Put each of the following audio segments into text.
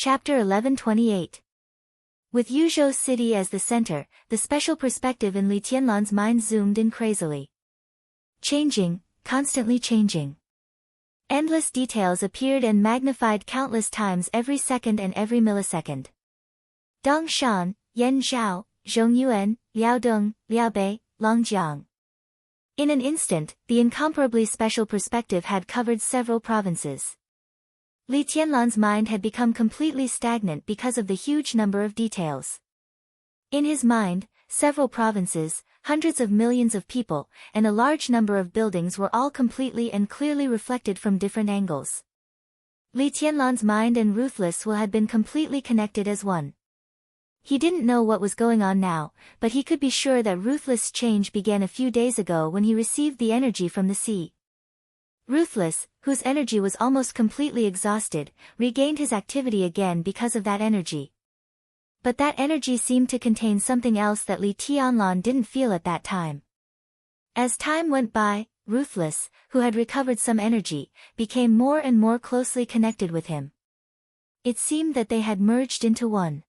Chapter 1128. With Yuzhou City as the center, the special perspective in Li Tianlan's mind zoomed in crazily. Changing, constantly changing. Endless details appeared and magnified countless times every second and every millisecond. Dong Shan, Yan Zhao, Zhong Yuan, Liao Deng, Liao Bei, Long Jiang. In an instant, the incomparably special perspective had covered several provinces. Li Tianlan's mind had become completely stagnant because of the huge number of details. In his mind, several provinces, hundreds of millions of people, and a large number of buildings were all completely and clearly reflected from different angles. Li Tianlan's mind and Ruthless Will had been completely connected as one. He didn't know what was going on now, but he could be sure that Ruthless' change began a few days ago when he received the energy from the sea. Ruthless, whose energy was almost completely exhausted, regained his activity again because of that energy. But that energy seemed to contain something else that Li Tianlan didn't feel at that time. As time went by, Ruthless, who had recovered some energy, became more and more closely connected with him. It seemed that they had merged into one.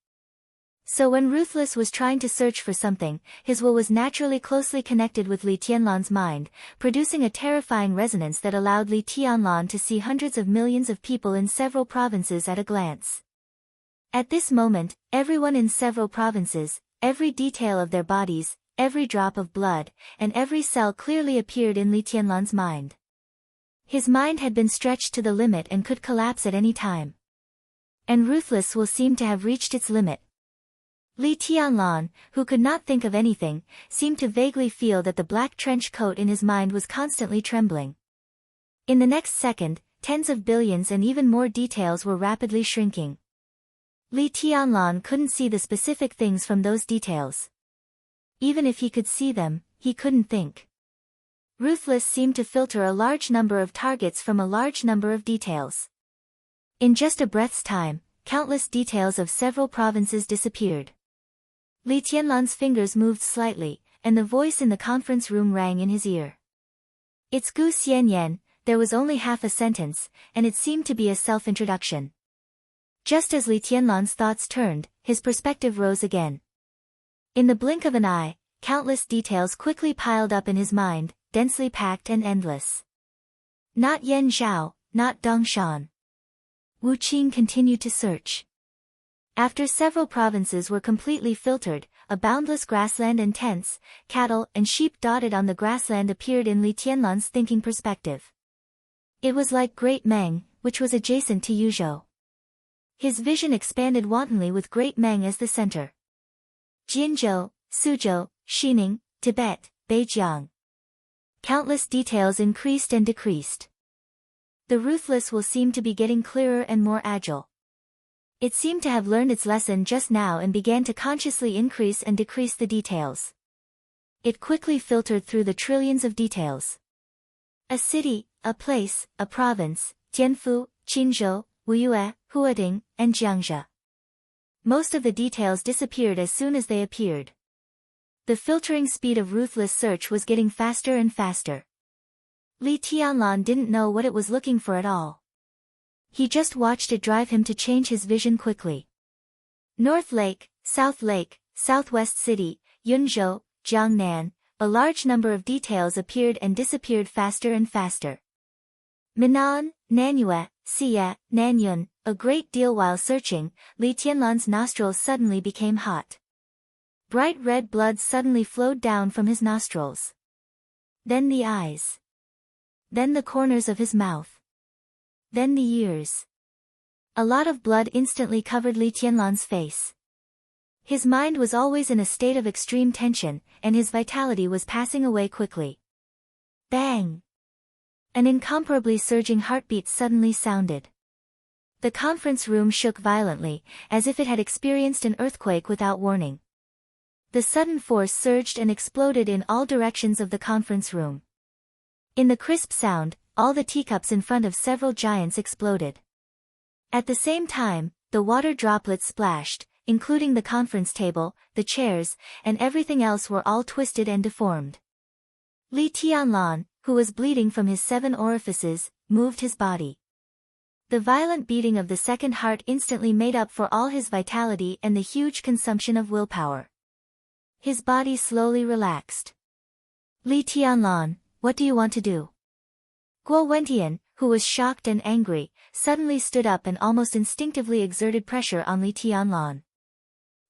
So when Ruthless was trying to search for something, his will was naturally closely connected with Li Tianlan's mind, producing a terrifying resonance that allowed Li Tianlan to see hundreds of millions of people in several provinces at a glance. At this moment, everyone in several provinces, every detail of their bodies, every drop of blood, and every cell clearly appeared in Li Tianlan's mind. His mind had been stretched to the limit and could collapse at any time. And Ruthless Will seemed to have reached its limit. Li Tianlan, who could not think of anything, seemed to vaguely feel that the black trench coat in his mind was constantly trembling. In the next second, tens of billions and even more details were rapidly shrinking. Li Tianlan couldn't see the specific things from those details. Even if he could see them, he couldn't think. Ruthless seemed to filter a large number of targets from a large number of details. In just a breath's time, countless details of several provinces disappeared. Li Tianlan's fingers moved slightly, and the voice in the conference room rang in his ear. It's Gu Xianyan. There was only half a sentence, and it seemed to be a self-introduction. Just as Li Tianlan's thoughts turned, his perspective rose again. In the blink of an eye, countless details quickly piled up in his mind, densely packed and endless. Not Yan Zhao, not Dong Shan. Wu Qing continued to search. After several provinces were completely filtered, a boundless grassland and tents, cattle and sheep dotted on the grassland appeared in Li Tianlan's thinking perspective. It was like Great Meng, which was adjacent to Yuzhou. His vision expanded wantonly with Great Meng as the center. Jinzhou, Suzhou, Xining, Tibet, Beijiang. Countless details increased and decreased. The Ruthless Will seemed to be getting clearer and more agile. It seemed to have learned its lesson just now and began to consciously increase and decrease the details. It quickly filtered through the trillions of details. A city, a place, a province, Tianfu, Qinzhou, Wuyue, Huading, and Jiangzhe. Most of the details disappeared as soon as they appeared. The filtering speed of Ruthless search was getting faster and faster. Li Tianlan didn't know what it was looking for at all. He just watched it drive him to change his vision quickly. North Lake, Southwest City, Yunzhou, Jiangnan, a large number of details appeared and disappeared faster and faster. Minnan, Nanyue, Xie, Nanyun, a great deal while searching, Li Tianlan's nostrils suddenly became hot. Bright red blood suddenly flowed down from his nostrils. Then the eyes. Then the corners of his mouth. Then the ears. A lot of blood instantly covered Li Tianlan's face. His mind was always in a state of extreme tension, and his vitality was passing away quickly. Bang! An incomparably surging heartbeat suddenly sounded. The conference room shook violently, as if it had experienced an earthquake without warning. The sudden force surged and exploded in all directions of the conference room. In the crisp sound, all the teacups in front of several giants exploded. At the same time, the water droplets splashed, including the conference table, the chairs, and everything else were all twisted and deformed. Li Tianlan, who was bleeding from his 7 orifices, moved his body. The violent beating of the second heart instantly made up for all his vitality and the huge consumption of willpower. His body slowly relaxed. Li Tianlan, what do you want to do? Guo Wentian, who was shocked and angry, suddenly stood up and almost instinctively exerted pressure on Li Tianlan.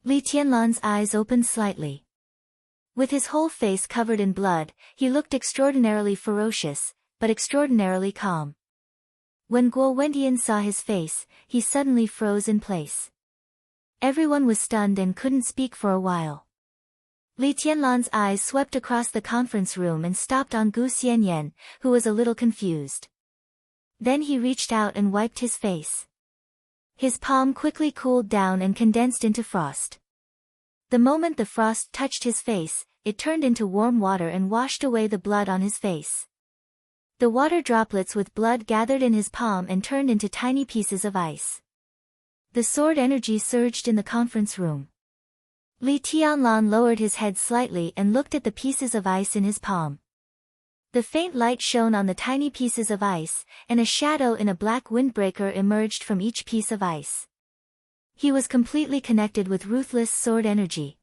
Li Tianlan's eyes opened slightly. With his whole face covered in blood, he looked extraordinarily ferocious, but extraordinarily calm. When Guo Wentian saw his face, he suddenly froze in place. Everyone was stunned and couldn't speak for a while. Li Tianlan's eyes swept across the conference room and stopped on Gu Xianyan, who was a little confused. Then he reached out and wiped his face. His palm quickly cooled down and condensed into frost. The moment the frost touched his face, it turned into warm water and washed away the blood on his face. The water droplets with blood gathered in his palm and turned into tiny pieces of ice. The sword energy surged in the conference room. Li Tianlan lowered his head slightly and looked at the pieces of ice in his palm. The faint light shone on the tiny pieces of ice, and a shadow in a black windbreaker emerged from each piece of ice. He was completely connected with Ruthless sword energy.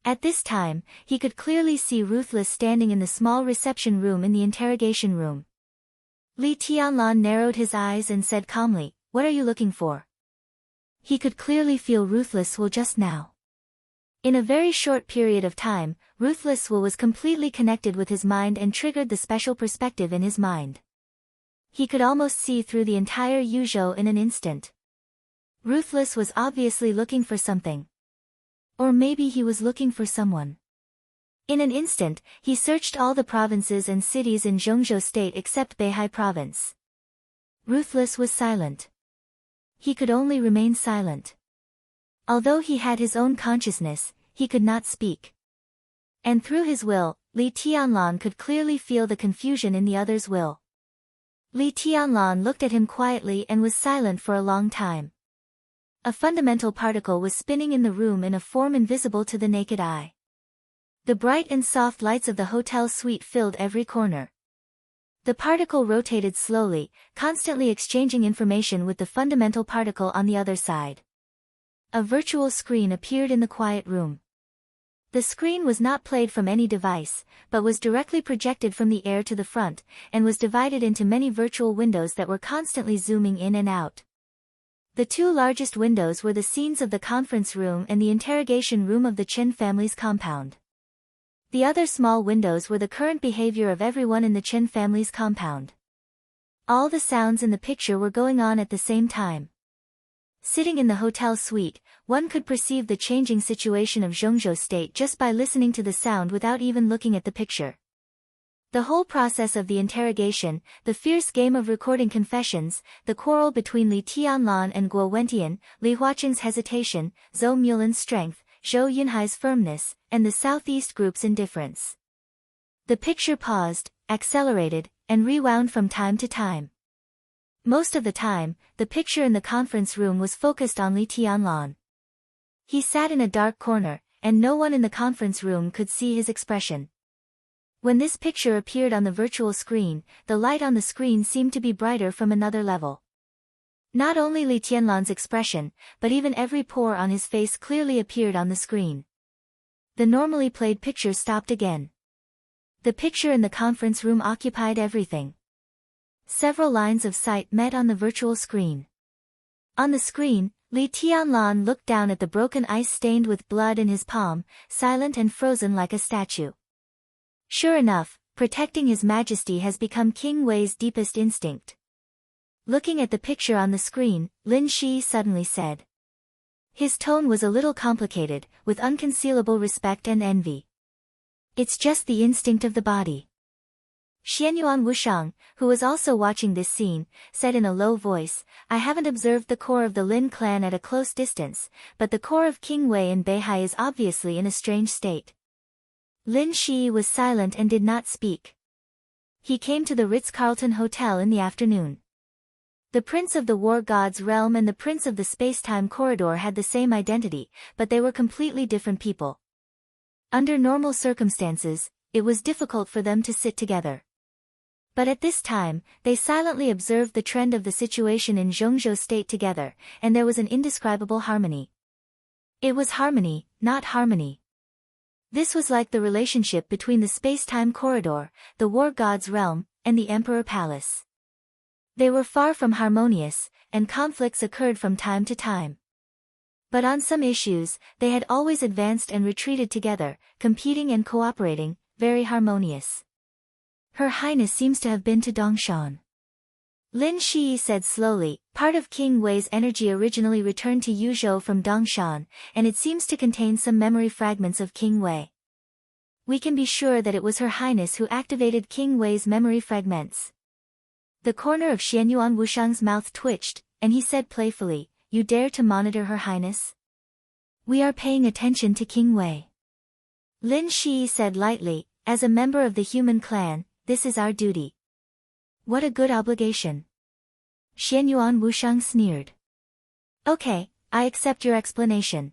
At this time, he could clearly see Ruthless standing in the small reception room in the interrogation room. Li Tianlan narrowed his eyes and said calmly, "What are you looking for?" He could clearly feel Ruthless will just now. In a very short period of time, Ruthless will was completely connected with his mind and triggered the special perspective in his mind. He could almost see through the entire Yuzhou in an instant. Ruthless was obviously looking for something. Or maybe he was looking for someone. In an instant, he searched all the provinces and cities in Zhongzhou state except Beihai province. Ruthless was silent. He could only remain silent. Although he had his own consciousness, he could not speak. And through his will, Li Tianlan could clearly feel the confusion in the other's will. Li Tianlan looked at him quietly and was silent for a long time. A fundamental particle was spinning in the room in a form invisible to the naked eye. The bright and soft lights of the hotel suite filled every corner. The particle rotated slowly, constantly exchanging information with the fundamental particle on the other side. A virtual screen appeared in the quiet room. The screen was not played from any device, but was directly projected from the air to the front, and was divided into many virtual windows that were constantly zooming in and out. The two largest windows were the scenes of the conference room and the interrogation room of the Chen family's compound. The other small windows were the current behavior of everyone in the Chen family's compound. All the sounds in the picture were going on at the same time. Sitting in the hotel suite, one could perceive the changing situation of Zhongzhou state just by listening to the sound without even looking at the picture. The whole process of the interrogation, the fierce game of recording confessions, the quarrel between Li Tianlan and Guo Wentian, Li Huaqing's hesitation, Zhou Mulan's strength, Zhou Yunhai's firmness, and the Southeast group's indifference. The picture paused, accelerated, and rewound from time to time. Most of the time, the picture in the conference room was focused on Li Tianlan. He sat in a dark corner, and no one in the conference room could see his expression. When this picture appeared on the virtual screen, the light on the screen seemed to be brighter from another level. Not only Li Tianlan's expression, but even every pore on his face clearly appeared on the screen. The normally played picture stopped again. The picture in the conference room occupied everything. Several lines of sight met on the virtual screen. On the screen, Li Tianlan looked down at the broken ice stained with blood in his palm, silent and frozen like a statue. Sure enough, protecting His Majesty has become King Wei's deepest instinct. Looking at the picture on the screen, Lin Shi suddenly said. His tone was a little complicated, with unconcealable respect and envy. It's just the instinct of the body. Xianyuan Wushang, who was also watching this scene, said in a low voice, I haven't observed the core of the Lin clan at a close distance, but the core of King Wei and Beihai is obviously in a strange state. Lin Shi was silent and did not speak. He came to the Ritz-Carlton Hotel in the afternoon. The Prince of the War God's realm and the Prince of the Space-Time Corridor had the same identity, but they were completely different people. Under normal circumstances, it was difficult for them to sit together. But at this time, they silently observed the trend of the situation in Zhongzhou state together, and there was an indescribable harmony. It was harmony, not harmony. This was like the relationship between the space-time corridor, the war god's realm, and the emperor palace. They were far from harmonious, and conflicts occurred from time to time. But on some issues, they had always advanced and retreated together, competing and cooperating, very harmonious. Her Highness seems to have been to Dongshan. Lin Shi said slowly, part of King Wei's energy originally returned to Yuzhou from Dongshan, and it seems to contain some memory fragments of King Wei. We can be sure that it was Her Highness who activated King Wei's memory fragments. The corner of Xianyuan Wushang's mouth twitched, and he said playfully, "You dare to monitor Her Highness? We are paying attention to King Wei." Lin Shi said lightly, "As a member of the human clan, this is our duty." "What a good obligation." Xianyuan Wushang sneered. "Okay, I accept your explanation.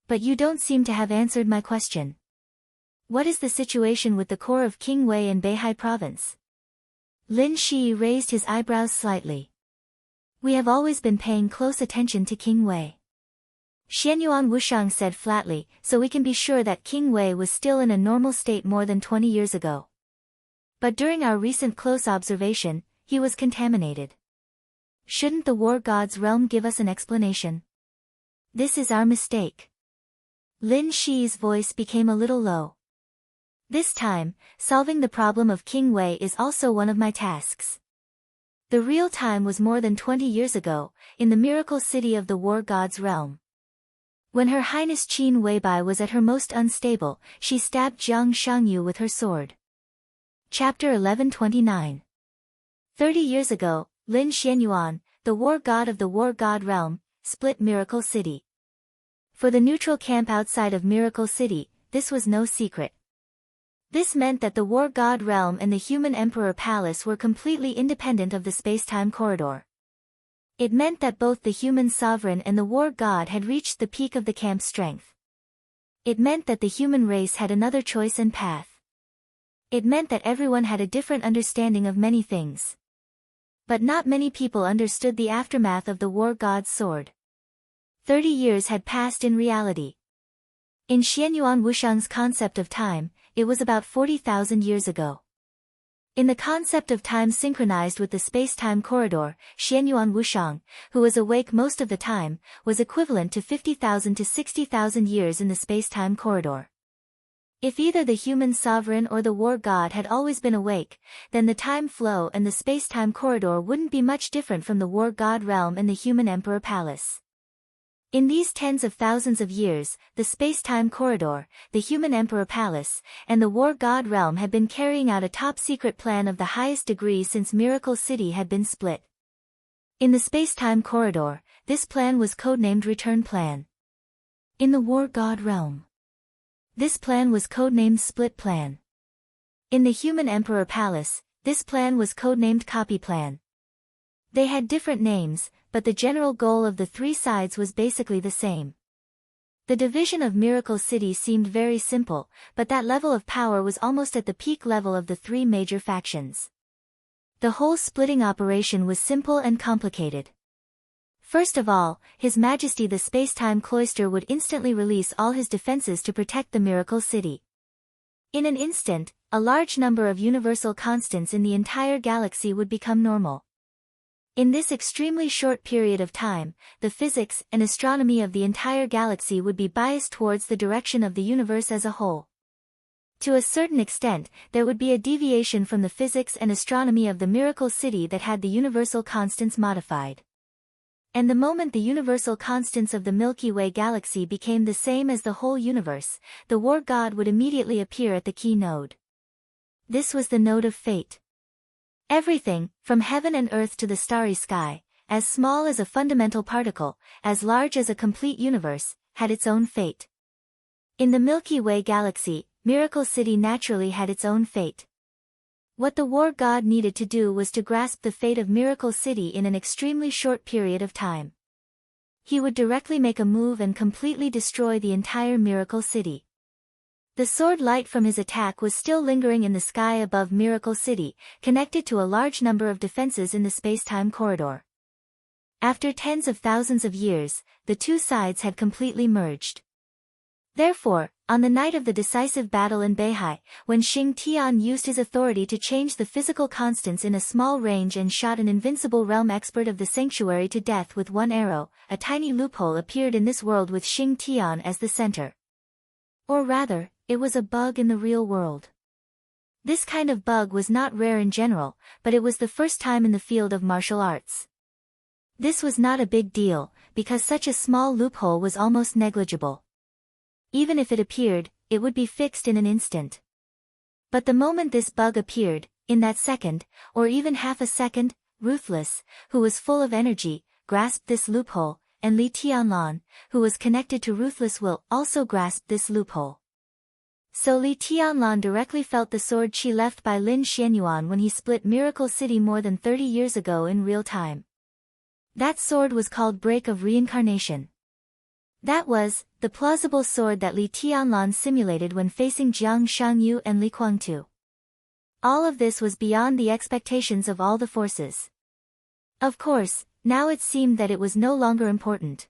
But you don't seem to have answered my question. What is the situation with the core of King Wei in Beihai province?" Lin Shi raised his eyebrows slightly. "We have always been paying close attention to King Wei." Xianyuan Wushang said flatly, "So we can be sure that King Wei was still in a normal state more than 20 years ago. But during our recent close observation, he was contaminated. Shouldn't the war god's realm give us an explanation? This is our mistake." Lin Shi's voice became a little low. "This time, solving the problem of King Wei is also one of my tasks. The real time was more than 20 years ago, in the miracle city of the war god's realm. When Her Highness Qin Weibai was at her most unstable, she stabbed Jiang Shangyu with her sword." Chapter 1129. 30 years ago, Lin Xianyuan, the war god of the war god realm, split Miracle City. For the neutral camp outside of Miracle City, this was no secret. This meant that the war god realm and the human emperor palace were completely independent of the space-time corridor. It meant that both the human sovereign and the war god had reached the peak of the camp's strength. It meant that the human race had another choice and path. It meant that everyone had a different understanding of many things. But not many people understood the aftermath of the war god's sword. 30 years had passed in reality. In Xianyuan Wushang's concept of time, it was about 40,000 years ago. In the concept of time synchronized with the space-time corridor, Xianyuan Wushang, who was awake most of the time, was equivalent to 50,000 to 60,000 years in the space-time corridor. If either the human sovereign or the war god had always been awake, then the time flow and the space-time corridor wouldn't be much different from the war god realm and the human emperor palace. In these tens of thousands of years, the space-time corridor, the human emperor palace, and the war god realm had been carrying out a top-secret plan of the highest degree since Miracle City had been split. In the space-time corridor, this plan was codenamed Return Plan. In the war god realm, this plan was codenamed Split Plan. In the human emperor palace, this plan was codenamed Copy Plan. They had different names, but the general goal of the three sides was basically the same. The division of Miracle City seemed very simple, but that level of power was almost at the peak level of the three major factions. The whole splitting operation was simple and complicated. First of all, His Majesty the Space-Time Cloister would instantly release all his defenses to protect the Miracle City. In an instant, a large number of universal constants in the entire galaxy would become normal. In this extremely short period of time, the physics and astronomy of the entire galaxy would be biased towards the direction of the universe as a whole. To a certain extent, there would be a deviation from the physics and astronomy of the Miracle City that had the universal constants modified. And the moment the universal constants of the Milky Way galaxy became the same as the whole universe, the war god would immediately appear at the key node. This was the node of fate. Everything, from heaven and earth to the starry sky, as small as a fundamental particle, as large as a complete universe, had its own fate. In the Milky Way galaxy, Miracle City naturally had its own fate. What the war god needed to do was to grasp the fate of Miracle City in an extremely short period of time. He would directly make a move and completely destroy the entire Miracle City. The sword light from his attack was still lingering in the sky above Miracle City, connected to a large number of defenses in the space-time corridor. After tens of thousands of years, the two sides had completely merged. Therefore, on the night of the decisive battle in Beihai, when Xing Tian used his authority to change the physical constants in a small range and shot an invincible realm expert of the sanctuary to death with one arrow, a tiny loophole appeared in this world with Xing Tian as the center. Or rather, it was a bug in the real world. This kind of bug was not rare in general, but it was the first time in the field of martial arts. This was not a big deal, because such a small loophole was almost negligible. Even if it appeared, it would be fixed in an instant. But the moment this bug appeared, in that second, or even half a second, Ruthless, who was full of energy, grasped this loophole, and Li Tianlan, who was connected to Ruthless will, also grasped this loophole. So Li Tianlan directly felt the sword chi left by Lin Xianyuan when he split Miracle City more than 30 years ago in real time. That sword was called Break of Reincarnation. That was, the plausible sword that Li Tianlan simulated when facing Jiang Shangyu and Li Kuangtu. All of this was beyond the expectations of all the forces. Of course, now it seemed that it was no longer important.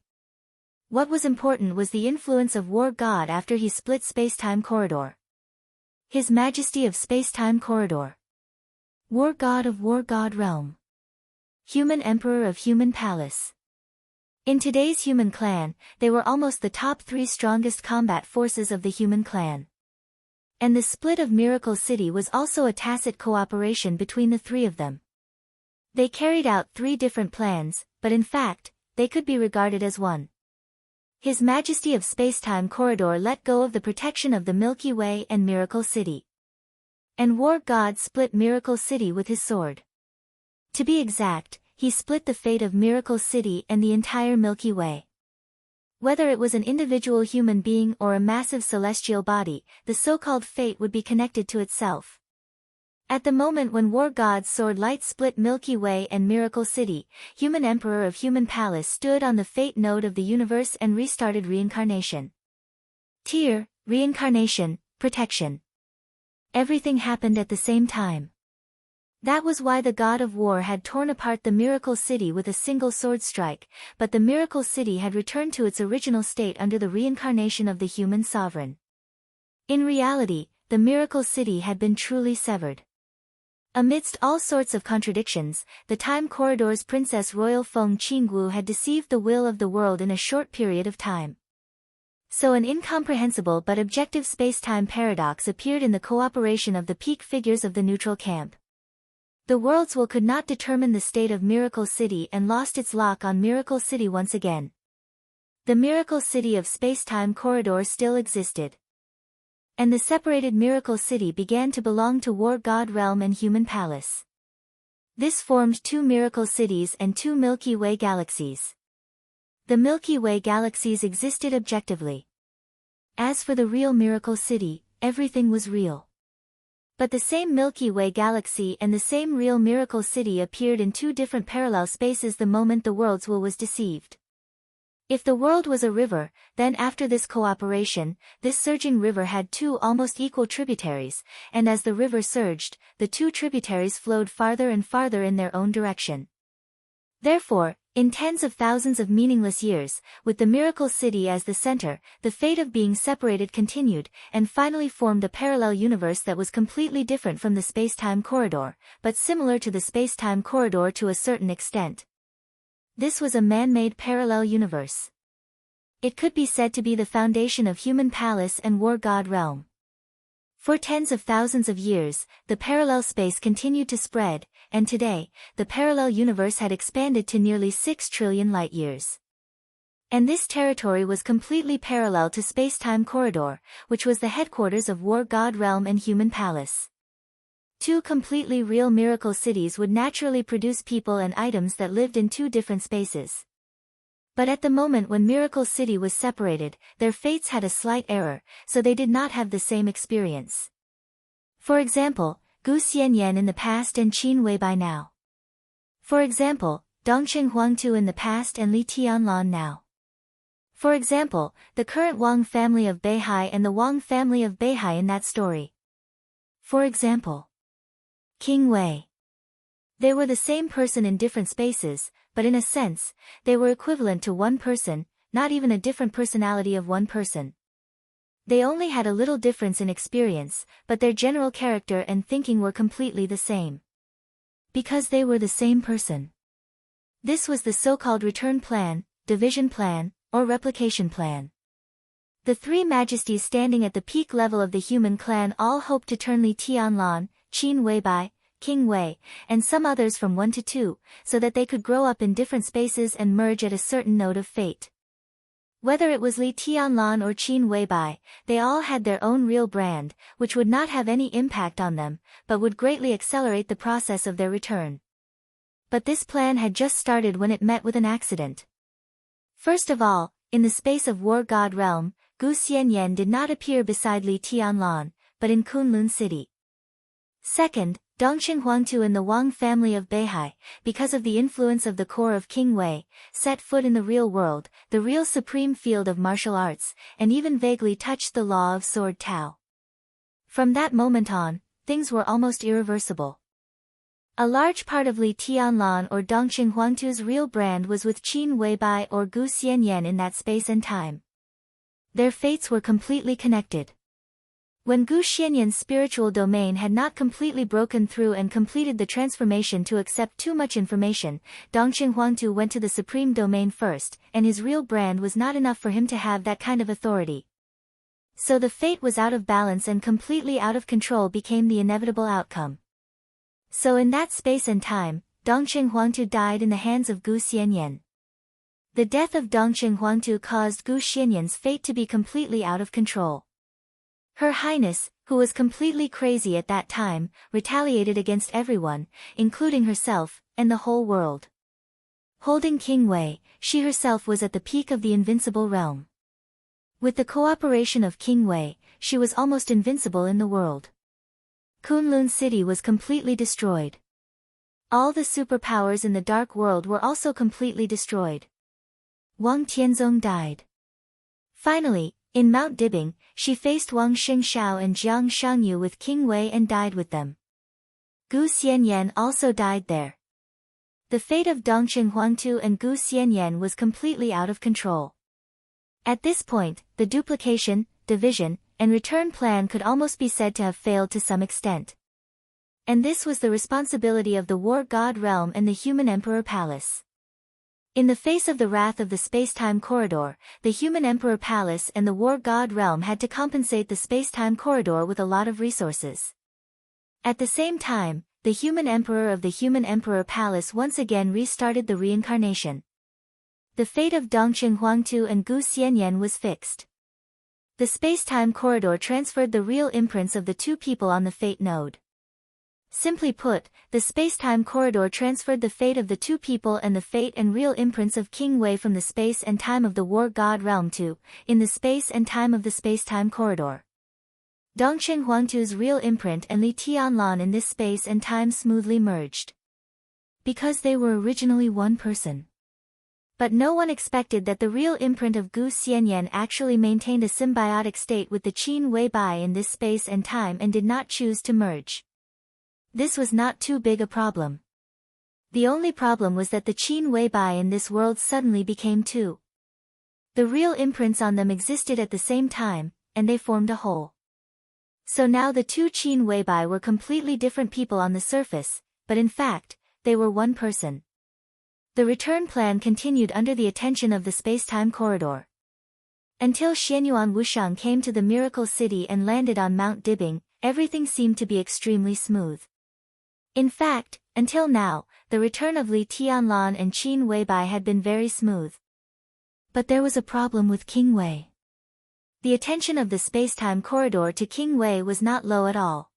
What was important was the influence of War God after he split Space-Time Corridor. His Majesty of Space-Time Corridor. War God of War God Realm. Human Emperor of Human Palace. In today's human clan, they were almost the top 3 strongest combat forces of the human clan. And the split of Miracle City was also a tacit cooperation between the 3 of them. They carried out 3 different plans, but in fact, they could be regarded as one. His Majesty of Space-Time Corridor let go of the protection of the Milky Way and Miracle City. And War God split Miracle City with his sword. To be exact, he split the fate of Miracle City and the entire Milky Way. Whether it was an individual human being or a massive celestial body, the so-called fate would be connected to itself. At the moment when War God's sword light split Milky Way and Miracle City, Human Emperor of Human Palace stood on the fate node of the universe and restarted reincarnation. Tier, reincarnation, protection. Everything happened at the same time. That was why the god of war had torn apart the Miracle City with a single sword strike, but the Miracle City had returned to its original state under the reincarnation of the human sovereign. In reality, the Miracle City had been truly severed. Amidst all sorts of contradictions, the Time Corridor's Princess Royal Feng Qingwu had deceived the will of the world in a short period of time. So an incomprehensible but objective space-time paradox appeared in the cooperation of the peak figures of the neutral camp. The world's will could not determine the state of Miracle City and lost its lock on Miracle City once again. The Miracle City of Space-Time Corridor still existed. And the separated Miracle City began to belong to War God Realm and Human Palace. This formed 2 Miracle Cities and 2 Milky Way galaxies. The Milky Way galaxies existed objectively. As for the real Miracle City, everything was real. But the same Milky Way galaxy and the same real Miracle City appeared in 2 different parallel spaces the moment the world's will was deceived. If the world was a river, then after this cooperation, this surging river had 2 almost equal tributaries, and as the river surged, the 2 tributaries flowed farther and farther in their own direction. Therefore, in tens of thousands of meaningless years, with the Miracle City as the center, the fate of being separated continued, and finally formed a parallel universe that was completely different from the space-time corridor, but similar to the space-time corridor to a certain extent. This was a man-made parallel universe. It could be said to be the foundation of Human Palace and War God Realm. For tens of thousands of years, the parallel space continued to spread, and today, the parallel universe had expanded to nearly 6 trillion light-years. And this territory was completely parallel to Space-Time Corridor, which was the headquarters of War God Realm and Human Palace. 2 completely real Miracle Cities would naturally produce people and items that lived in 2 different spaces. But at the moment when Miracle City was separated, their fates had a slight error, so they did not have the same experience. For example, Gu Xianyan in the past and Qin Wei by now. For example, Dongcheng Huangtu in the past and Li Tianlan now. For example, the current Wang family of Beihai and the Wang family of Beihai in that story. For example, King Wei. They were the same person in different spaces, but in a sense, they were equivalent to one person, not even a different personality of one person. They only had a little difference in experience, but their general character and thinking were completely the same. Because they were the same person. This was the so-called return plan, division plan, or replication plan. The three majesties standing at the peak level of the human clan all hoped to turn Li Tianlan, Qin Weibai, King Wei, and some others from 1 to 2, so that they could grow up in different spaces and merge at a certain node of fate. Whether it was Li Tianlan or Qin Weibai, they all had their own real brand, which would not have any impact on them, but would greatly accelerate the process of their return. But this plan had just started when it met with an accident. First of all, in the space of War God realm, Gu Xianyan did not appear beside Li Tianlan, but in Kunlun City. Second, Dongqing Huangtu and the Wang family of Beihai, because of the influence of the core of King Wei, set foot in the real world, the real supreme field of martial arts, and even vaguely touched the law of sword Tao. From that moment on, things were almost irreversible. A large part of Li Tianlan or Dongqing Huangtu's real brand was with Qin Weibai or Gu Xianyan in that space and time. Their fates were completely connected. When Gu Xianyan's spiritual domain had not completely broken through and completed the transformation to accept too much information, Dongqing Huangtu went to the supreme domain first, and his real brand was not enough for him to have that kind of authority. So the fate was out of balance and completely out of control became the inevitable outcome. So in that space and time, Dongqing Huangtu died in the hands of Gu Xianyan. The death of Dongqing Huangtu caused Gu Xianyan's fate to be completely out of control. Her Highness, who was completely crazy at that time, retaliated against everyone, including herself, and the whole world. Holding King Wei, she herself was at the peak of the invincible realm. With the cooperation of King Wei, she was almost invincible in the world. Kunlun City was completely destroyed. All the superpowers in the dark world were also completely destroyed. Wang Tianzong died. Finally, in Mount Dibing, she faced Wang Xingxiao and Jiang Shangyu with King Wei and died with them. Gu Xianyan also died there. The fate of Dongqing Huangtu and Gu Xianyan was completely out of control. At this point, the duplication, division, and return plan could almost be said to have failed to some extent. And this was the responsibility of the War God realm and the Human Emperor Palace. In the face of the wrath of the space-time corridor, the Human Emperor Palace and the War God realm had to compensate the space-time corridor with a lot of resources. At the same time, the Human Emperor of the Human Emperor Palace once again restarted the reincarnation. The fate of Dongqing Huangtu and Gu Xianyan was fixed. The space-time corridor transferred the real imprints of the two people on the fate node. Simply put, the space-time corridor transferred the fate of the two people and the fate and real imprints of King Wei from the space and time of the War God realm to, in the space and time of the space-time corridor. Dongqing Huangtu's real imprint and Li Tianlan in this space and time smoothly merged. Because they were originally one person. But no one expected that the real imprint of Gu Xianyan actually maintained a symbiotic state with the Qin Weibai in this space and time and did not choose to merge. This was not too big a problem. The only problem was that the Qin Weibai in this world suddenly became two. The real imprints on them existed at the same time, and they formed a whole. So now the two Qin Weibai were completely different people on the surface, but in fact, they were one person. The return plan continued under the attention of the space-time corridor. Until Xianyuan Wushang came to the Miracle City and landed on Mount Dibing, everything seemed to be extremely smooth. In fact, until now, the return of Li Tianlan and Qin Weibai had been very smooth. But there was a problem with King Wei. The attention of the space-time corridor to King Wei was not low at all.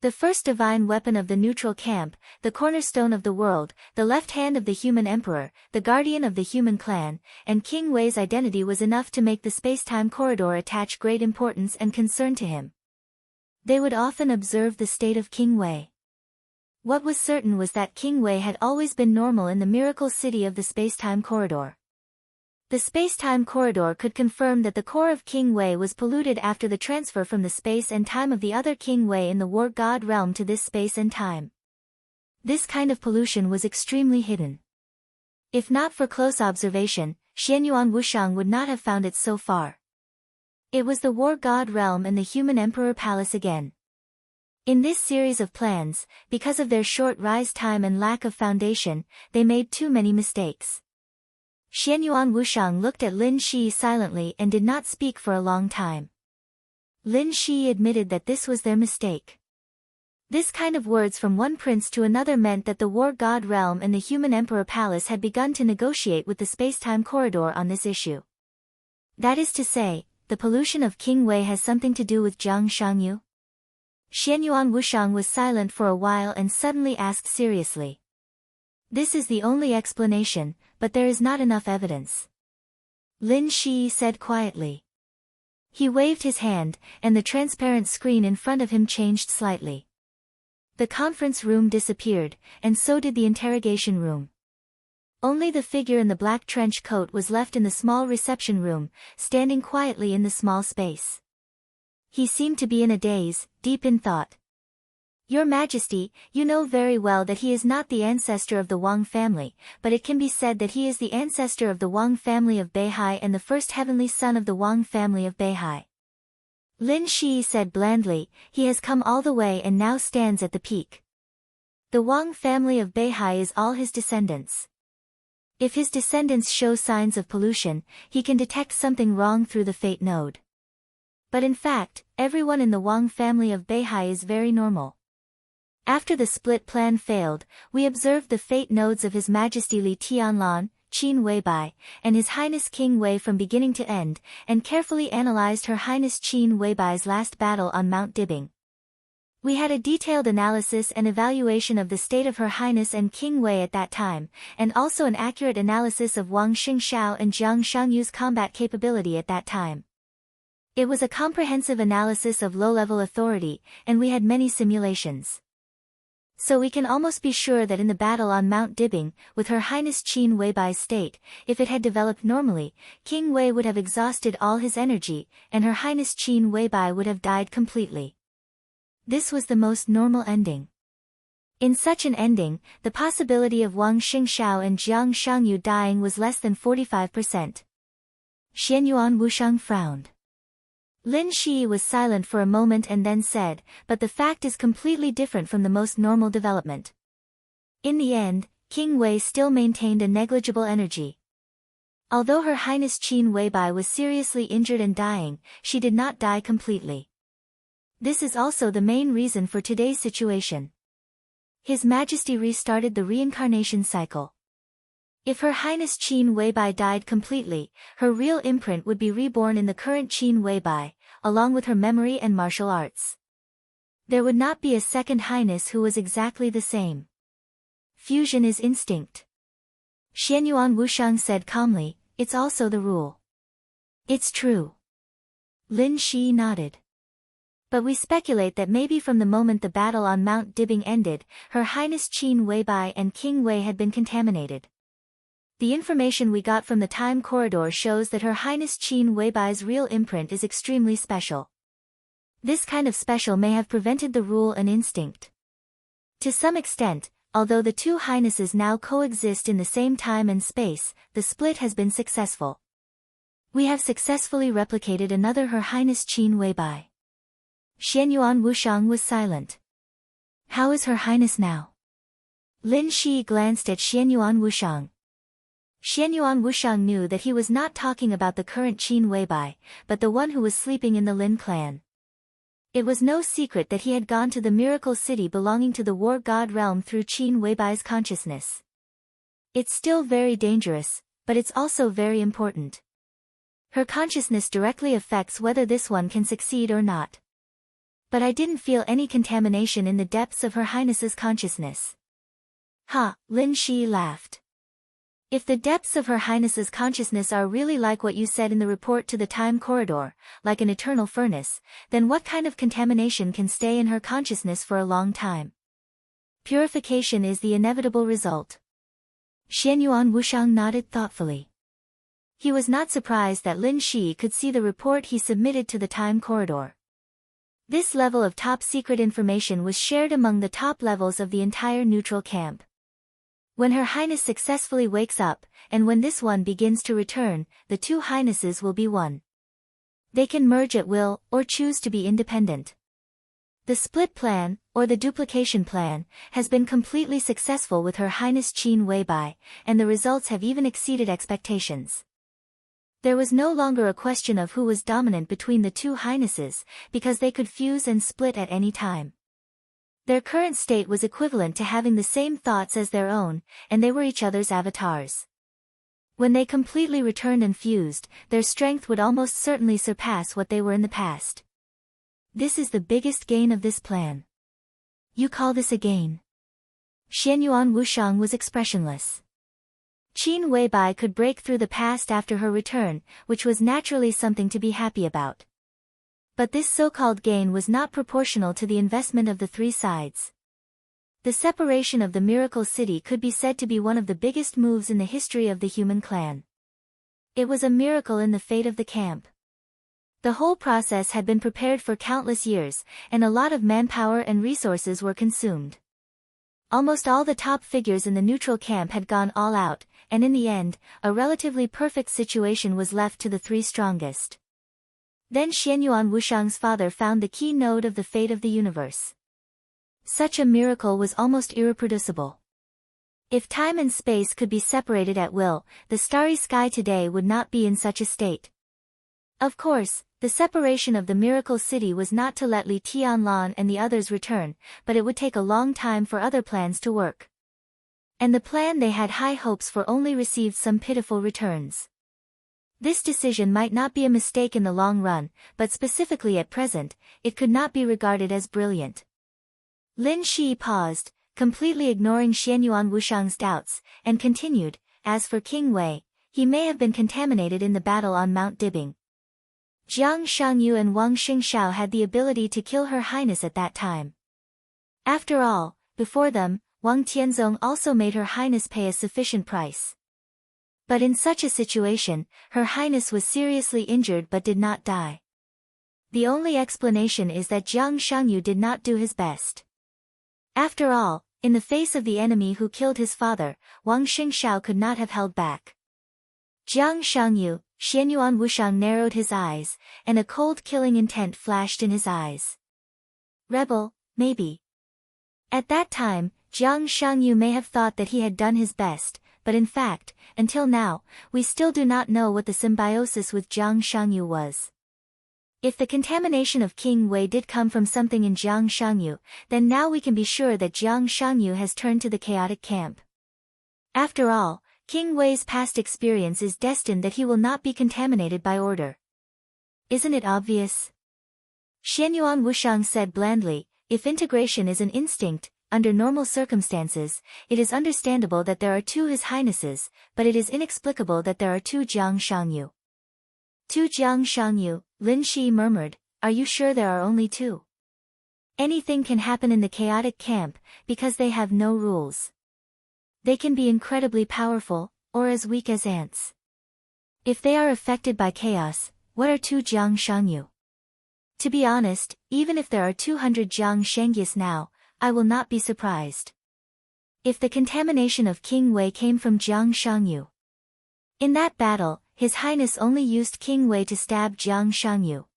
The first divine weapon of the neutral camp, the cornerstone of the world, the left hand of the human emperor, the guardian of the human clan, and King Wei's identity was enough to make the space-time corridor attach great importance and concern to him. They would often observe the state of King Wei. What was certain was that King Wei had always been normal in the miracle city of the space-time corridor. The space-time corridor could confirm that the core of King Wei was polluted after the transfer from the space and time of the other King Wei in the war god realm to this space and time. This kind of pollution was extremely hidden. If not for close observation, Xianyuan Wushang would not have found it so far. It was the war god realm and the human emperor palace again. In this series of plans, because of their short rise time and lack of foundation, they made too many mistakes. Xianyuan Wushang looked at Lin Shi silently and did not speak for a long time. Lin Shi admitted that this was their mistake. This kind of words from one prince to another meant that the war god realm and the human emperor palace had begun to negotiate with the space-time corridor on this issue. That is to say, the pollution of King Wei has something to do with Jiang Shangyu? Xianyuan Wushang was silent for a while and suddenly asked seriously. This is the only explanation, but there is not enough evidence. Lin Shi said quietly. He waved his hand, and the transparent screen in front of him changed slightly. The conference room disappeared, and so did the interrogation room. Only the figure in the black trench coat was left in the small reception room, standing quietly in the small space. He seemed to be in a daze, deep in thought. Your Majesty, you know very well that he is not the ancestor of the Wang family, but it can be said that he is the ancestor of the Wang family of Beihai and the first heavenly son of the Wang family of Beihai. Lin Shi said blandly, he has come all the way and now stands at the peak. The Wang family of Beihai is all his descendants. If his descendants show signs of pollution, he can detect something wrong through the fate node. But in fact, everyone in the Wang family of Beihai is very normal. After the split plan failed, we observed the fate nodes of His Majesty Li Tianlan, Qin Weibai, and His Highness King Wei from beginning to end, and carefully analyzed Her Highness Qin Weibai's last battle on Mount Dibing. We had a detailed analysis and evaluation of the state of Her Highness and King Wei at that time, and also an accurate analysis of Wang Xingxiao and Jiang Shangyu's combat capability at that time. It was a comprehensive analysis of low-level authority, and we had many simulations. So we can almost be sure that in the battle on Mount Dibing, with Her Highness Qin Weibai's state, if it had developed normally, King Wei would have exhausted all his energy, and Her Highness Qin Weibai would have died completely. This was the most normal ending. In such an ending, the possibility of Wang Xingxiao and Jiang Shangyu dying was less than 45%. Xianyuan Wushang frowned. Lin Shi was silent for a moment and then said, but the fact is completely different from the most normal development. In the end, King Wei still maintained a negligible energy. Although Her Highness Qin Weibai was seriously injured and dying, she did not die completely. This is also the main reason for today's situation. His Majesty restarted the reincarnation cycle. If Her Highness Qin Weibai died completely, her real imprint would be reborn in the current Qin Weibai, along with her memory and martial arts. There would not be a second highness who was exactly the same. Fusion is instinct. Xianyuan Wushang said calmly, it's also the rule. It's true. Lin Shi nodded. But we speculate that maybe from the moment the battle on Mount Dibing ended, Her Highness Qin Weibai and King Wei had been contaminated. The information we got from the time corridor shows that Her Highness Qin Weibai's real imprint is extremely special. This kind of special may have prevented the rule and instinct. To some extent, although the two highnesses now coexist in the same time and space, the split has been successful. We have successfully replicated another Her Highness Qin Weibai. Xianyuan Wushang was silent. How is Her Highness now? Lin Shi glanced at Xianyuan Wushang. Xianyuan Wushang knew that he was not talking about the current Qin Weibai, but the one who was sleeping in the Lin clan. It was no secret that he had gone to the miracle city belonging to the war god realm through Qin Weibai's consciousness. It's still very dangerous, but it's also very important. Her consciousness directly affects whether this one can succeed or not. But I didn't feel any contamination in the depths of Her Highness's consciousness. Ha, Lin Shi laughed. If the depths of Her Highness's consciousness are really like what you said in the report to the time corridor, like an eternal furnace, then what kind of contamination can stay in her consciousness for a long time? Purification is the inevitable result. Xianyuan Wushang nodded thoughtfully. He was not surprised that Lin Shi could see the report he submitted to the time corridor. This level of top-secret information was shared among the top levels of the entire neutral camp. When Her Highness successfully wakes up, and when this one begins to return, the two highnesses will be one. They can merge at will, or choose to be independent. The split plan, or the duplication plan, has been completely successful with Her Highness Qin Weibai, and the results have even exceeded expectations. There was no longer a question of who was dominant between the two highnesses, because they could fuse and split at any time. Their current state was equivalent to having the same thoughts as their own, and they were each other's avatars. When they completely returned and fused, their strength would almost certainly surpass what they were in the past. This is the biggest gain of this plan. You call this a gain? Xianyuan Wushang was expressionless. Qin Weibai could break through the past after her return, which was naturally something to be happy about. But this so-called gain was not proportional to the investment of the three sides. The separation of the Miracle City could be said to be one of the biggest moves in the history of the human clan. It was a miracle in the fate of the camp. The whole process had been prepared for countless years, and a lot of manpower and resources were consumed. Almost all the top figures in the neutral camp had gone all out, and in the end, a relatively perfect situation was left to the three strongest. Then Xianyuan Wushang's father found the key node of the fate of the universe. Such a miracle was almost irreproducible. If time and space could be separated at will, the starry sky today would not be in such a state. Of course, the separation of the Miracle City was not to let Li Tianlan and the others return, but it would take a long time for other plans to work. And the plan they had high hopes for only received some pitiful returns. This decision might not be a mistake in the long run, but specifically at present, it could not be regarded as brilliant. Lin Shi paused, completely ignoring Xianyuan Wushang's doubts, and continued, as for King Wei, he may have been contaminated in the battle on Mount Dibing. Jiang Shangyu and Wang Xingxiao had the ability to kill Her Highness at that time. After all, before them, Wang Tianzong also made Her Highness pay a sufficient price. But in such a situation, Her Highness was seriously injured but did not die. The only explanation is that Jiang Shangyu did not do his best. After all, in the face of the enemy who killed his father, Wang Xingxiao could not have held back. Jiang Shangyu, Xianyuan Wushang narrowed his eyes, and a cold killing intent flashed in his eyes. Rebel, maybe. At that time, Jiang Shangyu may have thought that he had done his best, but in fact, until now, we still do not know what the symbiosis with Jiang Shangyu was. If the contamination of King Wei did come from something in Jiang Shangyu, then now we can be sure that Jiang Shangyu has turned to the chaotic camp. After all, King Wei's past experience is destined that he will not be contaminated by order. Isn't it obvious? Xianyuan Wushang said blandly, if integration is an instinct, under normal circumstances, it is understandable that there are two His Highnesses, but it is inexplicable that there are two Jiang Shangyu. Two Jiang Shangyu, Lin Shi murmured, are you sure there are only two? Anything can happen in the chaotic camp, because they have no rules. They can be incredibly powerful, or as weak as ants. If they are affected by chaos, what are two Jiang Shangyu? To be honest, even if there are 200 Jiang Shangyus now, I will not be surprised. If the contamination of King Wei came from Jiang Shangyu. In that battle, His Highness only used King Wei to stab Jiang Shangyu.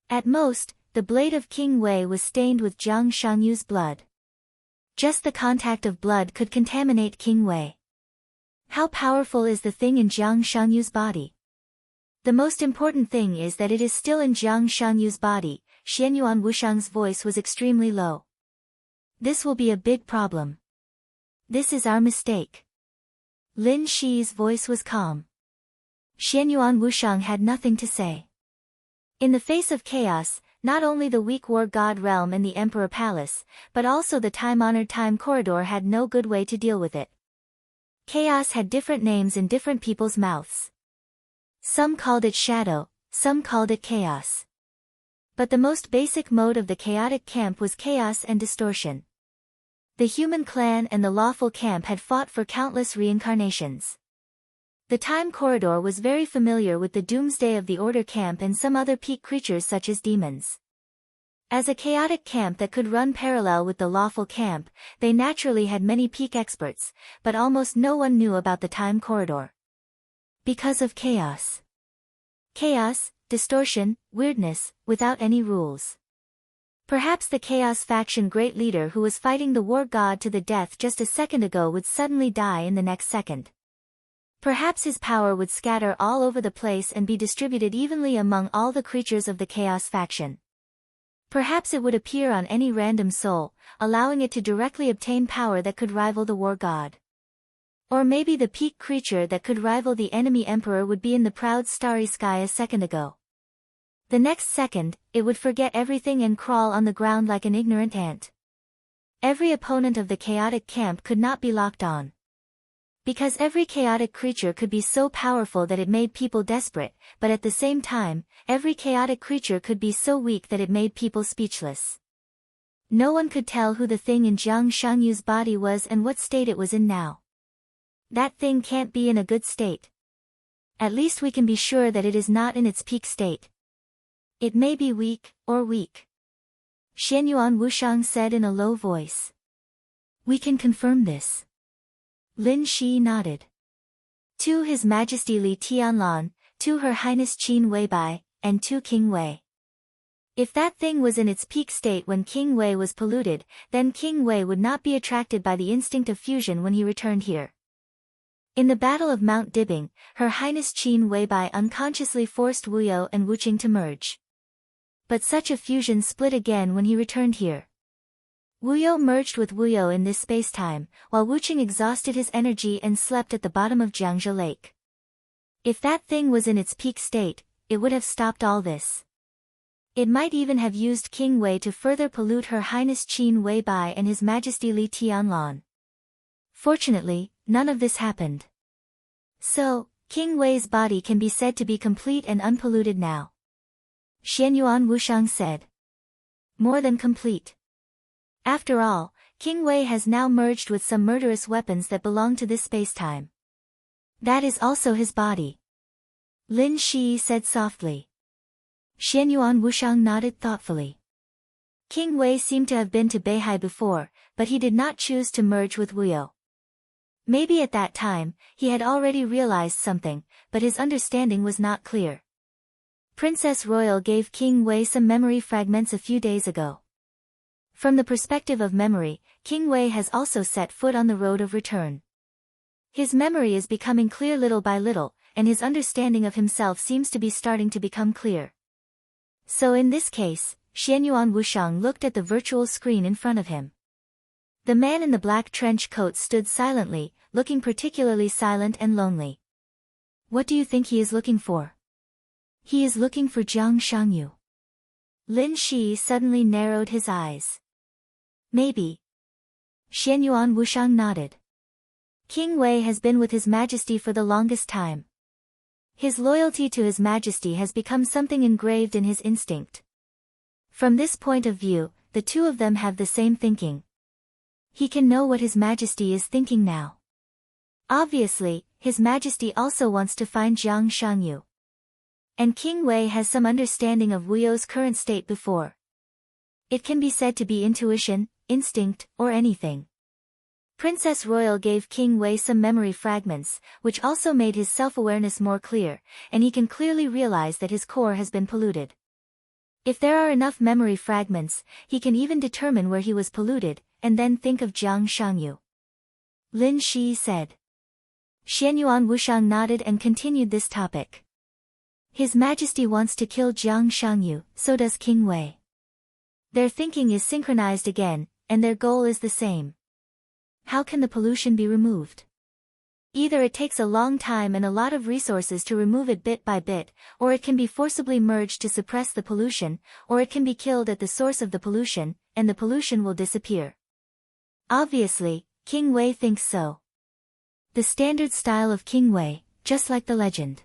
At most, the blade of King Wei was stained with Jiang Shangyu's blood. Just the contact of blood could contaminate King Wei. How powerful is the thing in Jiang Shangyu's body? The most important thing is that it is still in Jiang Shangyu's body. Xianyuan Wushang's voice was extremely low. This will be a big problem. This is our mistake. Lin Shi's voice was calm. Xianyuan Wushang had nothing to say. In the face of chaos, not only the weak war god realm and the emperor palace, but also the time-honored time corridor had no good way to deal with it. Chaos had different names in different people's mouths. Some called it shadow, some called it chaos. But the most basic mode of the chaotic camp was chaos and distortion. The human clan and the lawful camp had fought for countless reincarnations. The time corridor was very familiar with the doomsday of the Order camp and some other peak creatures such as demons. As a chaotic camp that could run parallel with the lawful camp, they naturally had many peak experts, but almost no one knew about the time corridor. Because of chaos. Chaos, distortion, weirdness, without any rules. Perhaps the Chaos faction great leader who was fighting the war god to the death just a second ago would suddenly die in the next second. Perhaps his power would scatter all over the place and be distributed evenly among all the creatures of the Chaos faction. Perhaps it would appear on any random soul, allowing it to directly obtain power that could rival the war god. Or maybe the peak creature that could rival the enemy emperor would be in the proud starry sky a second ago. The next second, it would forget everything and crawl on the ground like an ignorant ant. Every opponent of the chaotic camp could not be locked on. Because every chaotic creature could be so powerful that it made people desperate, but at the same time, every chaotic creature could be so weak that it made people speechless. No one could tell who the thing in Jiang Shangyu's body was and what state it was in now. That thing can't be in a good state. At least we can be sure that it is not in its peak state. It may be weak, or weak. Xianyuan Wushang said in a low voice. We can confirm this. Lin Shi nodded. To His Majesty Li Tianlan, to Her Highness Qin Weibai, and to King Wei. If that thing was in its peak state when King Wei was polluted, then King Wei would not be attracted by the instinct of fusion when he returned here. In the Battle of Mount Dibing, Her Highness Qin Weibai unconsciously forced Wuyo and Wuqing to merge. But such a fusion split again when he returned here. Wuyo merged with Wuyo in this space-time, while Wuqing exhausted his energy and slept at the bottom of Jiangzhe Lake. If that thing was in its peak state, it would have stopped all this. It might even have used King Wei to further pollute Her Highness Qin Weibai and His Majesty Li Tianlan. Fortunately, none of this happened. So, King Wei's body can be said to be complete and unpolluted now. Xianyuan Wushang said. More than complete. After all, King Wei has now merged with some murderous weapons that belong to this space-time. That is also his body. Lin Shi said softly. Xianyuan Wushang nodded thoughtfully. King Wei seemed to have been to Beihai before, but he did not choose to merge with Wuyo. Maybe at that time, he had already realized something, but his understanding was not clear. Princess Royal gave King Wei some memory fragments a few days ago. From the perspective of memory, King Wei has also set foot on the road of return. His memory is becoming clear little by little, and his understanding of himself seems to be starting to become clear. So in this case, Xianyuan Wushang looked at the virtual screen in front of him. The man in the black trench coat stood silently, looking particularly silent and lonely. What do you think he is looking for? He is looking for Jiang Shangyu. Lin Shi suddenly narrowed his eyes. Maybe. Xianyuan Wushang nodded. King Wei has been with His Majesty for the longest time. His loyalty to His Majesty has become something engraved in his instinct. From this point of view, the two of them have the same thinking. He can know what His Majesty is thinking now. Obviously, His Majesty also wants to find Jiang Shangyu. And King Wei has some understanding of Wuyo's current state before. It can be said to be intuition, instinct, or anything. Princess Royal gave King Wei some memory fragments, which also made his self-awareness more clear, and he can clearly realize that his core has been polluted. If there are enough memory fragments, he can even determine where he was polluted, and then think of Jiang Shangyu. Lin Shi said. Xianyuan Wushang nodded and continued this topic. His Majesty wants to kill Jiang Shangyu, so does King Wei. Their thinking is synchronized again, and their goal is the same. How can the pollution be removed? Either it takes a long time and a lot of resources to remove it bit by bit, or it can be forcibly merged to suppress the pollution, or it can be killed at the source of the pollution, and the pollution will disappear. Obviously, King Wei thinks so. The standard style of King Wei, just like the legend.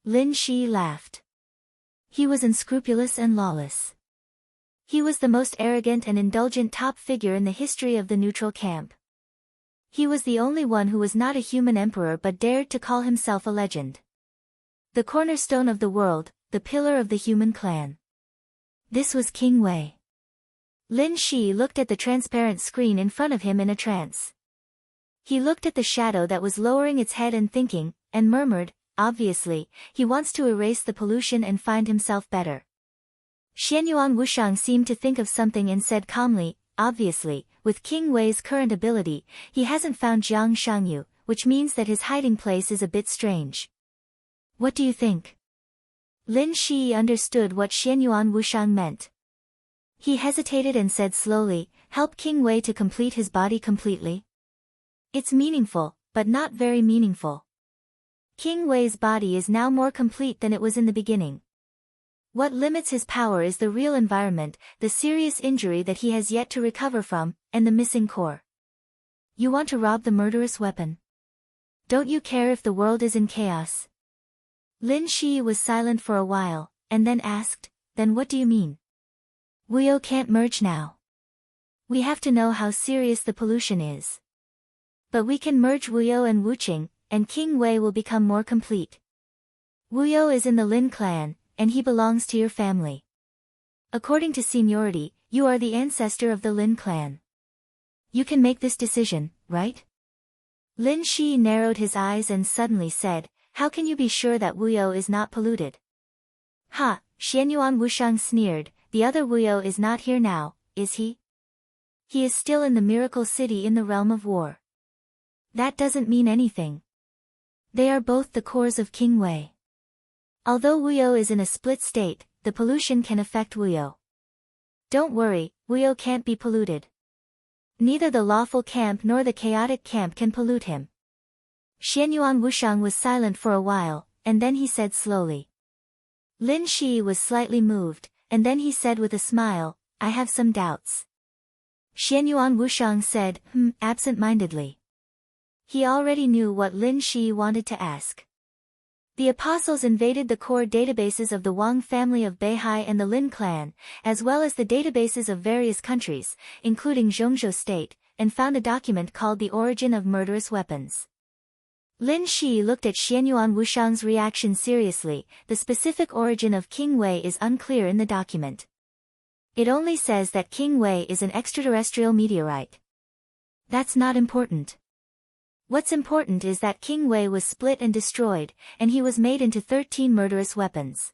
Lin Shi laughed. He was unscrupulous and lawless. He was the most arrogant and indulgent top figure in the history of the neutral camp. He was the only one who was not a human emperor but dared to call himself a legend. The cornerstone of the world, the pillar of the human clan. This was King Wei. Lin Shi looked at the transparent screen in front of him in a trance. He looked at the shadow that was lowering its head and thinking, and murmured, obviously, he wants to erase the pollution and find himself better. Xianyuan Wushang seemed to think of something and said calmly, obviously, with King Wei's current ability, he hasn't found Jiang Shangyu, which means that his hiding place is a bit strange. What do you think? Lin Shi understood what Xianyuan Wushang meant. He hesitated and said slowly, help King Wei to complete his body completely? It's meaningful, but not very meaningful. King Wei's body is now more complete than it was in the beginning. What limits his power is the real environment, the serious injury that he has yet to recover from, and the missing core. You want to rob the murderous weapon? Don't you care if the world is in chaos? Lin Shi was silent for a while, and then asked, then what do you mean? Wuyo can't merge now. We have to know how serious the pollution is. But we can merge Wuyo and Wuqing, and King Wei will become more complete. Wuyo is in the Lin clan, and he belongs to your family. According to seniority, you are the ancestor of the Lin clan. You can make this decision, right? Lin Shi narrowed his eyes and suddenly said, how can you be sure that Wuyo is not polluted? Ha, Xianyuan Wushang sneered, the other Wuyo is not here now, is he? He is still in the miracle city in the realm of war. That doesn't mean anything. They are both the cores of King Wei. Although Wuyo is in a split state, the pollution can affect Wuyo. Don't worry, Wuyo can't be polluted. Neither the lawful camp nor the chaotic camp can pollute him. Xianyuan Wushang was silent for a while, and then he said slowly. Lin Shi was slightly moved, and then he said with a smile, I have some doubts. Xianyuan Wushang said, absent-mindedly. He already knew what Lin Shi wanted to ask. The apostles invaded the core databases of the Wang family of Beihai and the Lin clan, as well as the databases of various countries, including Zhongzhou state, and found a document called The Origin of Murderous Weapons. Lin Shi looked at Xianyuan Wushang's reaction seriously. The specific origin of King Wei is unclear in the document. It only says that King Wei is an extraterrestrial meteorite. That's not important. What's important is that King Wei was split and destroyed, and he was made into 13 murderous weapons.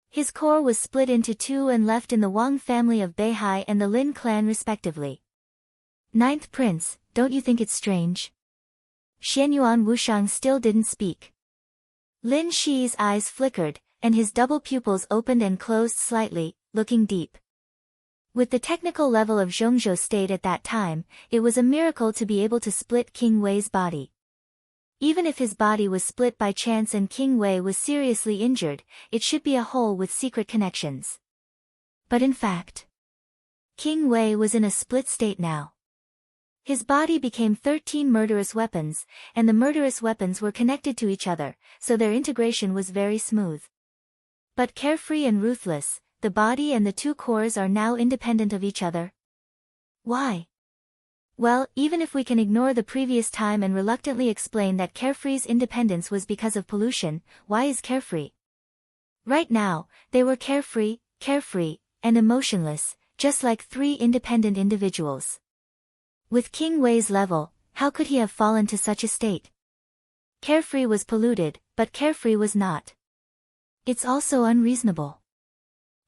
His core was split into 2 and left in the Wang family of Beihai and the Lin clan respectively. Ninth Prince, don't you think it's strange? Xianyuan Wushang still didn't speak. Lin Shi's eyes flickered, and his double pupils opened and closed slightly, looking deep. With the technical level of Zhongzhou state at that time, it was a miracle to be able to split King Wei's body. Even if his body was split by chance and King Wei was seriously injured, it should be a whole with secret connections. But in fact, King Wei was in a split state now. His body became 13 murderous weapons, and the murderous weapons were connected to each other, so their integration was very smooth. But carefree and ruthless, the body and the 2 cores are now independent of each other. Why? Well, even if we can ignore the previous time and reluctantly explain that Carefree's independence was because of pollution, why is Carefree? Right now, they were carefree, and emotionless, just like 3 independent individuals. With King Wei's level, how could he have fallen to such a state? Carefree was polluted, but Carefree was not. It's also unreasonable.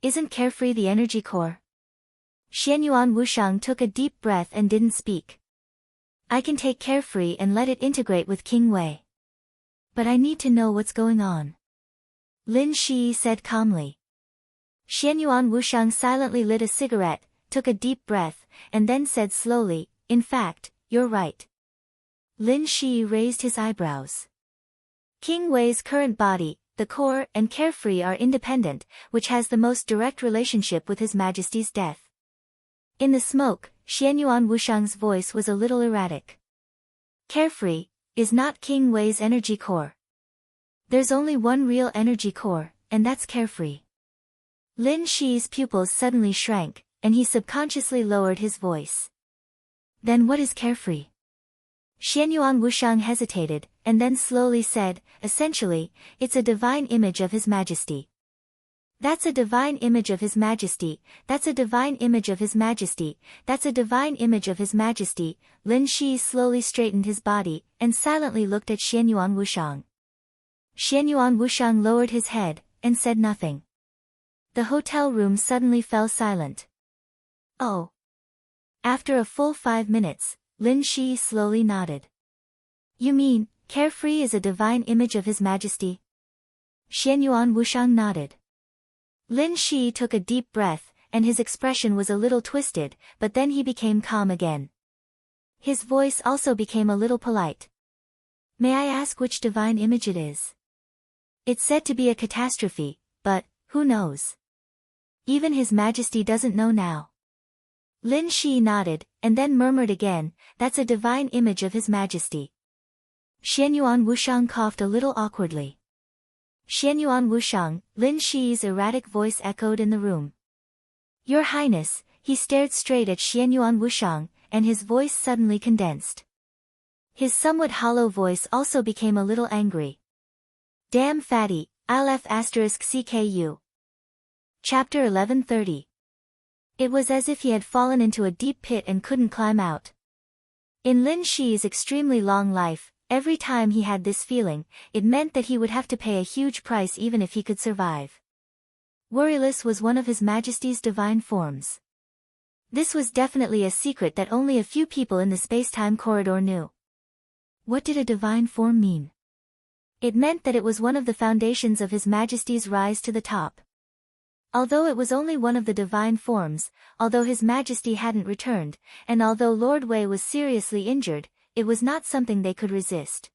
Isn't Carefree the energy core? Xianyuan Wushang took a deep breath and didn't speak. I can take Carefree and let it integrate with King Wei. But I need to know what's going on. Lin Shi said calmly. Xianyuan Wushang silently lit a cigarette, took a deep breath, and then said slowly, in fact, you're right. Lin Shi raised his eyebrows. King Wei's current body, the core, and Carefree are independent, which has the most direct relationship with His Majesty's death. In the smoke, Xianyuan Wushang's voice was a little erratic. Carefree is not King Wei's energy core. There's only one real energy core, and that's Carefree. Lin Shi's pupils suddenly shrank, and he subconsciously lowered his voice. Then what is Carefree? Xianyuan Wushang hesitated, and then slowly said, essentially, it's a divine image of His Majesty. That's a divine image of His Majesty, that's a divine image of His Majesty, that's a divine image of His Majesty. Lin Shi slowly straightened his body, and silently looked at Xianyuan Wushang. Xianyuan Wushang lowered his head, and said nothing. The hotel room suddenly fell silent. Oh. After a full 5 minutes, Lin Shi slowly nodded. You mean, carefree is a divine image of His Majesty? Xianyuan Wushang nodded. Lin Shi took a deep breath, and his expression was a little twisted, but then he became calm again. His voice also became a little polite. May I ask which divine image it is? It's said to be a catastrophe, but, who knows? Even His Majesty doesn't know now. Lin Shi nodded, and then murmured again, that's a divine image of His Majesty. Xianyuan Wushang coughed a little awkwardly. Xianyuan Wushang, Lin Shi's erratic voice echoed in the room. Your Highness, he stared straight at Xianyuan Wushang, and his voice suddenly condensed. His somewhat hollow voice also became a little angry. Damn fatty, I'll F***CKU. Chapter 1130. It was as if he had fallen into a deep pit and couldn't climb out. In Lin Shi's extremely long life, every time he had this feeling, it meant that he would have to pay a huge price even if he could survive. Worryless was one of His Majesty's divine forms. This was definitely a secret that only a few people in the space-time corridor knew. What did a divine form mean? It meant that it was one of the foundations of His Majesty's rise to the top. Although it was only one of the divine forms, although His Majesty hadn't returned, and although Lord Wei was seriously injured, it was not something they could resist.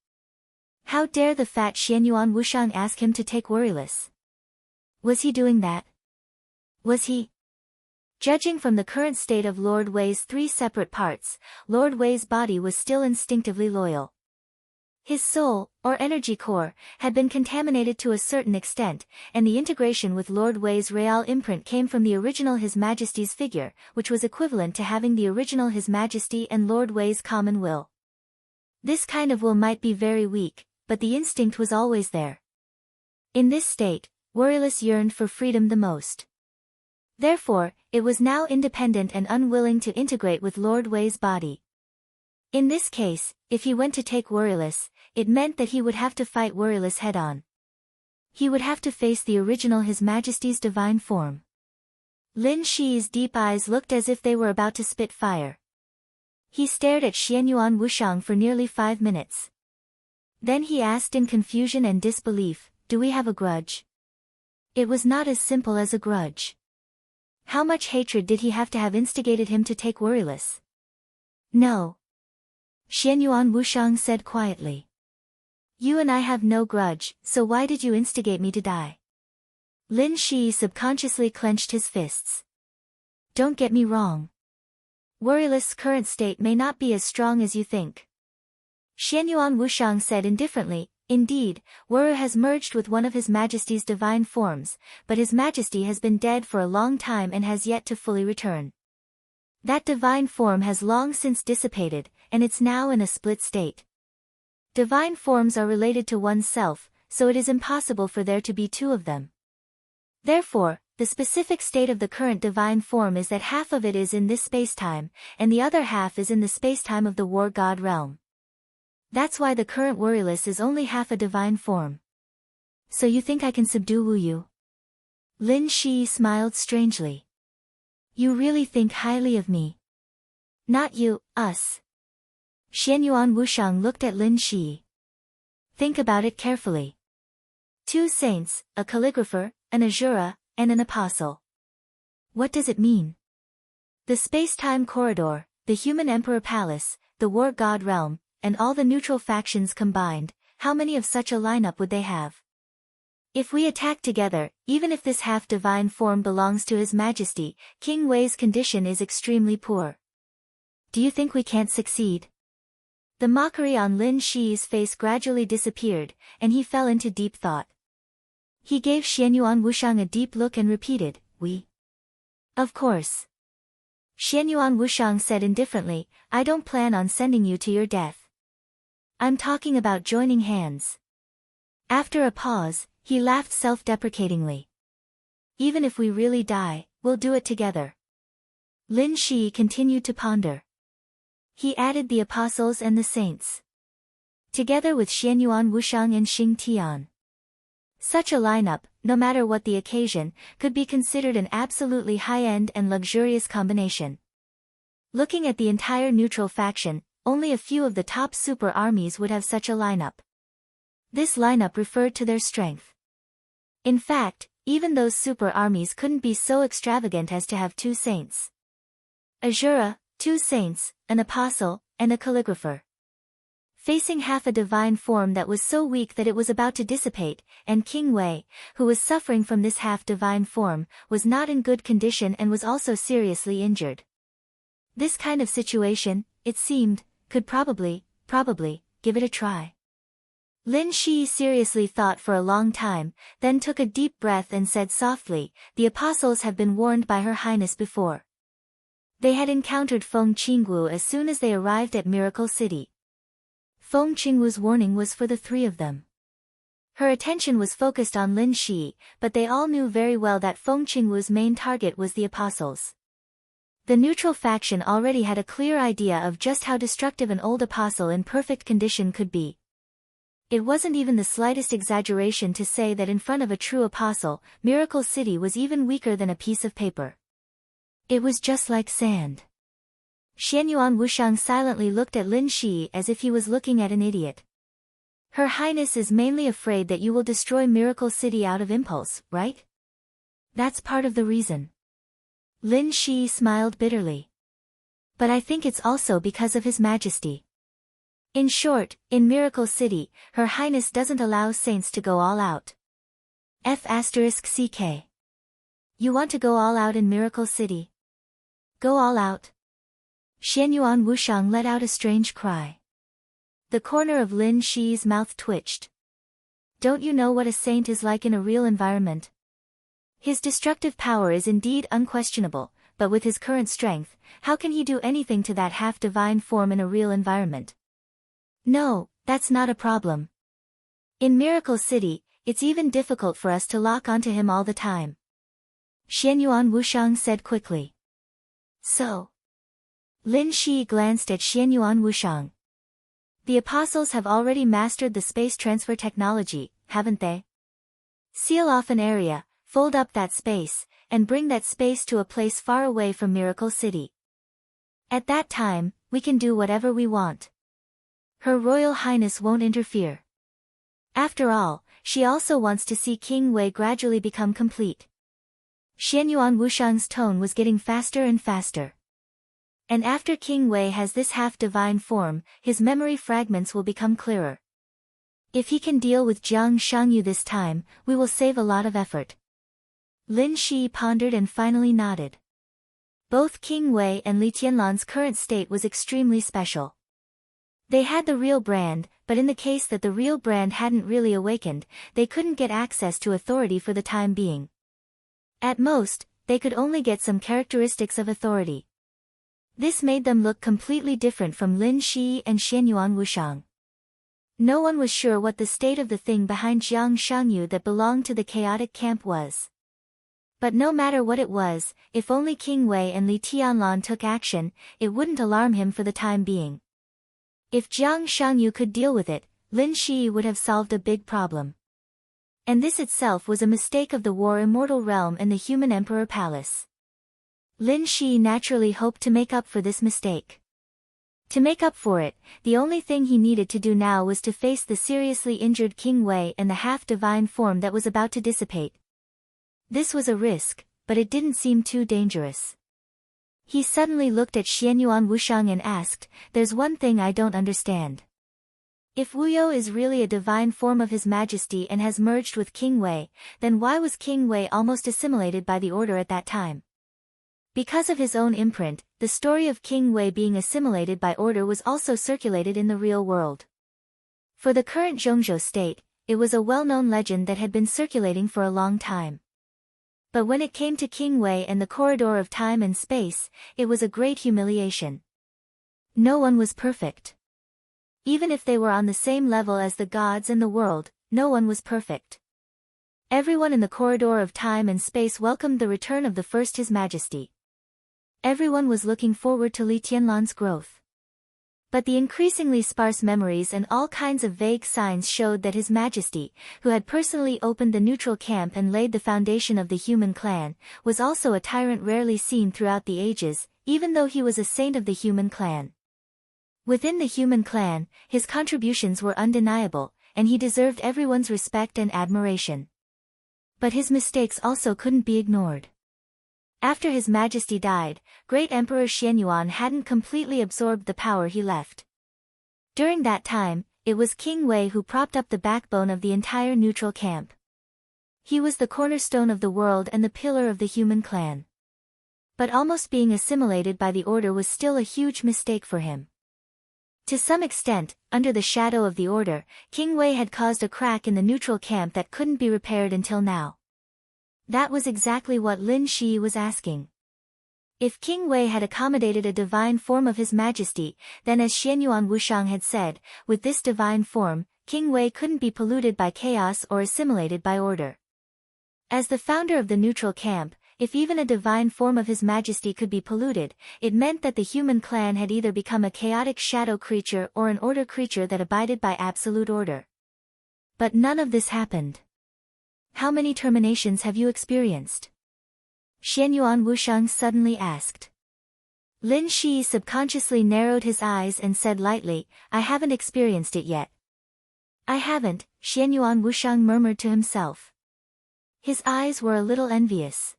How dare the fat Xianyuan Wushang ask him to take Worryless? Was he doing that? Was he? Judging from the current state of Lord Wei's 3 separate parts, Lord Wei's body was still instinctively loyal. His soul, or energy core, had been contaminated to a certain extent, and the integration with Lord Wei's real imprint came from the original His Majesty's figure, which was equivalent to having the original His Majesty and Lord Wei's common will. This kind of will might be very weak, but the instinct was always there. In this state, Worryless yearned for freedom the most. Therefore, it was now independent and unwilling to integrate with Lord Wei's body. In this case, if he went to take Worryless, it meant that he would have to fight Worryless head-on. He would have to face the original His Majesty's divine form. Lin Shi's deep eyes looked as if they were about to spit fire. He stared at Xianyuan Wushang for nearly 5 minutes. Then he asked in confusion and disbelief, do we have a grudge? It was not as simple as a grudge. How much hatred did he have to have instigated him to take Worryless? No. Xianyuan Wushang said quietly. You and I have no grudge, so why did you instigate me to die? Lin Shi subconsciously clenched his fists. Don't get me wrong. Worryless' current state may not be as strong as you think. Xianyuan Wushang said indifferently, indeed, Worry has merged with one of His Majesty's divine forms, but His Majesty has been dead for a long time and has yet to fully return. That divine form has long since dissipated, and it's now in a split state. Divine forms are related to oneself, so it is impossible for there to be 2 of them. Therefore, the specific state of the current divine form is that half of it is in this spacetime, and the other half is in the spacetime of the War God realm. That's why the current Worryless is only half a divine form. So you think I can subdue Wu Yu? Lin Shi smiled strangely. You really think highly of me? Not you, us. Xianyuan Wushang looked at Lin Shi. Think about it carefully. 2 saints, a calligrapher, an Azura, and an apostle. What does it mean? The space-time corridor, the human emperor palace, the war god realm, and all the neutral factions combined, how many of such a lineup would they have? If we attack together, even if this half-divine form belongs to His Majesty, King Wei's condition is extremely poor. Do you think we can't succeed? The mockery on Lin Shi's face gradually disappeared, and he fell into deep thought. He gave Xianyuan Wushang a deep look and repeated, we? Of course. Xianyuan Wushang said indifferently, I don't plan on sending you to your death. I'm talking about joining hands. After a pause, he laughed self-deprecatingly. Even if we really die, we'll do it together. Lin Shi continued to ponder. He added the apostles and the saints, together with Xianyuan Wushang and Xing Tian. Such a lineup, no matter what the occasion, could be considered an absolutely high-end and luxurious combination. Looking at the entire neutral faction, only a few of the top super armies would have such a lineup. This lineup referred to their strength. In fact, even those super armies couldn't be so extravagant as to have 2 saints. Azura, 2 saints, an apostle, and a calligrapher. Facing half a divine form that was so weak that it was about to dissipate, and King Wei, who was suffering from this half-divine form, was not in good condition and was also seriously injured. This kind of situation, it seemed, could probably, give it a try. Lin Shi seriously thought for a long time, then took a deep breath and said softly, "The apostles have been warned by Her Highness before." They had encountered Feng Qingwu as soon as they arrived at Miracle City. Feng Qingwu's warning was for the 3 of them. Her attention was focused on Lin Shi, but they all knew very well that Feng Qingwu's main target was the apostles. The neutral faction already had a clear idea of just how destructive an old apostle in perfect condition could be. It wasn't even the slightest exaggeration to say that in front of a true apostle, Miracle City was even weaker than a piece of paper. It was just like sand. Xianyuan Wushang silently looked at Lin Shi as if he was looking at an idiot. Her Highness is mainly afraid that you will destroy Miracle City out of impulse, right? That's part of the reason. Lin Shi smiled bitterly. But I think it's also because of His Majesty. In short, in Miracle City, Her Highness doesn't allow saints to go all out. F***CK. You want to go all out in Miracle City? Go all out? Xianyuan Wushang let out a strange cry. The corner of Lin Shi's mouth twitched. Don't you know what a saint is like in a real environment? His destructive power is indeed unquestionable, but with his current strength, how can he do anything to that half-divine form in a real environment? No, that's not a problem. In Miracle City, it's even difficult for us to lock onto him all the time. Xianyuan Wushang said quickly. So? Lin Shi glanced at Xianyuan Wushang. The apostles have already mastered the space transfer technology, haven't they? Seal off an area, fold up that space, and bring that space to a place far away from Miracle City. At that time, we can do whatever we want. Her Royal Highness won't interfere. After all, she also wants to see King Wei gradually become complete. Xianyuan Wushang's tone was getting faster and faster. And after King Wei has this half-divine form, his memory fragments will become clearer. If he can deal with Jiang Shangyu this time, we will save a lot of effort. Lin Shi pondered and finally nodded. Both King Wei and Li Tianlan's current state was extremely special. They had the real brand, but in the case that the real brand hadn't really awakened, they couldn't get access to authority for the time being. At most, they could only get some characteristics of authority. This made them look completely different from Lin Shi and Xianyuan Wushang. No one was sure what the state of the thing behind Jiang Shangyu that belonged to the chaotic camp was. But no matter what it was, if only King Wei and Li Tianlan took action, it wouldn't alarm him for the time being. If Jiang Shangyu could deal with it, Lin Shi would have solved a big problem. And this itself was a mistake of the War Immortal Realm and the Human Emperor Palace. Lin Shi naturally hoped to make up for this mistake. To make up for it, the only thing he needed to do now was to face the seriously injured King Wei and the half-divine form that was about to dissipate. This was a risk, but it didn't seem too dangerous. He suddenly looked at Xianyuan Wushang and asked, "There's one thing I don't understand. If Wuyo is really a divine form of His Majesty and has merged with King Wei, then why was King Wei almost assimilated by the order at that time?" Because of his own imprint, the story of King Wei being assimilated by order was also circulated in the real world. For the current Zhongzhou state, it was a well-known legend that had been circulating for a long time. But when it came to King Wei and the corridor of time and space, it was a great humiliation. No one was perfect. Even if they were on the same level as the gods and the world, no one was perfect. Everyone in the corridor of time and space welcomed the return of the first His Majesty. Everyone was looking forward to Li Tianlan's growth. But the increasingly sparse memories and all kinds of vague signs showed that His Majesty, who had personally opened the neutral camp and laid the foundation of the human clan, was also a tyrant rarely seen throughout the ages, even though he was a saint of the human clan. Within the human clan, his contributions were undeniable, and he deserved everyone's respect and admiration. But his mistakes also couldn't be ignored. After His Majesty died, Great Emperor Xianyuan hadn't completely absorbed the power he left. During that time, it was King Wei who propped up the backbone of the entire neutral camp. He was the cornerstone of the world and the pillar of the human clan. But almost being assimilated by the order was still a huge mistake for him. To some extent, under the shadow of the order, King Wei had caused a crack in the neutral camp that couldn't be repaired until now. That was exactly what Lin Shi was asking. If King Wei had accommodated a divine form of His Majesty, then as Xianyuan Wushang had said, with this divine form, King Wei couldn't be polluted by chaos or assimilated by order. As the founder of the neutral camp, if even a divine form of His Majesty could be polluted, it meant that the human clan had either become a chaotic shadow creature or an order creature that abided by absolute order. But none of this happened. How many terminations have you experienced? Xianyuan Wushang suddenly asked. Lin Shi subconsciously narrowed his eyes and said lightly, I haven't experienced it yet. I haven't, Xianyuan Wushang murmured to himself. His eyes were a little envious.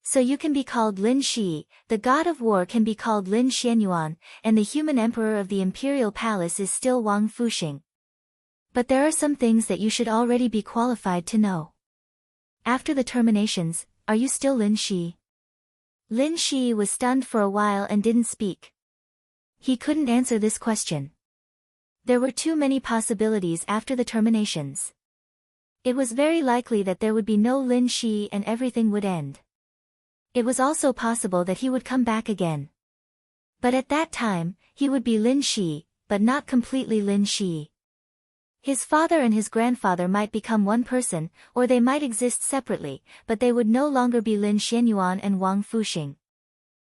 So you can be called Lin Shi, the god of war can be called Lin Xianyuan, and the human emperor of the imperial palace is still Wang Fuxing. But there are some things that you should already be qualified to know. After the terminations, are you still Lin Shi? Lin Shi was stunned for a while and didn't speak. He couldn't answer this question. There were too many possibilities after the terminations. It was very likely that there would be no Lin Shi and everything would end. It was also possible that he would come back again. But at that time, he would be Lin Shi, but not completely Lin Shi. His father and his grandfather might become one person, or they might exist separately, but they would no longer be Lin Xianyuan and Wang Fuxing.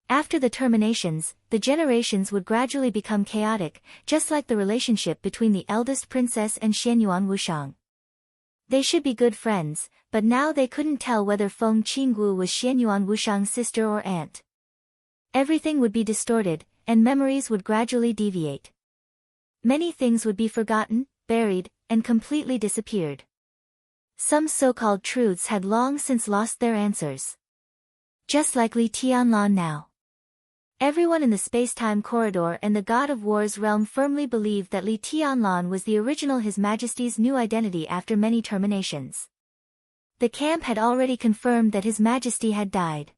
After the terminations, the generations would gradually become chaotic, just like the relationship between the eldest princess and Xianyuan Wushang. They should be good friends, but now they couldn't tell whether Feng Qinggu was Xianyuan Wushang's sister or aunt. Everything would be distorted, and memories would gradually deviate. Many things would be forgotten, buried, and completely disappeared. Some so-called truths had long since lost their answers. Just like Li Tianlan now. Everyone in the space-time corridor and the God of War's realm firmly believed that Li Tianlan was the original His Majesty's new identity after many terminations. The camp had already confirmed that His Majesty had died.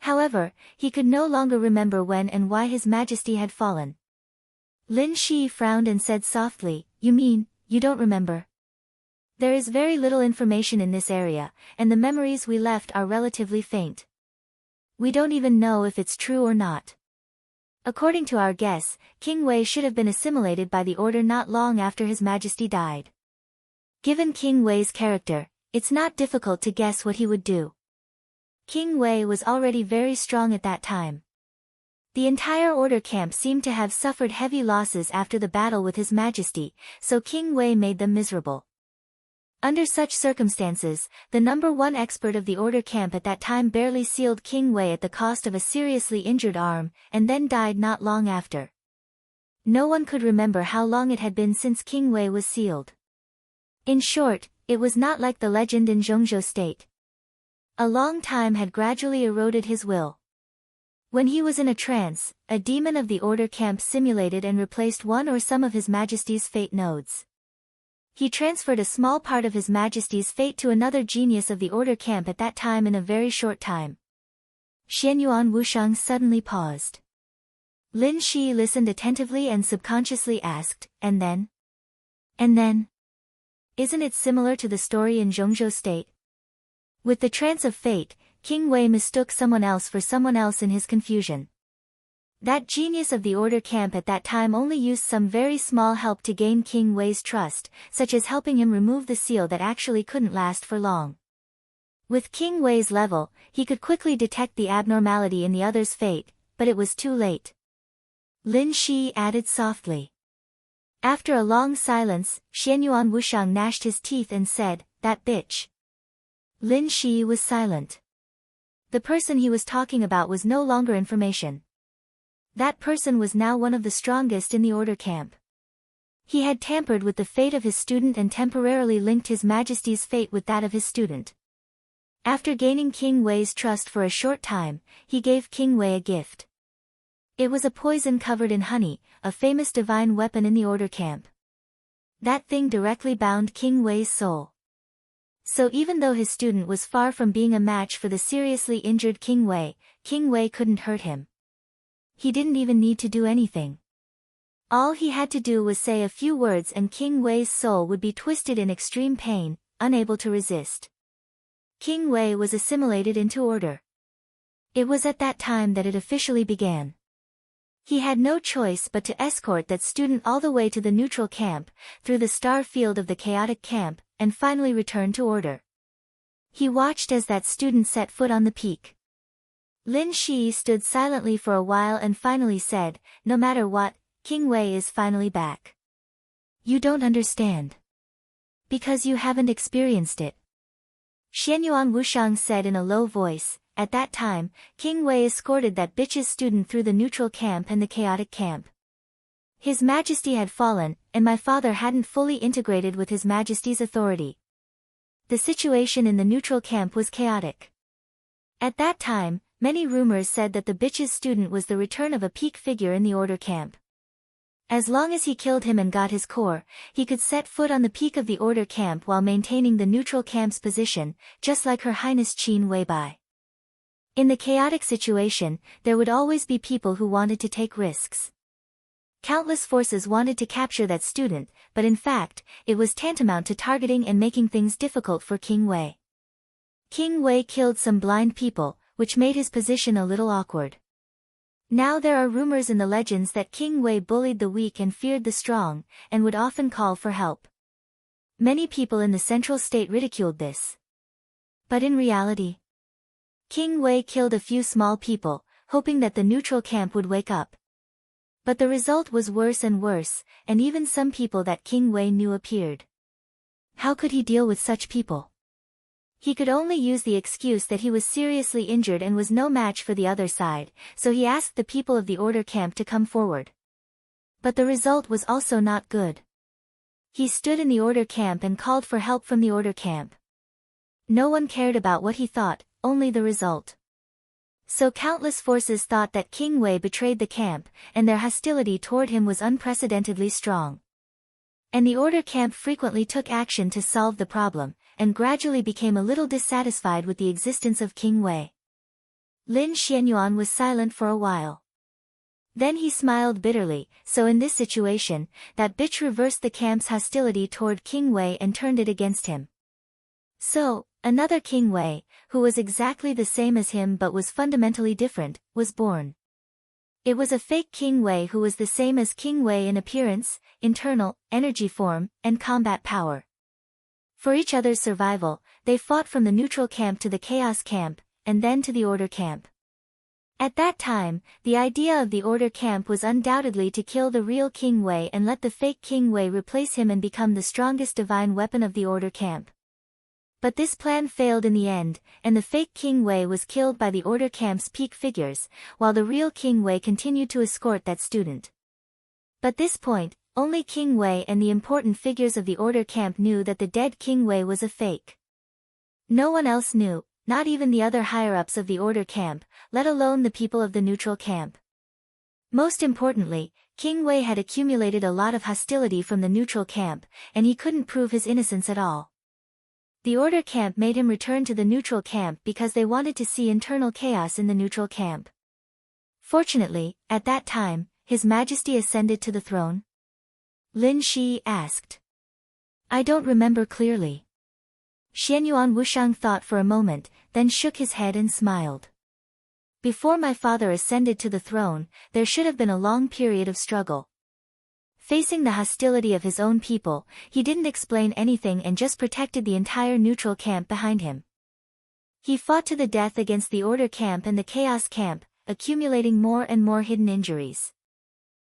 However, he could no longer remember when and why His Majesty had fallen. Lin Shi frowned and said softly, You mean, you don't remember? There is very little information in this area, and the memories we left are relatively faint. We don't even know if it's true or not. According to our guess, King Wei should have been assimilated by the order not long after His Majesty died. Given King Wei's character, it's not difficult to guess what he would do. King Wei was already very strong at that time. The entire order camp seemed to have suffered heavy losses after the battle with His Majesty, so King Wei made them miserable. Under such circumstances, the #1 expert of the order camp at that time barely sealed King Wei at the cost of a seriously injured arm, and then died not long after. No one could remember how long it had been since King Wei was sealed. In short, it was not like the legend in Zhongzhou State. A long time had gradually eroded his will. When he was in a trance, a demon of the order camp simulated and replaced one or some of His Majesty's fate nodes. He transferred a small part of His Majesty's fate to another genius of the order camp at that time in a very short time. Xianyuan Wushang suddenly paused. Lin Shi listened attentively and subconsciously asked, And then? And then? Isn't it similar to the story in Zhongzhou State? With the trance of fate, King Wei mistook someone else for someone else in his confusion. That genius of the order camp at that time only used some very small help to gain King Wei's trust, such as helping him remove the seal that actually couldn't last for long. With King Wei's level, he could quickly detect the abnormality in the other's fate, but it was too late. Lin Shi added softly. After a long silence, Xianyuan Wushang gnashed his teeth and said, "That bitch." Lin Shi was silent. The person he was talking about was no longer information. That person was now one of the strongest in the order camp. He had tampered with the fate of his student and temporarily linked His Majesty's fate with that of his student. After gaining King Wei's trust for a short time, he gave King Wei a gift. It was a poison covered in honey, a famous divine weapon in the order camp. That thing directly bound King Wei's soul. So even though his student was far from being a match for the seriously injured King Wei couldn't hurt him. He didn't even need to do anything. All he had to do was say a few words and King Wei's soul would be twisted in extreme pain, unable to resist. King Wei was assimilated into order. It was at that time that it officially began. He had no choice but to escort that student all the way to the neutral camp, through the star field of the chaotic camp, and finally return to order. He watched as that student set foot on the peak. Lin Shi stood silently for a while and finally said, "No matter what, King Wei is finally back." "You don't understand. Because you haven't experienced it." Xianyuan Wushang said in a low voice. At that time, King Wei escorted that bitch's student through the neutral camp and the chaotic camp. His Majesty had fallen, and my father hadn't fully integrated with His Majesty's authority. The situation in the neutral camp was chaotic. At that time, many rumors said that the bitch's student was the return of a peak figure in the order camp. As long as he killed him and got his core, he could set foot on the peak of the order camp while maintaining the neutral camp's position, just like Her Highness Qin Weibai. In the chaotic situation, there would always be people who wanted to take risks. Countless forces wanted to capture that student, but in fact, it was tantamount to targeting and making things difficult for King Wei. King Wei killed some blind people, which made his position a little awkward. Now there are rumors in the legends that King Wei bullied the weak and feared the strong, and would often call for help. Many people in the central state ridiculed this. But in reality, King Wei killed a few small people, hoping that the neutral camp would wake up. But the result was worse and worse, and even some people that King Wei knew appeared. How could he deal with such people? He could only use the excuse that he was seriously injured and was no match for the other side, so he asked the people of the order camp to come forward. But the result was also not good. He stood in the order camp and called for help from the order camp. No one cared about what he thought, only the result. So countless forces thought that King Wei betrayed the camp, and their hostility toward him was unprecedentedly strong. And the order camp frequently took action to solve the problem, and gradually became a little dissatisfied with the existence of King Wei. Lin Xianyuan was silent for a while. Then he smiled bitterly. So in this situation, that bitch reversed the camp's hostility toward King Wei and turned it against him. So, another King Wei, who was exactly the same as him but was fundamentally different, was born. It was a fake King Wei who was the same as King Wei in appearance, internal, energy form, and combat power. For each other's survival, they fought from the neutral camp to the chaos camp, and then to the order camp. At that time, the idea of the order camp was undoubtedly to kill the real King Wei and let the fake King Wei replace him and become the strongest divine weapon of the order camp. But this plan failed in the end, and the fake King Wei was killed by the order camp's peak figures, while the real King Wei continued to escort that student. But this point, only King Wei and the important figures of the order camp knew that the dead King Wei was a fake. No one else knew, not even the other higher-ups of the order camp, let alone the people of the neutral camp. Most importantly, King Wei had accumulated a lot of hostility from the neutral camp, and he couldn't prove his innocence at all. The order camp made him return to the neutral camp because they wanted to see internal chaos in the neutral camp. Fortunately, at that time, His Majesty ascended to the throne? Lin Shi asked. I don't remember clearly. Xianyuan Wushang thought for a moment, then shook his head and smiled. Before my father ascended to the throne, there should have been a long period of struggle. Facing the hostility of his own people, he didn't explain anything and just protected the entire neutral camp behind him. He fought to the death against the Order camp and the Chaos camp, accumulating more and more hidden injuries.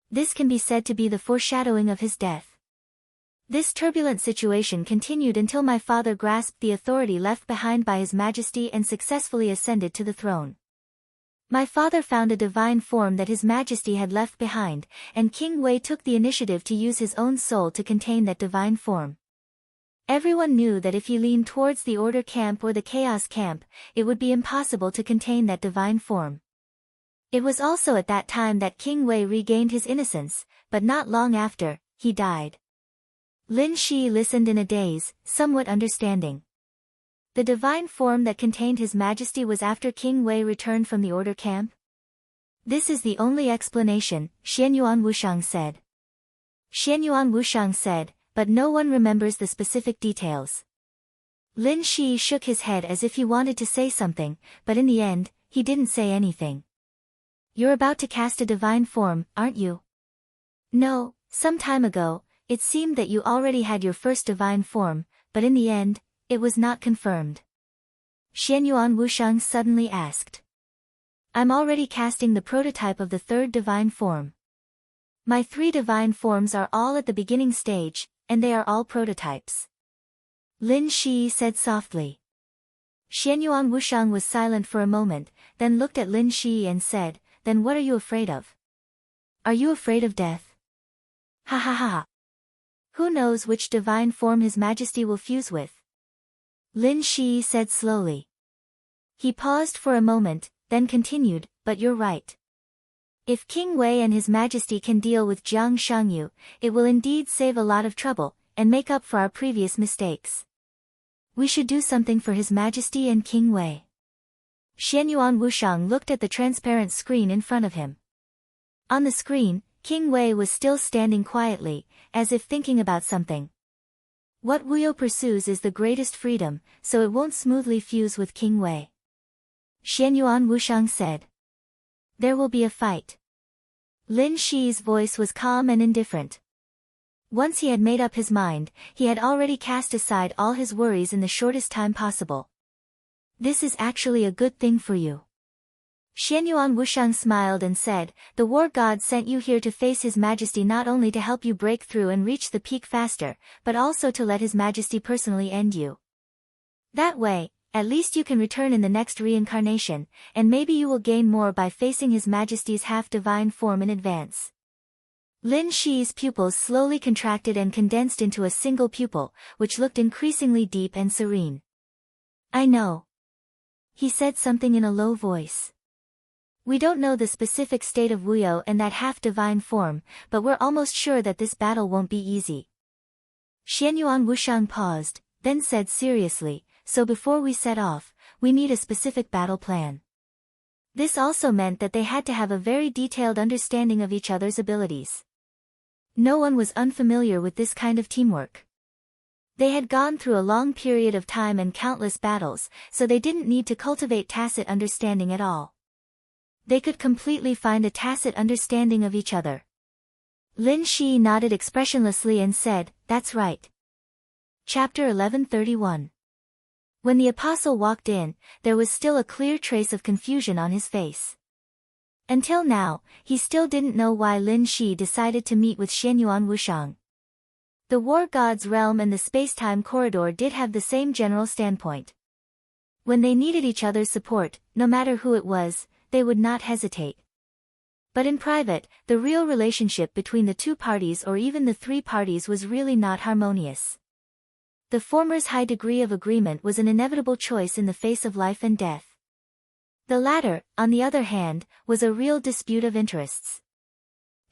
This can be said to be the foreshadowing of his death. This turbulent situation continued until my father grasped the authority left behind by His Majesty and successfully ascended to the throne. My father found a divine form that His Majesty had left behind, and King Wei took the initiative to use his own soul to contain that divine form. Everyone knew that if he leaned towards the Order camp or the Chaos camp, it would be impossible to contain that divine form. It was also at that time that King Wei regained his innocence, but not long after, he died. Lin Shi listened in a daze, somewhat understanding. The divine form that contained His Majesty was after King Wei returned from the Order camp? This is the only explanation, Xianyuan Wushang said. Xianyuan Wushang said, but no one remembers the specific details. Lin Shi shook his head as if he wanted to say something, but in the end, he didn't say anything. You're about to cast a divine form, aren't you? No, some time ago, it seemed that you already had your first divine form, but in the end, it was not confirmed. Xianyuan Wushang suddenly asked. I'm already casting the prototype of the third divine form. My 3 divine forms are all at the beginning stage, and they are all prototypes. Lin Shi said softly. Xianyuan Wushang was silent for a moment, then looked at Lin Shi and said, then what are you afraid of? Are you afraid of death? Ha ha ha ha. Who knows which divine form His Majesty will fuse with? Lin Shi said slowly. He paused for a moment, then continued, but you're right. If King Wei and His Majesty can deal with Jiang Shangyu, it will indeed save a lot of trouble, and make up for our previous mistakes. We should do something for His Majesty and King Wei. Xianyuan Wushang looked at the transparent screen in front of him. On the screen, King Wei was still standing quietly, as if thinking about something. What Wuyo pursues is the greatest freedom, so it won't smoothly fuse with King Wei. Xianyuan Wushang said. There will be a fight. Lin Shi's voice was calm and indifferent. Once he had made up his mind, he had already cast aside all his worries in the shortest time possible. This is actually a good thing for you. Xianyuan Wushang smiled and said, the war god sent you here to face His Majesty not only to help you break through and reach the peak faster, but also to let His Majesty personally end you. That way, at least you can return in the next reincarnation, and maybe you will gain more by facing His Majesty's half-divine form in advance. Lin Shi's pupils slowly contracted and condensed into a single pupil, which looked increasingly deep and serene. I know. He said something in a low voice. We don't know the specific state of Wuyo and that half-divine form, but we're almost sure that this battle won't be easy. Xianyuan Wushang paused, then said seriously, so before we set off, we need a specific battle plan. This also meant that they had to have a very detailed understanding of each other's abilities. No one was unfamiliar with this kind of teamwork. They had gone through a long period of time and countless battles, so they didn't need to cultivate tacit understanding at all. They could completely find a tacit understanding of each other. Lin Shi nodded expressionlessly and said, that's right. Chapter 1131. When the apostle walked in, there was still a clear trace of confusion on his face. Until now, he still didn't know why Lin Shi decided to meet with Xianyuan Wushang. The war god's realm and the space-time corridor did have the same general standpoint. When they needed each other's support, no matter who it was, they would not hesitate. But in private, the real relationship between the 2 parties or even the 3 parties was really not harmonious. The former's high degree of agreement was an inevitable choice in the face of life and death. The latter, on the other hand, was a real dispute of interests.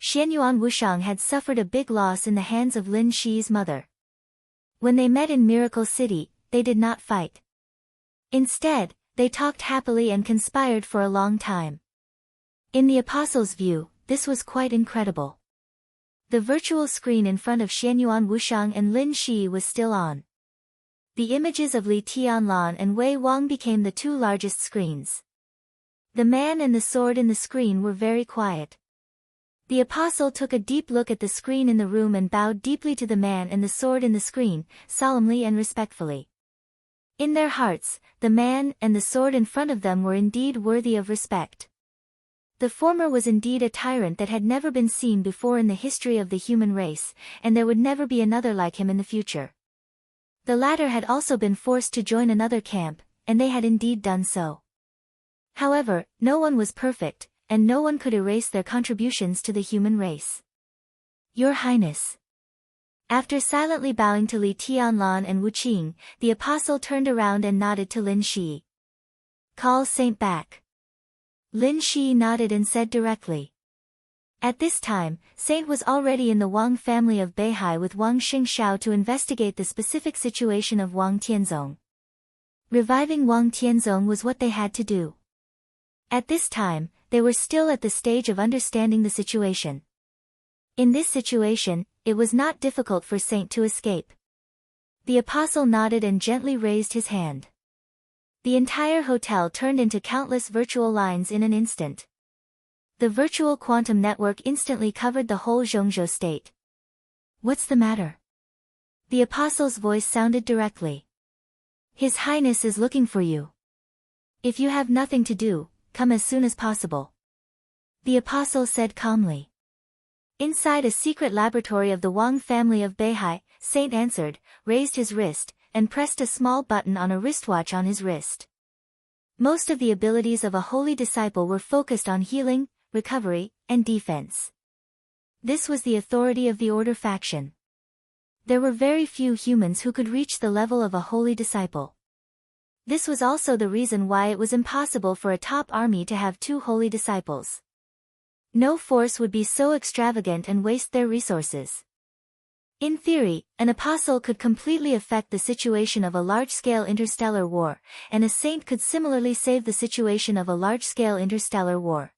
Xianyuan Wushang had suffered a big loss in the hands of Lin Shi's mother. When they met in Miracle City, they did not fight. Instead, they talked happily and conspired for a long time. In the apostle's view, this was quite incredible. The virtual screen in front of Xianyuan Wushang and Lin Shi was still on. The images of Li Tianlan and Wei Wang became the 2 largest screens. The man and the sword in the screen were very quiet. The apostle took a deep look at the screen in the room and bowed deeply to the man and the sword in the screen, solemnly and respectfully. In their hearts, the man and the sword in front of them were indeed worthy of respect. The former was indeed a tyrant that had never been seen before in the history of the human race, and there would never be another like him in the future. The latter had also been forced to join another camp, and they had indeed done so. However, no one was perfect, and no one could erase their contributions to the human race. Your Highness. After silently bowing to Li Tianlan and Wu Qing, the apostle turned around and nodded to Lin Shi. Call Saint back. Lin Shi nodded and said directly. At this time, Saint was already in the Wang family of Beihai with Wang Xingxiao to investigate the specific situation of Wang Tianzong. Reviving Wang Tianzong was what they had to do. At this time, they were still at the stage of understanding the situation. In this situation, it was not difficult for Saint to escape. The apostle nodded and gently raised his hand. The entire hotel turned into countless virtual lines in an instant. The virtual quantum network instantly covered the whole Zhongzhou state. What's the matter? The apostle's voice sounded directly. His Highness is looking for you. If you have nothing to do, come as soon as possible. The apostle said calmly. Inside a secret laboratory of the Wang family of Beihai, Saint answered, raised his wrist, and pressed a small button on a wristwatch on his wrist. Most of the abilities of a holy disciple were focused on healing, recovery, and defense. This was the authority of the Order faction. There were very few humans who could reach the level of a holy disciple. This was also the reason why it was impossible for a top army to have 2 holy disciples. No force would be so extravagant and waste their resources. In theory, an apostle could completely affect the situation of a large-scale interstellar war, and a saint could similarly save the situation of a large-scale interstellar war.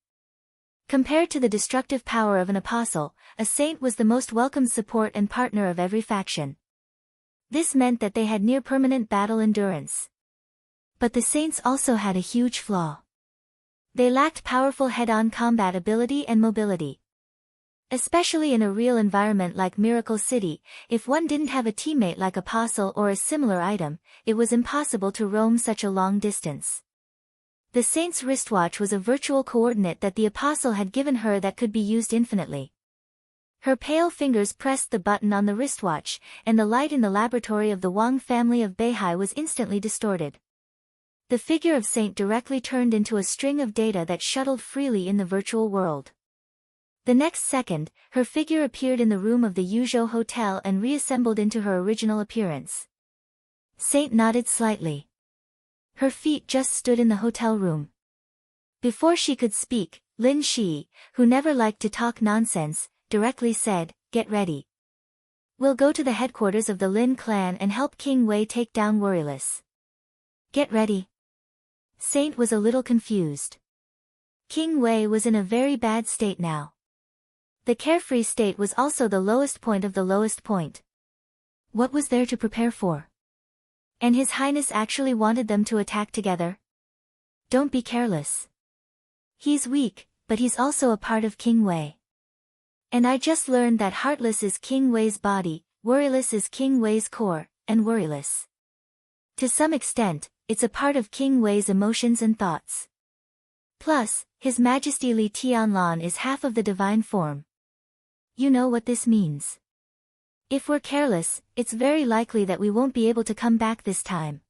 Compared to the destructive power of an apostle, a saint was the most welcome support and partner of every faction. This meant that they had near-permanent battle endurance. But the saints also had a huge flaw. They lacked powerful head-on combat ability and mobility. Especially in a real environment like Miracle City, if one didn't have a teammate like Apostle or a similar item, it was impossible to roam such a long distance. The saint's wristwatch was a virtual coordinate that the Apostle had given her that could be used infinitely. Her pale fingers pressed the button on the wristwatch, and the light in the laboratory of the Wang family of Beihai was instantly distorted. The figure of Saint directly turned into a string of data that shuttled freely in the virtual world. The next second, her figure appeared in the room of the Yuzhou Hotel and reassembled into her original appearance. Saint nodded slightly. Her feet just stood in the hotel room. Before she could speak, Lin Shi, who never liked to talk nonsense, directly said, "Get ready. We'll go to the headquarters of the Lin clan and help King Wei take down Worryless." Get ready. Saint was a little confused. King Wei was in a very bad state now. The carefree state was also the lowest point of the lowest point. What was there to prepare for? And His Highness actually wanted them to attack together? Don't be careless. He's weak, but he's also a part of King Wei. And I just learned that Heartless is King Wei's body, Worryless is King Wei's core, and Worryless. To some extent, it's a part of King Wei's emotions and thoughts. Plus, His Majesty Li Tianlan is half of the divine form. You know what this means. If we're careless, it's very likely that we won't be able to come back this time.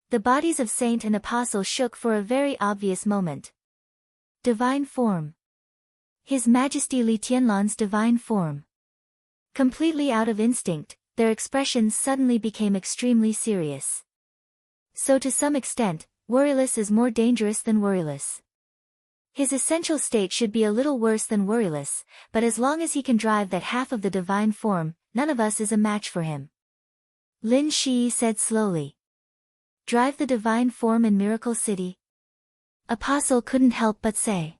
The bodies of Saint and Apostle shook for a very obvious moment. Divine form. His Majesty Li Tianlan's divine form. Completely out of instinct, their expressions suddenly became extremely serious. So to some extent, Worryless is more dangerous than Worryless. His essential state should be a little worse than Worryless, but as long as he can drive that half of the divine form, none of us is a match for him. Lin Shi said slowly. Drive the divine form in Miracle City? Apostle couldn't help but say.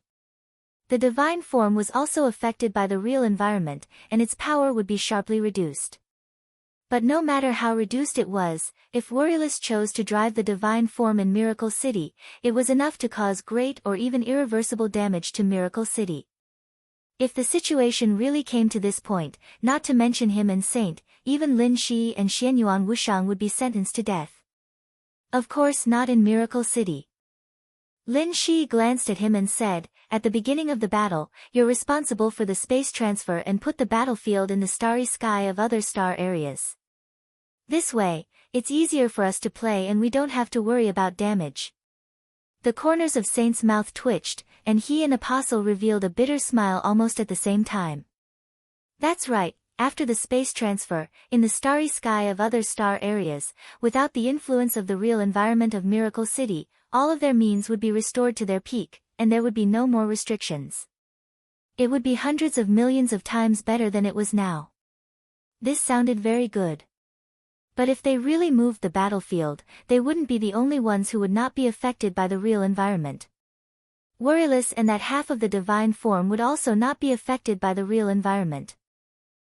The divine form was also affected by the real environment, and its power would be sharply reduced. But no matter how reduced it was, if Warulus chose to drive the divine form in Miracle City, it was enough to cause great or even irreversible damage to Miracle City. If the situation really came to this point, not to mention him and Saint, even Lin Shi and Xianyuan Wushang would be sentenced to death. Of course not in Miracle City. Lin Shi glanced at him and said, "At the beginning of the battle, you're responsible for the space transfer and put the battlefield in the starry sky of other star areas. This way, it's easier for us to play and we don't have to worry about damage." The corners of Saint's mouth twitched, and he and Apostle revealed a bitter smile almost at the same time. That's right, after the space transfer, in the starry sky of other star areas, without the influence of the real environment of Miracle City, all of their means would be restored to their peak, and there would be no more restrictions. It would be hundreds of millions of times better than it was now. This sounded very good. But if they really moved the battlefield, they wouldn't be the only ones who would not be affected by the real environment. Warulus and that half of the divine form would also not be affected by the real environment.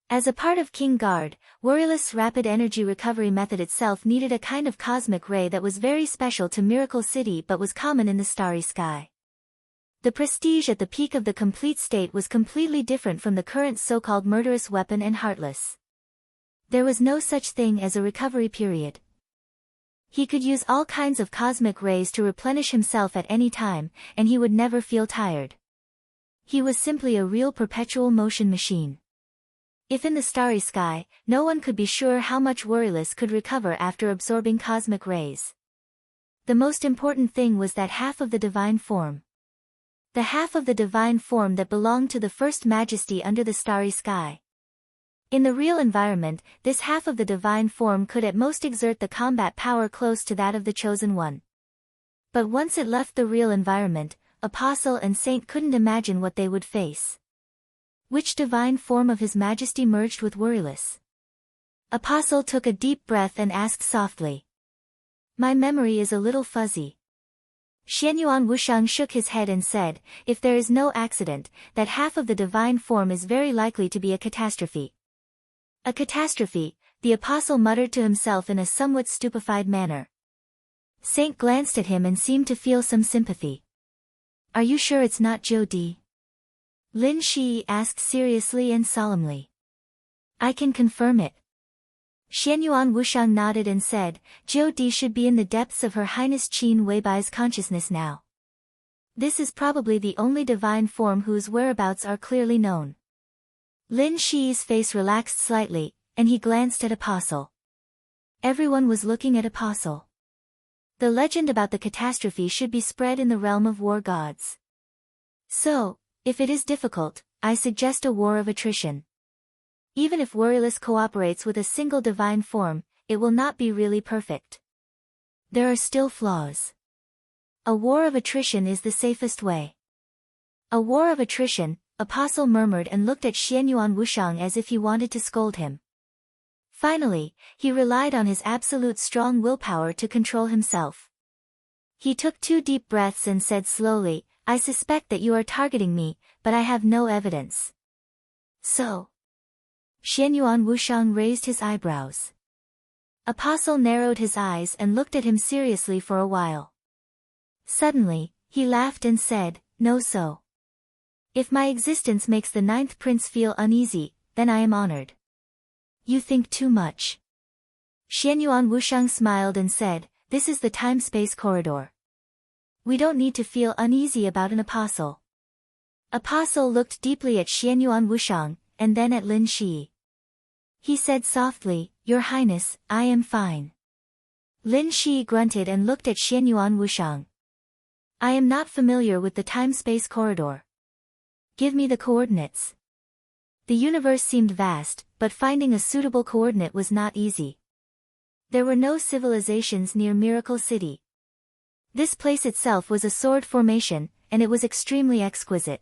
As a part of King Guard, Warulus' rapid energy recovery method itself needed a kind of cosmic ray that was very special to Miracle City but was common in the starry sky. The prestige at the peak of the complete state was completely different from the current so-called murderous weapon and heartless. There was no such thing as a recovery period. He could use all kinds of cosmic rays to replenish himself at any time, and he would never feel tired. He was simply a real perpetual motion machine. If in the starry sky, no one could be sure how much Warulus could recover after absorbing cosmic rays. The most important thing was that half of the divine form. The half of the divine form that belonged to the first majesty under the starry sky. In the real environment, this half of the divine form could at most exert the combat power close to that of the Chosen One. But once it left the real environment, Apostle and Saint couldn't imagine what they would face. Which divine form of His Majesty merged with Warulus? Apostle took a deep breath and asked softly. "My memory is a little fuzzy." Xianyuan Wushang shook his head and said, "If there is no accident, that half of the divine form is very likely to be a catastrophe." A catastrophe, the Apostle muttered to himself in a somewhat stupefied manner. Saint glanced at him and seemed to feel some sympathy. "Are you sure it's not Zhou Di?" Lin Shi asked seriously and solemnly. "I can confirm it." Xianyuan Wushang nodded and said, "Zhou Di should be in the depths of Her Highness Qin Weibai's consciousness now. This is probably the only divine form whose whereabouts are clearly known." Lin Shi's face relaxed slightly, and he glanced at Apostle. Everyone was looking at Apostle. The legend about the catastrophe should be spread in the realm of war gods. So, if it is difficult, I suggest a war of attrition. Even if Warulus cooperates with a single divine form, it will not be really perfect. There are still flaws. A war of attrition is the safest way. A war of attrition, Apostle murmured and looked at Xianyuan Wushang as if he wanted to scold him. Finally, he relied on his absolute strong willpower to control himself. He took 2 deep breaths and said slowly, "I suspect that you are targeting me, but I have no evidence." "So?" Xianyuan Wushang raised his eyebrows. Apostle narrowed his eyes and looked at him seriously for a while. Suddenly, he laughed and said, "No so. If my existence makes the 9th prince feel uneasy, then I am honored." "You think too much." Xianyuan Wushang smiled and said, "This is the time-space corridor. We don't need to feel uneasy about an apostle." Apostle looked deeply at Xianyuan Wushang, and then at Lin Shi. He said softly, "Your Highness, I am fine." Lin Shi grunted and looked at Xianyuan Wushang. "I am not familiar with the time-space corridor. Give me the coordinates." The universe seemed vast, but finding a suitable coordinate was not easy. There were no civilizations near Miracle City. This place itself was a sword formation, and it was extremely exquisite.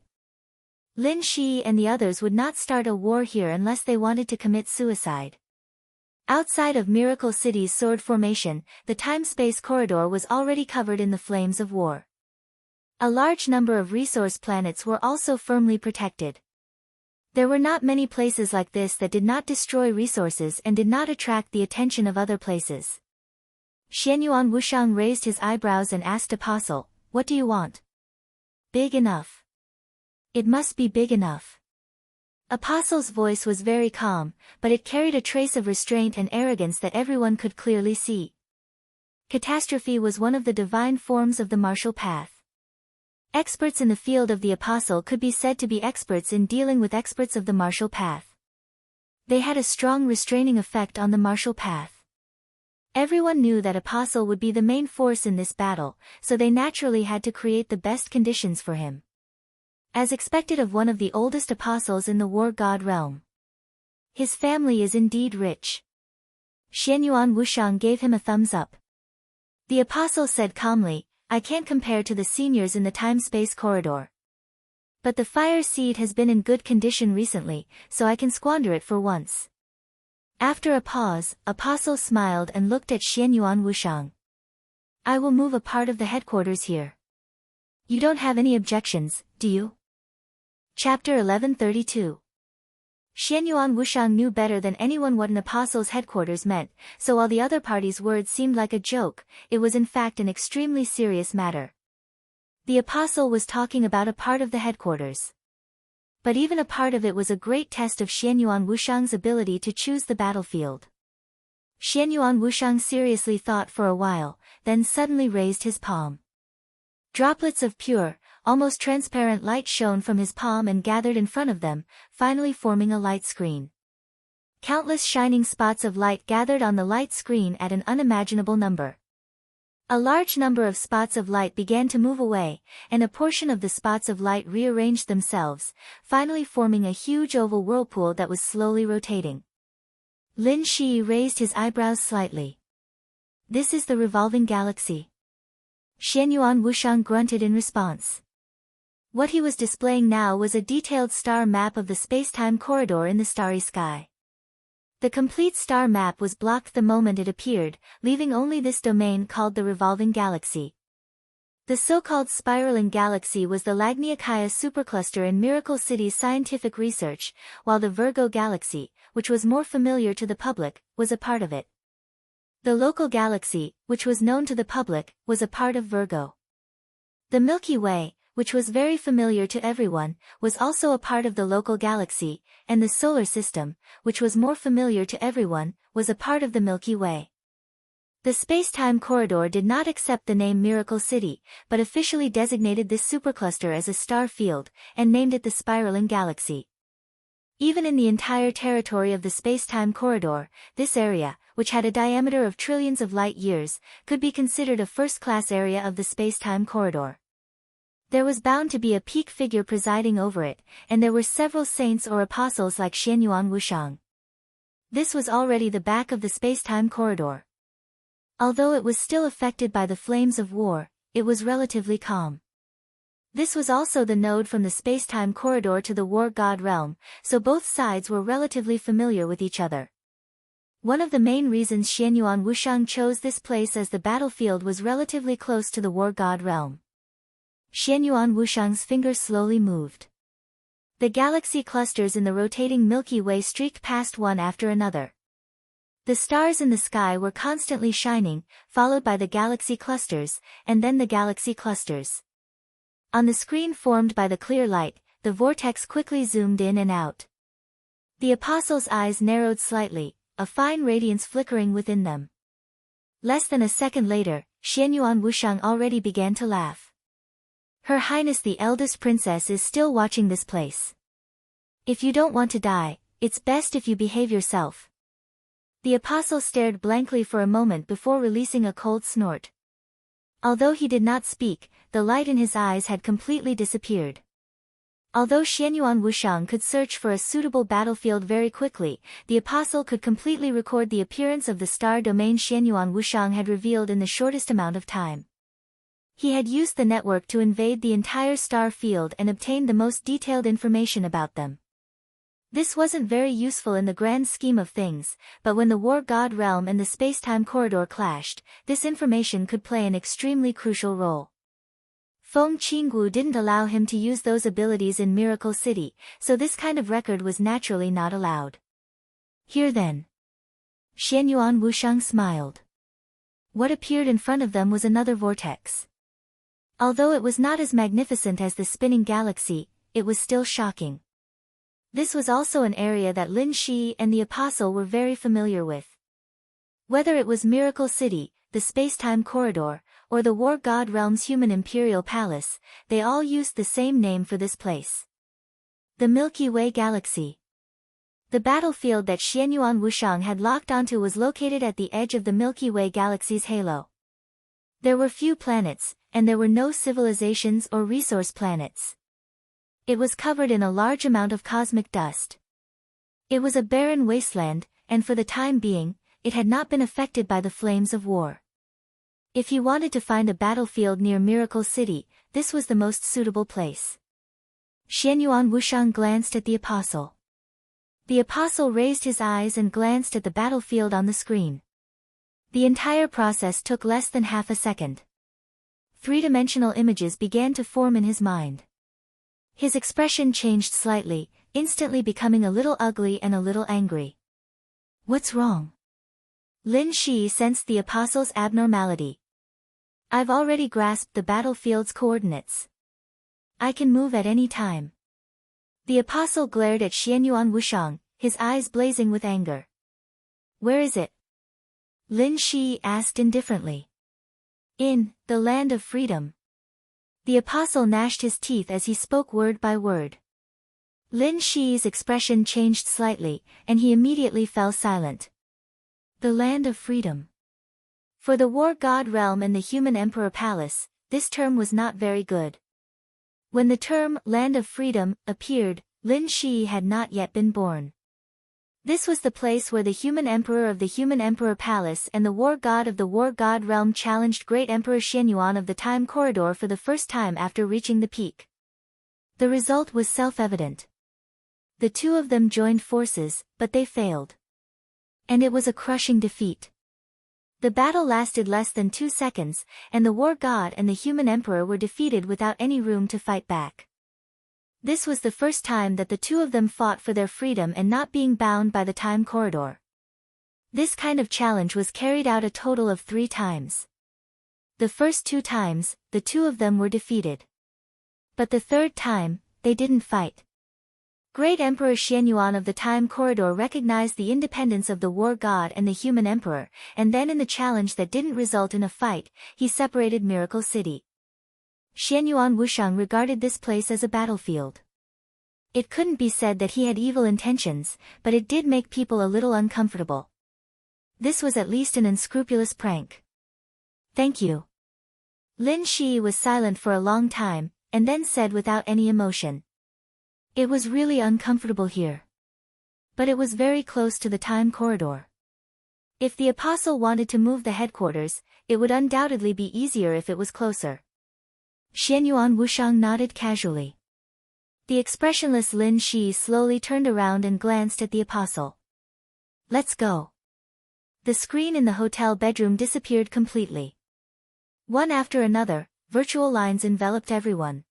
Lin Shi and the others would not start a war here unless they wanted to commit suicide. Outside of Miracle City's sword formation, the time-space corridor was already covered in the flames of war. A large number of resource planets were also firmly protected. There were not many places like this that did not destroy resources and did not attract the attention of other places. Xianyuan Wushang raised his eyebrows and asked Apostle, "What do you want?" "Big enough. It must be big enough." Apostle's voice was very calm, but it carried a trace of restraint and arrogance that everyone could clearly see. Catastrophe was one of the divine forms of the martial path. Experts in the field of the Apostle could be said to be experts in dealing with experts of the martial path. They had a strong restraining effect on the martial path. Everyone knew that Apostle would be the main force in this battle, so they naturally had to create the best conditions for him. As expected of one of the oldest apostles in the war god realm. His family is indeed rich. Xianyuan Wushang gave him a thumbs up. The apostle said calmly, "I can't compare to the seniors in the time-space corridor. But the fire seed has been in good condition recently, so I can squander it for once." After a pause, Apostle smiled and looked at Xianyuan Wushang. "I will move a part of the headquarters here. You don't have any objections, do you?" Chapter 1132. Xianyuan Wushang knew better than anyone what an apostle's headquarters meant, so while the other party's words seemed like a joke, it was in fact an extremely serious matter. The apostle was talking about a part of the headquarters. But even a part of it was a great test of Xianyuan Wushang's ability to choose the battlefield. Xianyuan Wushang seriously thought for a while, then suddenly raised his palm. Droplets of pure, almost transparent light shone from his palm and gathered in front of them, finally forming a light screen. Countless shining spots of light gathered on the light screen at an unimaginable number. A large number of spots of light began to move away, and a portion of the spots of light rearranged themselves, finally forming a huge oval whirlpool that was slowly rotating. Lin Shi raised his eyebrows slightly. "This is the revolving galaxy." Xianyuan Wushang grunted in response. What he was displaying now was a detailed star map of the space-time corridor in the starry sky. The complete star map was blocked the moment it appeared, leaving only this domain called the revolving galaxy. The so-called spiraling galaxy was the Lagniakhaya supercluster in Miracle City's scientific research, while the Virgo galaxy, which was more familiar to the public, was a part of it. The local galaxy, which was known to the public, was a part of Virgo. The Milky Way, which was very familiar to everyone, was also a part of the local galaxy, and the solar system, which was more familiar to everyone, was a part of the Milky Way. The space-time corridor did not accept the name Miracle City, but officially designated this supercluster as a star field, and named it the spiraling galaxy. Even in the entire territory of the space-time corridor, this area, which had a diameter of trillions of light-years, could be considered a first-class area of the space-time corridor. There was bound to be a peak figure presiding over it, and there were several saints or apostles like Xianyuan Wushang. This was already the back of the space-time corridor. Although it was still affected by the flames of war, it was relatively calm. This was also the node from the space-time corridor to the war god realm, so both sides were relatively familiar with each other. One of the main reasons Xianyuan Wushang chose this place as the battlefield was relatively close to the war god realm. Xianyuan Wushang's finger slowly moved. The galaxy clusters in the rotating Milky Way streaked past one after another. The stars in the sky were constantly shining, followed by the galaxy clusters, and then the galaxy clusters. On the screen formed by the clear light, the vortex quickly zoomed in and out. The apostle's eyes narrowed slightly, a fine radiance flickering within them. Less than a second later, Xianyuan Wushang already began to laugh. "Her Highness the eldest princess is still watching this place. If you don't want to die, it's best if you behave yourself." The apostle stared blankly for a moment before releasing a cold snort. Although he did not speak, the light in his eyes had completely disappeared. Although Xianyuan Wushang could search for a suitable battlefield very quickly, the apostle could completely record the appearance of the star domain Xianyuan Wushang had revealed in the shortest amount of time. He had used the network to invade the entire star field and obtain the most detailed information about them. This wasn't very useful in the grand scheme of things, but when the war god realm and the space-time corridor clashed, this information could play an extremely crucial role. Feng Qinggu didn't allow him to use those abilities in Miracle City, so this kind of record was naturally not allowed. Here then. Xianyuan Wushang smiled. What appeared in front of them was another vortex. Although it was not as magnificent as the spinning galaxy, it was still shocking. This was also an area that Lin Shi and the Apostle were very familiar with. Whether it was Miracle City, the space-time corridor, or the War God Realm's human imperial palace, they all used the same name for this place. The Milky Way Galaxy. The battlefield that Xianyuan Wushang had locked onto was located at the edge of the Milky Way Galaxy's halo. There were few planets, and there were no civilizations or resource planets. It was covered in a large amount of cosmic dust. It was a barren wasteland, and for the time being, it had not been affected by the flames of war. If you wanted to find a battlefield near Miracle City, this was the most suitable place. Xianyuan Wushang glanced at the Apostle. The Apostle raised his eyes and glanced at the battlefield on the screen. The entire process took less than half a second. Three-dimensional images began to form in his mind. His expression changed slightly, instantly becoming a little ugly and a little angry. What's wrong? Lin Shi sensed the Apostle's abnormality. I've already grasped the battlefield's coordinates. I can move at any time. The Apostle glared at Xianyuan Wushang, his eyes blazing with anger. Where is it? Lin Shi asked indifferently. In the land of freedom. The Apostle gnashed his teeth as he spoke word by word. Lin Shi's expression changed slightly, and he immediately fell silent. The land of freedom. For the War God Realm and the Human Emperor Palace, this term was not very good. When the term Land of Freedom appeared, Lin Shi had not yet been born. This was the place where the Human Emperor of the Human Emperor Palace and the War God of the War God Realm challenged Great Emperor Xianyuan of the Time Corridor for the first time after reaching the peak. The result was self-evident. The two of them joined forces, but they failed. And it was a crushing defeat. The battle lasted less than 2 seconds, and the War God and the Human Emperor were defeated without any room to fight back. This was the first time that the two of them fought for their freedom and not being bound by the time corridor. This kind of challenge was carried out a total of 3 times. The first 2 times, the two of them were defeated. But the third time, they didn't fight. Great Emperor Xianyuan of the Time Corridor recognized the independence of the War God and the Human Emperor, and then in the challenge that didn't result in a fight, he separated Miracle City. Xianyuan Wushang regarded this place as a battlefield. It couldn't be said that he had evil intentions, but it did make people a little uncomfortable. This was at least an unscrupulous prank. Thank you. Lin Shi was silent for a long time, and then said without any emotion. It was really uncomfortable here. But it was very close to the time corridor. If the Apostle wanted to move the headquarters, it would undoubtedly be easier if it was closer. Xianyuan Wushang nodded casually. The expressionless Lin Shi slowly turned around and glanced at the Apostle. Let's go. The screen in the hotel bedroom disappeared completely. One after another, virtual lines enveloped everyone.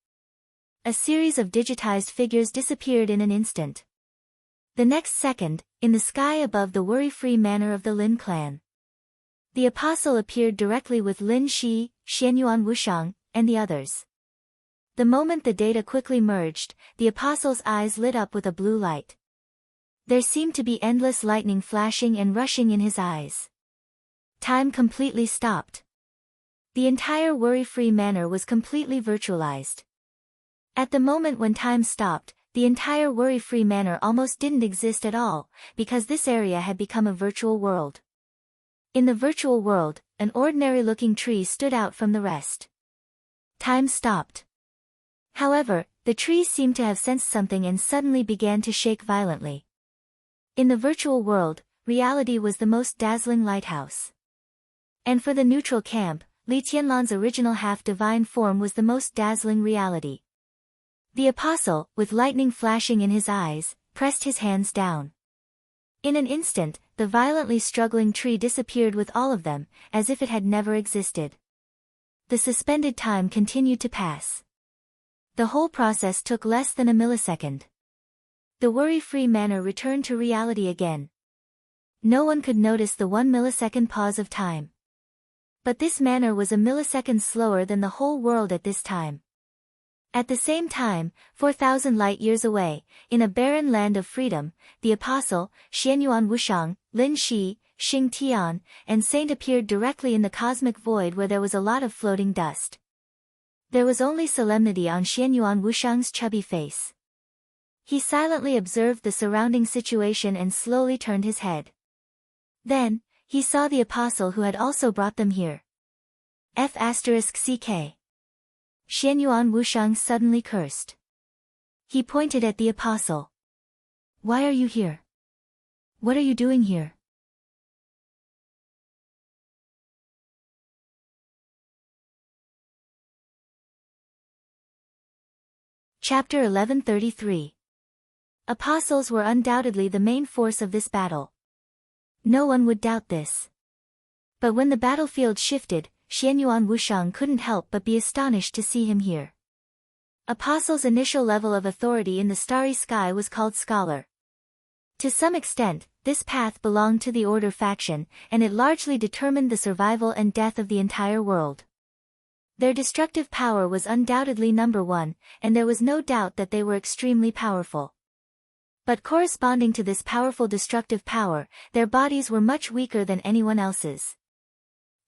A series of digitized figures disappeared in an instant. The next second, in the sky above the worry-free manor of the Lin clan. The Apostle appeared directly with Lin Shi, Xianyuan Wushang, and the others. The moment the data quickly merged, the Apostle's eyes lit up with a blue light. There seemed to be endless lightning flashing and rushing in his eyes. Time completely stopped. The entire worry-free manor was completely virtualized. At the moment when time stopped, the entire worry-free manor almost didn't exist at all, because this area had become a virtual world. In the virtual world, an ordinary-looking tree stood out from the rest. Time stopped. However, the tree seemed to have sensed something and suddenly began to shake violently. In the virtual world, reality was the most dazzling lighthouse. And for the neutral camp, Li Tianlan's original half-divine form was the most dazzling reality. The Apostle, with lightning flashing in his eyes, pressed his hands down. In an instant, the violently struggling tree disappeared with all of them, as if it had never existed. the suspended time continued to pass. The whole process took less than a millisecond. The worry-free manner returned to reality again. No one could notice the 1 millisecond pause of time. But this manner was a millisecond slower than the whole world at this time. At the same time, 4,000 light-years away, in a barren land of freedom, the apostle, Xianyuan Wushang, Lin Shi, Xing Tian, and Saint appeared directly in the cosmic void where there was a lot of floating dust. There was only solemnity on Xianyuan Wushang's chubby face. He silently observed the surrounding situation and slowly turned his head. Then, he saw the apostle who had also brought them here. F***ck. Xianyuan Wushang suddenly cursed. He pointed at the apostle. Why are you here? What are you doing here? Chapter 1133. Apostles were undoubtedly the main force of this battle. No one would doubt this. But when the battlefield shifted, Xianyuan Wushang couldn't help but be astonished to see him here. Apostle's initial level of authority in the starry sky was called scholar. To some extent, this path belonged to the Order faction, and it largely determined the survival and death of the entire world. Their destructive power was undoubtedly number one, and there was no doubt that they were extremely powerful. But corresponding to this powerful destructive power, their bodies were much weaker than anyone else's.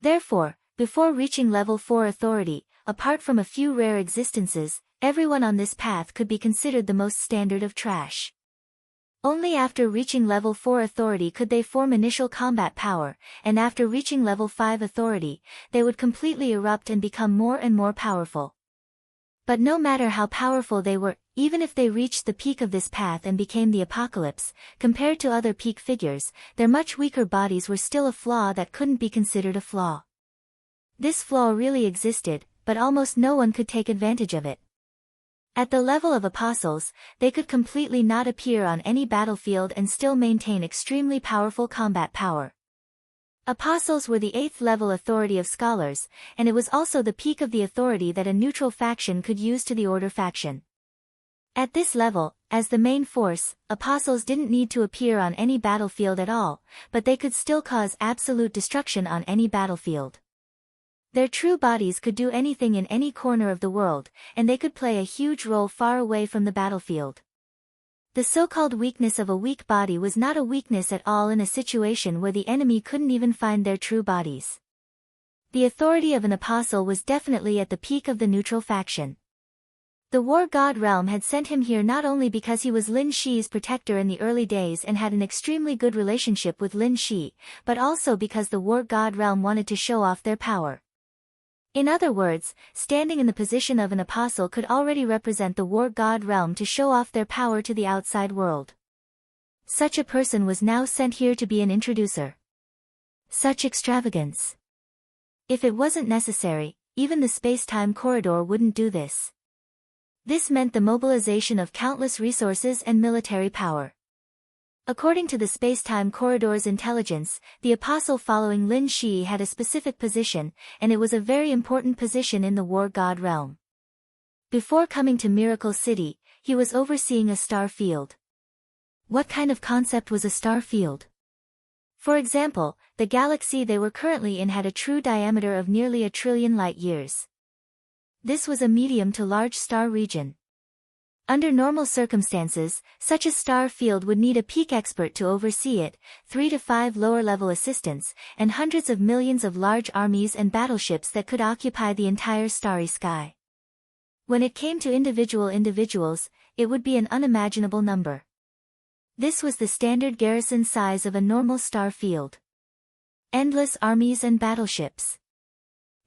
Therefore, before reaching level 4 authority, apart from a few rare existences, everyone on this path could be considered the most standard of trash. Only after reaching level 4 authority could they form initial combat power, and after reaching level 5 authority, they would completely erupt and become more and more powerful. But no matter how powerful they were, even if they reached the peak of this path and became the apocalypse, compared to other peak figures, their much weaker bodies were still a flaw that couldn't be considered a flaw. This flaw really existed, but almost no one could take advantage of it. At the level of apostles, they could completely not appear on any battlefield and still maintain extremely powerful combat power. Apostles were the 8th level authority of scholars, and it was also the peak of the authority that a neutral faction could use to the Order faction. At this level, as the main force, apostles didn't need to appear on any battlefield at all, but they could still cause absolute destruction on any battlefield. Their true bodies could do anything in any corner of the world, and they could play a huge role far away from the battlefield. The so-called weakness of a weak body was not a weakness at all in a situation where the enemy couldn't even find their true bodies. The authority of an apostle was definitely at the peak of the neutral faction. The war god realm had sent him here not only because he was Lin Shi's protector in the early days and had an extremely good relationship with Lin Shi, but also because the war god realm wanted to show off their power. In other words, standing in the position of an apostle could already represent the war god realm to show off their power to the outside world. Such a person was now sent here to be an introducer. Such extravagance. If it wasn't necessary, even the space-time corridor wouldn't do this. This meant the mobilization of countless resources and military power. According to the space-time corridor's intelligence, the apostle following Lin Shi had a specific position, and it was a very important position in the war god realm. Before coming to Miracle City, he was overseeing a star field. What kind of concept was a star field? For example, the galaxy they were currently in had a true diameter of nearly 1 trillion light-years. This was a medium to large star region. Under normal circumstances, such a star field would need a peak expert to oversee it, 3 to 5 lower-level assistants, and hundreds of millions of large armies and battleships that could occupy the entire starry sky. When it came to individuals, it would be an unimaginable number. This was the standard garrison size of a normal star field. Endless armies and battleships.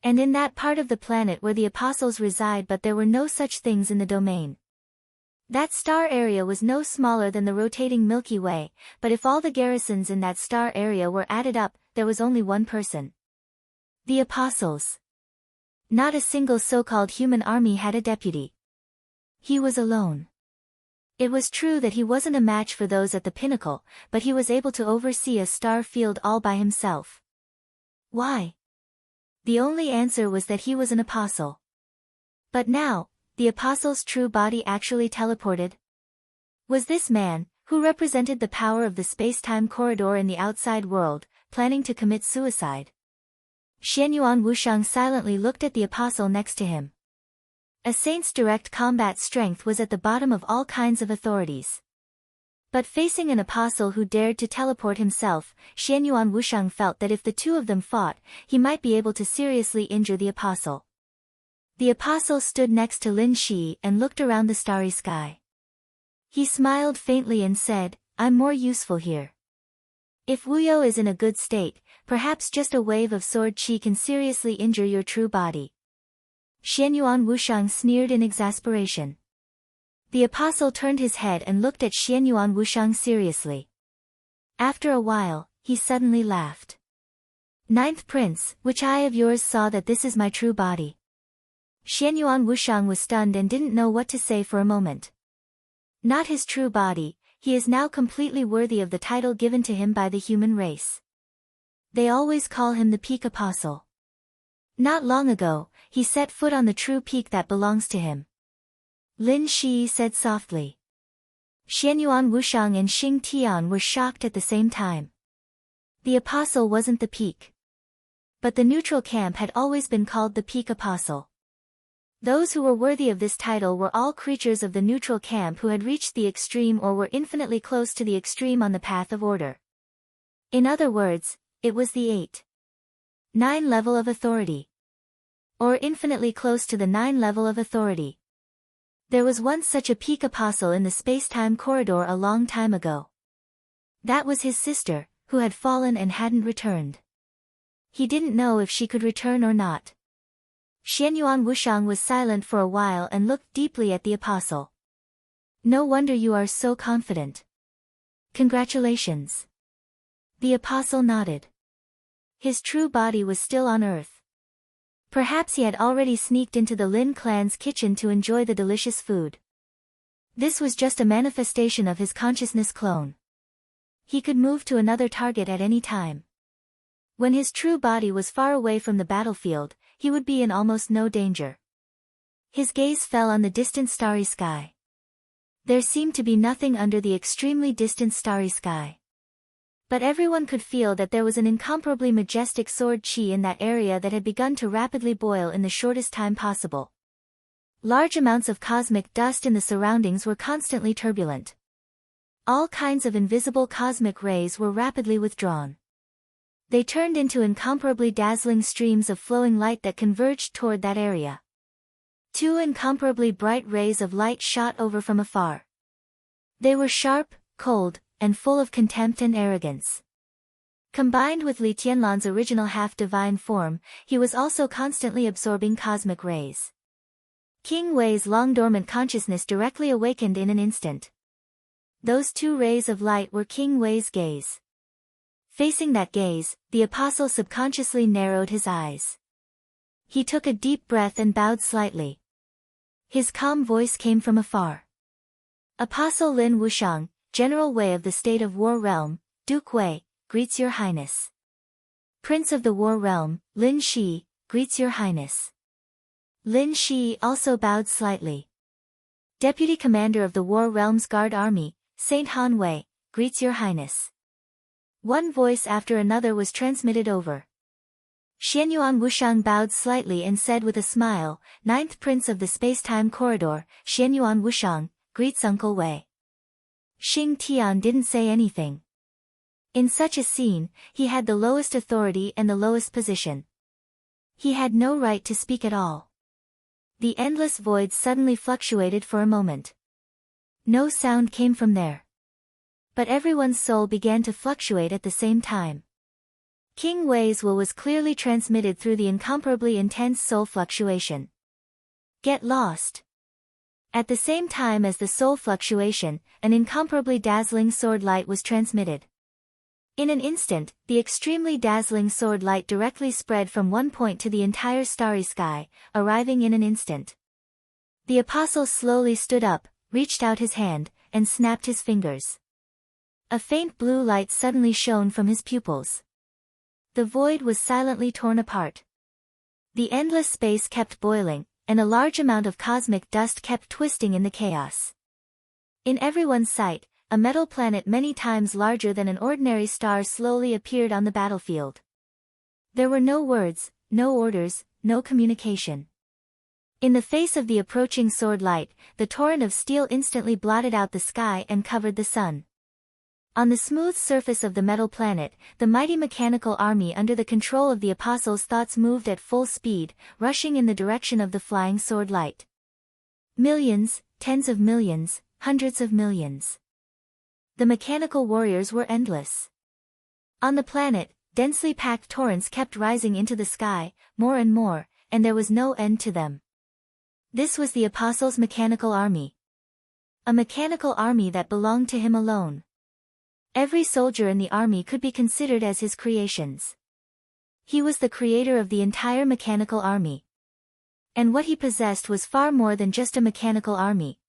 And in that part of the planet where the apostles reside, but there were no such things in the domain. That star area was no smaller than the rotating Milky Way, but if all the garrisons in that star area were added up, there was only one person. The apostles. Not a single so-called human army had a deputy. He was alone. It was true that he wasn't a match for those at the pinnacle, but he was able to oversee a star field all by himself. Why? The only answer was that he was an apostle. But now, the apostle's true body actually teleported? Was this man, who represented the power of the space-time corridor in the outside world, planning to commit suicide? Xianyuan Wushang silently looked at the apostle next to him. A saint's direct combat strength was at the bottom of all kinds of authorities. But facing an apostle who dared to teleport himself, Xianyuan Wushang felt that if the two of them fought, he might be able to seriously injure the apostle. The apostle stood next to Lin Shi and looked around the starry sky. He smiled faintly and said, "I'm more useful here. If Wuyo is in a good state, perhaps just a wave of sword qi can seriously injure your true body." Xianyuan Wushang sneered in exasperation. The apostle turned his head and looked at Xianyuan Wushang seriously. After a while, he suddenly laughed. "Ninth Prince, which eye of yours saw that this is my true body?" Xianyuan Wushang was stunned and didn't know what to say for a moment. Not his true body, he is now completely worthy of the title given to him by the human race. They always call him the Peak Apostle. Not long ago, he set foot on the true peak that belongs to him. Lin Shi said softly. Xianyuan Wushang and Xing Tian were shocked at the same time. The apostle wasn't the peak. But the neutral camp had always been called the Peak Apostle. Those who were worthy of this title were all creatures of the neutral camp who had reached the extreme or were infinitely close to the extreme on the path of order. In other words, it was the 8-9 level of authority. Or infinitely close to the 9 level of authority. There was once such a peak apostle in the space-time corridor a long time ago. That was his sister, who had fallen and hadn't returned. He didn't know if she could return or not. Xianyuan Wushang was silent for a while and looked deeply at the apostle. "No wonder you are so confident. Congratulations." The apostle nodded. His true body was still on Earth. Perhaps he had already sneaked into the Lin clan's kitchen to enjoy the delicious food. This was just a manifestation of his consciousness clone. He could move to another target at any time. When his true body was far away from the battlefield, he would be in almost no danger. His gaze fell on the distant starry sky. There seemed to be nothing under the extremely distant starry sky. But everyone could feel that there was an incomparably majestic sword qi in that area that had begun to rapidly boil in the shortest time possible. Large amounts of cosmic dust in the surroundings were constantly turbulent. All kinds of invisible cosmic rays were rapidly withdrawn. They turned into incomparably dazzling streams of flowing light that converged toward that area. 2 incomparably bright rays of light shot over from afar. They were sharp, cold, and full of contempt and arrogance. Combined with Li Tianlan's original half-divine form, he was also constantly absorbing cosmic rays. King Wei's long-dormant consciousness directly awakened in an instant. Those 2 rays of light were King Wei's gaze. Facing that gaze, the apostle subconsciously narrowed his eyes. He took a deep breath and bowed slightly. His calm voice came from afar. "Apostle Lin Wushang, General Wei of the State of War Realm, Duke Wei, greets your highness. Prince of the War Realm, Lin Shi, greets your highness." Lin Shi also bowed slightly. "Deputy Commander of the War Realm's Guard Army, Saint Han Wei, greets your highness." One voice after another was transmitted over. Xianyuan Wushang bowed slightly and said with a smile, "Ninth Prince of the Space-Time Corridor, Xianyuan Wushang, greets Uncle Wei." Xing Tian didn't say anything. In such a scene, he had the lowest authority and the lowest position. He had no right to speak at all. The endless void suddenly fluctuated for a moment. No sound came from there. But everyone's soul began to fluctuate at the same time. King Wei's will was clearly transmitted through the incomparably intense soul fluctuation. "Get lost." At the same time as the soul fluctuation, an incomparably dazzling sword light was transmitted. In an instant, the extremely dazzling sword light directly spread from one point to the entire starry sky, arriving in an instant. The apostle slowly stood up, reached out his hand, and snapped his fingers. A faint blue light suddenly shone from his pupils. The void was silently torn apart. The endless space kept boiling, and a large amount of cosmic dust kept twisting in the chaos. In everyone's sight, a metal planet many times larger than an ordinary star slowly appeared on the battlefield. There were no words, no orders, no communication. In the face of the approaching sword light, the torrent of steel instantly blotted out the sky and covered the sun. On the smooth surface of the metal planet, the mighty mechanical army under the control of the apostles' thoughts moved at full speed, rushing in the direction of the flying sword light. Millions, tens of millions, hundreds of millions. The mechanical warriors were endless. On the planet, densely packed torrents kept rising into the sky, more and more, and there was no end to them. This was the apostles' mechanical army. A mechanical army that belonged to him alone. Every soldier in the army could be considered as his creations. He was the creator of the entire mechanical army. And what he possessed was far more than just a mechanical army.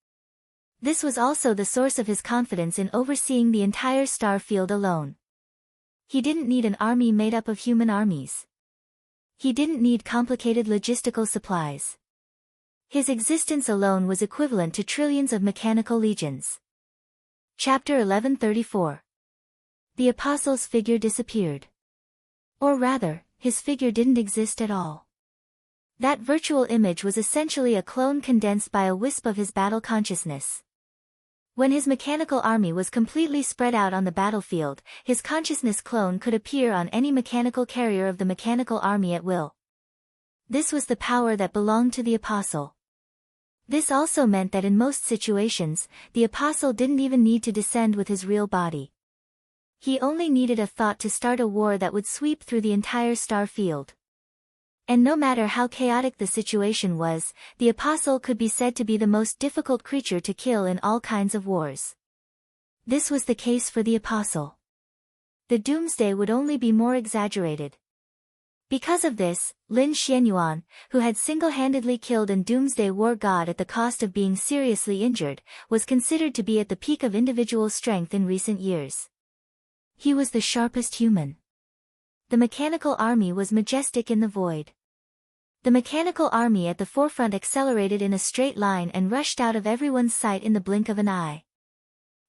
This was also the source of his confidence in overseeing the entire star field alone. He didn't need an army made up of human armies. He didn't need complicated logistical supplies. His existence alone was equivalent to trillions of mechanical legions. Chapter 1134. The apostle's figure disappeared. Or rather, his figure didn't exist at all. That virtual image was essentially a clone condensed by a wisp of his battle consciousness. When his mechanical army was completely spread out on the battlefield, his consciousness clone could appear on any mechanical carrier of the mechanical army at will. This was the power that belonged to the apostle. This also meant that in most situations, the apostle didn't even need to descend with his real body. He only needed a thought to start a war that would sweep through the entire star field. And no matter how chaotic the situation was, the apostle could be said to be the most difficult creature to kill in all kinds of wars. This was the case for the apostle. The doomsday would only be more exaggerated. Because of this, Lin Xianyuan, who had single-handedly killed an doomsday war god at the cost of being seriously injured, was considered to be at the peak of individual strength in recent years. He was the sharpest human. The mechanical army was majestic in the void. The mechanical army at the forefront accelerated in a straight line and rushed out of everyone's sight in the blink of an eye.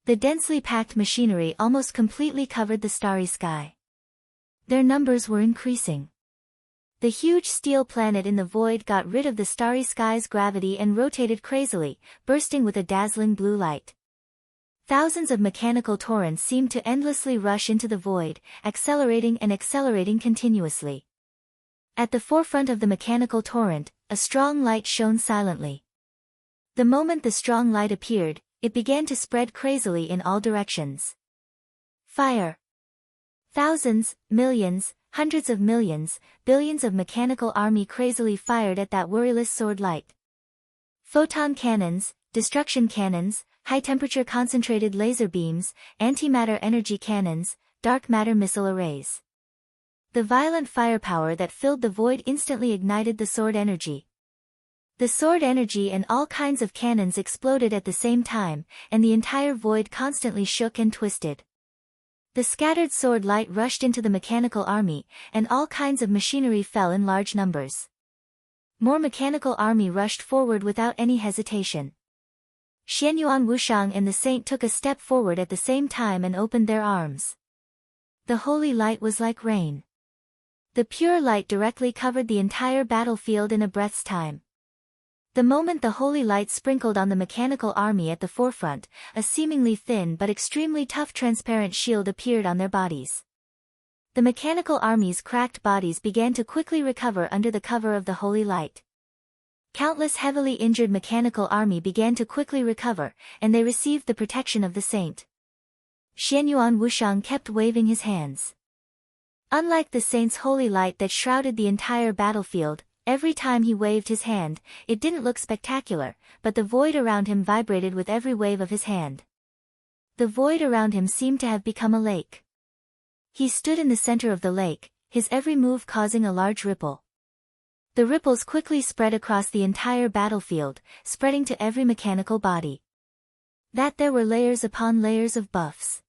The densely packed machinery almost completely covered the starry sky. Their numbers were increasing. The huge steel planet in the void got rid of the starry sky's gravity and rotated crazily, bursting with a dazzling blue light. Thousands of mechanical torrents seemed to endlessly rush into the void, accelerating and accelerating continuously. At the forefront of the mechanical torrent, a strong light shone silently. The moment the strong light appeared, it began to spread crazily in all directions. Fire! Thousands, millions, hundreds of millions, billions of mechanical army crazily fired at that worryless sword light. Photon cannons, destruction cannons, high-temperature concentrated laser beams, antimatter energy cannons, dark matter missile arrays. The violent firepower that filled the void instantly ignited the sword energy. The sword energy and all kinds of cannons exploded at the same time, and the entire void constantly shook and twisted. The scattered sword light rushed into the mechanical army, and all kinds of machinery fell in large numbers. More mechanical army rushed forward without any hesitation. Xianyuan Wushang and the saint took a step forward at the same time and opened their arms. The holy light was like rain. The pure light directly covered the entire battlefield in a breath's time. The moment the holy light sprinkled on the mechanical army at the forefront, a seemingly thin but extremely tough transparent shield appeared on their bodies. The mechanical army's cracked bodies began to quickly recover under the cover of the holy light. Countless heavily injured mechanical army began to quickly recover, and they received the protection of the saint. Xianyuan Wushang kept waving his hands. Unlike the saint's holy light that shrouded the entire battlefield, every time he waved his hand, it didn't look spectacular, but the void around him vibrated with every wave of his hand. The void around him seemed to have become a lake. He stood in the center of the lake, his every move causing a large ripple. The ripples quickly spread across the entire battlefield, spreading to every mechanical body. That there were layers upon layers of buffs.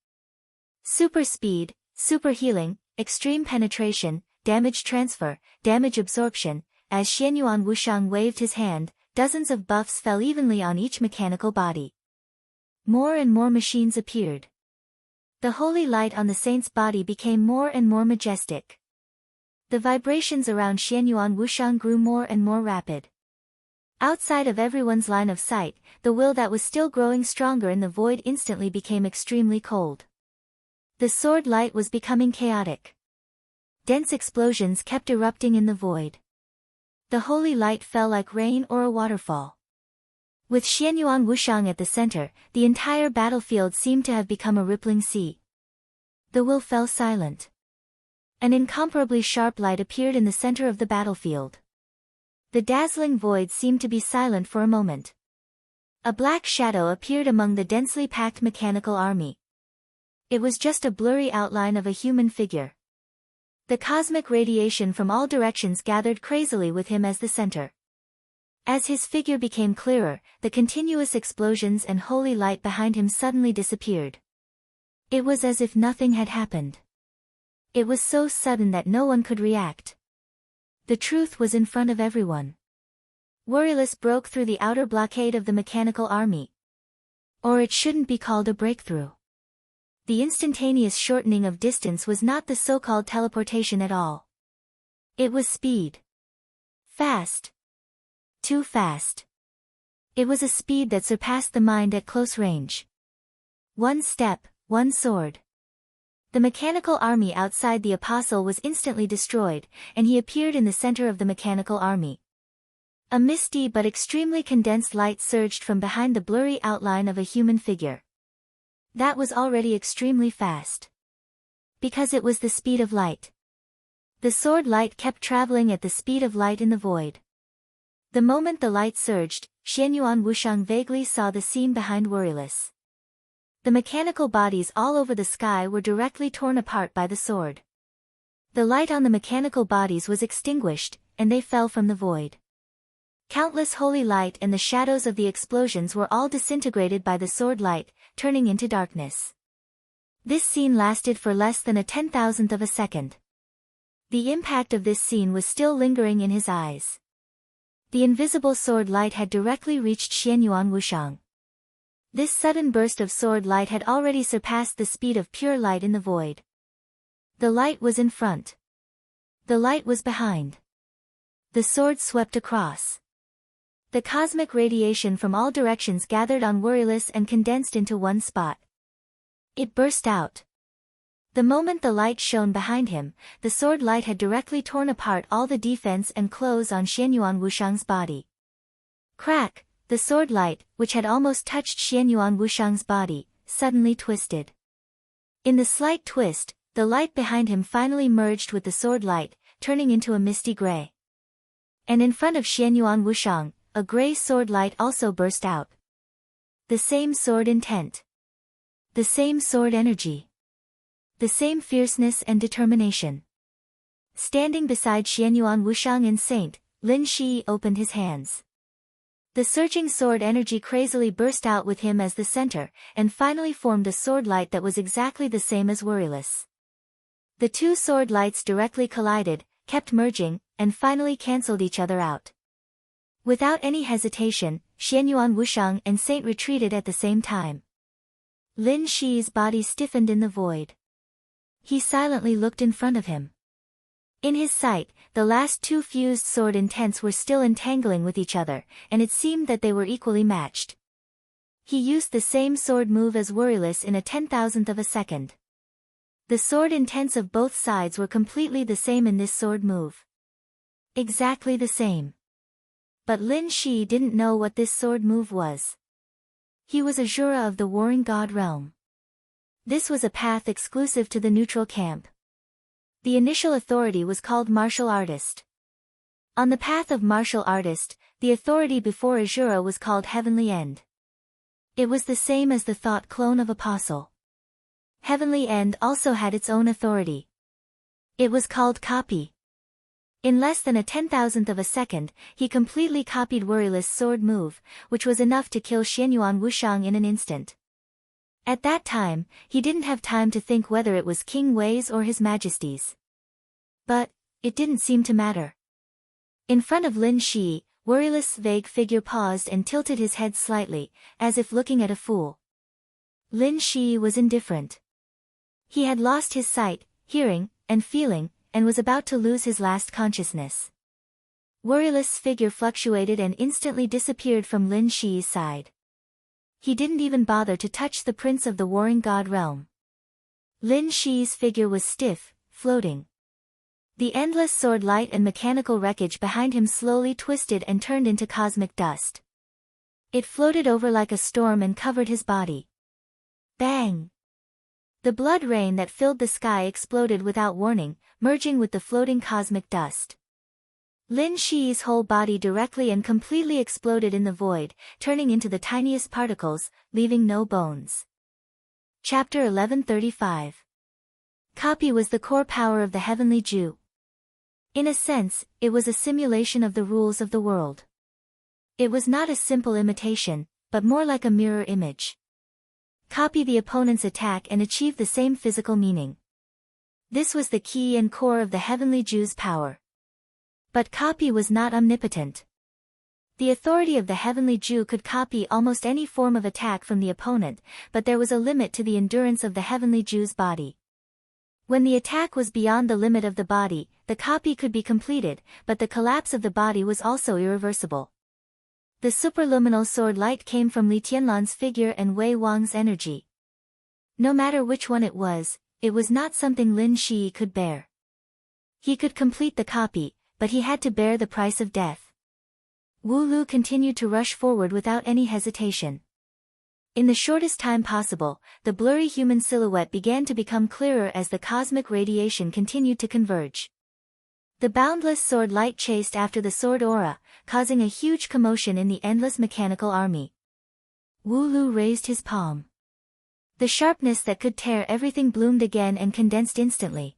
Super speed, super healing, extreme penetration, damage transfer, damage absorption, as Xianyuan Wushang waved his hand, dozens of buffs fell evenly on each mechanical body. More and more machines appeared. The holy light on the saint's body became more and more majestic. The vibrations around Xianyuan Wushang grew more and more rapid. Outside of everyone's line of sight, the will that was still growing stronger in the void instantly became extremely cold. The sword light was becoming chaotic. Dense explosions kept erupting in the void. The holy light fell like rain or a waterfall. With Xianyuan Wushang at the center, the entire battlefield seemed to have become a rippling sea. The will fell silent. An incomparably sharp light appeared in the center of the battlefield. The dazzling void seemed to be silent for a moment. A black shadow appeared among the densely packed mechanical army. It was just a blurry outline of a human figure. The cosmic radiation from all directions gathered crazily with him as the center. As his figure became clearer, the continuous explosions and holy light behind him suddenly disappeared. It was as if nothing had happened. It was so sudden that no one could react. The truth was in front of everyone. Worryless broke through the outer blockade of the mechanical army. Or it shouldn't be called a breakthrough. The instantaneous shortening of distance was not the so-called teleportation at all. It was speed. Fast. Too fast. It was a speed that surpassed the mind at close range. One step, one sword. The mechanical army outside the apostle was instantly destroyed, and he appeared in the center of the mechanical army. A misty but extremely condensed light surged from behind the blurry outline of a human figure. That was already extremely fast. Because it was the speed of light. The sword light kept traveling at the speed of light in the void. The moment the light surged, Xianyuan Wushang vaguely saw the scene behind Worryless. The mechanical bodies all over the sky were directly torn apart by the sword. The light on the mechanical bodies was extinguished, and they fell from the void. Countless holy light and the shadows of the explosions were all disintegrated by the sword light, turning into darkness. This scene lasted for less than a 10,000th of a second. The impact of this scene was still lingering in his eyes. The invisible sword light had directly reached Xianyuan Wushang. This sudden burst of sword light had already surpassed the speed of pure light in the void. The light was in front. The light was behind. The sword swept across. The cosmic radiation from all directions gathered on Worryless and condensed into one spot. It burst out. The moment the light shone behind him, the sword light had directly torn apart all the defense and clothes on Xianyuan Wushang's body. Crack, the sword light, which had almost touched Xianyuan Wushang's body, suddenly twisted. In the slight twist, the light behind him finally merged with the sword light, turning into a misty gray. And in front of Xianyuan Wushang, a gray sword light also burst out. The same sword intent. The same sword energy. The same fierceness and determination. Standing beside Xianyuan Wushang and Saint, Lin Shi opened his hands. The surging sword energy crazily burst out with him as the center, and finally formed a sword light that was exactly the same as Worryless. The two sword lights directly collided, kept merging, and finally cancelled each other out. Without any hesitation, Xianyuan Wushang and Saint retreated at the same time. Lin Shi's body stiffened in the void. He silently looked in front of him. In his sight, the last two fused sword intents were still entangling with each other, and it seemed that they were equally matched. He used the same sword move as Worryless in a 10,000th of a second. The sword intents of both sides were completely the same in this sword move. Exactly the same. But Lin Shi didn't know what this sword move was. He was a Jura of the Warring God realm. This was a path exclusive to the neutral camp. The initial authority was called Martial Artist. On the path of Martial Artist, the authority before Azura was called Heavenly End. It was the same as the thought clone of Apostle. Heavenly End also had its own authority. It was called Copy. In less than a 10,000th of a second, he completely copied Worryless' sword move, which was enough to kill Xianyuan Wushang in an instant. At that time, he didn't have time to think whether it was King Wei's or His Majesty's. But it didn't seem to matter. In front of Lin Shi, worryless vague figure paused and tilted his head slightly, as if looking at a fool. Lin Shi was indifferent. He had lost his sight, hearing, and feeling, and was about to lose his last consciousness. Worryless figure fluctuated and instantly disappeared from Lin Shi's side. He didn't even bother to touch the prince of the warring god realm. Lin Shi's figure was stiff, floating. The endless sword light and mechanical wreckage behind him slowly twisted and turned into cosmic dust. It floated over like a storm and covered his body. Bang! The blood rain that filled the sky exploded without warning, merging with the floating cosmic dust. Lin Shi's whole body directly and completely exploded in the void, turning into the tiniest particles, leaving no bones. Chapter 1135. Copy was the core power of the heavenly Jew. In a sense, it was a simulation of the rules of the world. It was not a simple imitation, but more like a mirror image. Copy the opponent's attack and achieve the same physical meaning. This was the key and core of the heavenly Jew's power. But copy was not omnipotent. The authority of the heavenly Jew could copy almost any form of attack from the opponent, but there was a limit to the endurance of the heavenly Jew's body. When the attack was beyond the limit of the body, the copy could be completed, but the collapse of the body was also irreversible. The superluminal sword light came from Li Tianlan's figure and Wei Wang's energy. No matter which one it was not something Lin Shi could bear. He could complete the copy, but he had to bear the price of death. Wu Lu continued to rush forward without any hesitation. In the shortest time possible, the blurry human silhouette began to become clearer as the cosmic radiation continued to converge. The boundless sword light chased after the sword aura, causing a huge commotion in the endless mechanical army. Wu Lu raised his palm. The sharpness that could tear everything bloomed again and condensed instantly.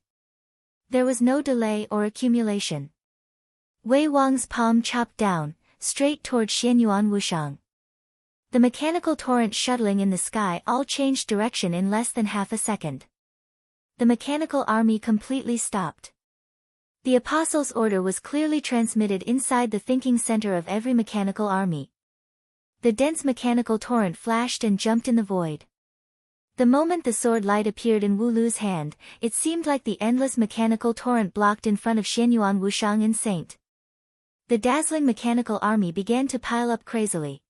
There was no delay or accumulation. Wei Wang's palm chopped down, straight toward Xianyuan Wushang. The mechanical torrent shuttling in the sky all changed direction in less than half a second. The mechanical army completely stopped. The Apostles' order was clearly transmitted inside the thinking center of every mechanical army. The dense mechanical torrent flashed and jumped in the void. The moment the sword light appeared in Wu Lu's hand, it seemed like the endless mechanical torrent blocked in front of Xianyuan Wushang and Saint. The dazzling mechanical army began to pile up crazily.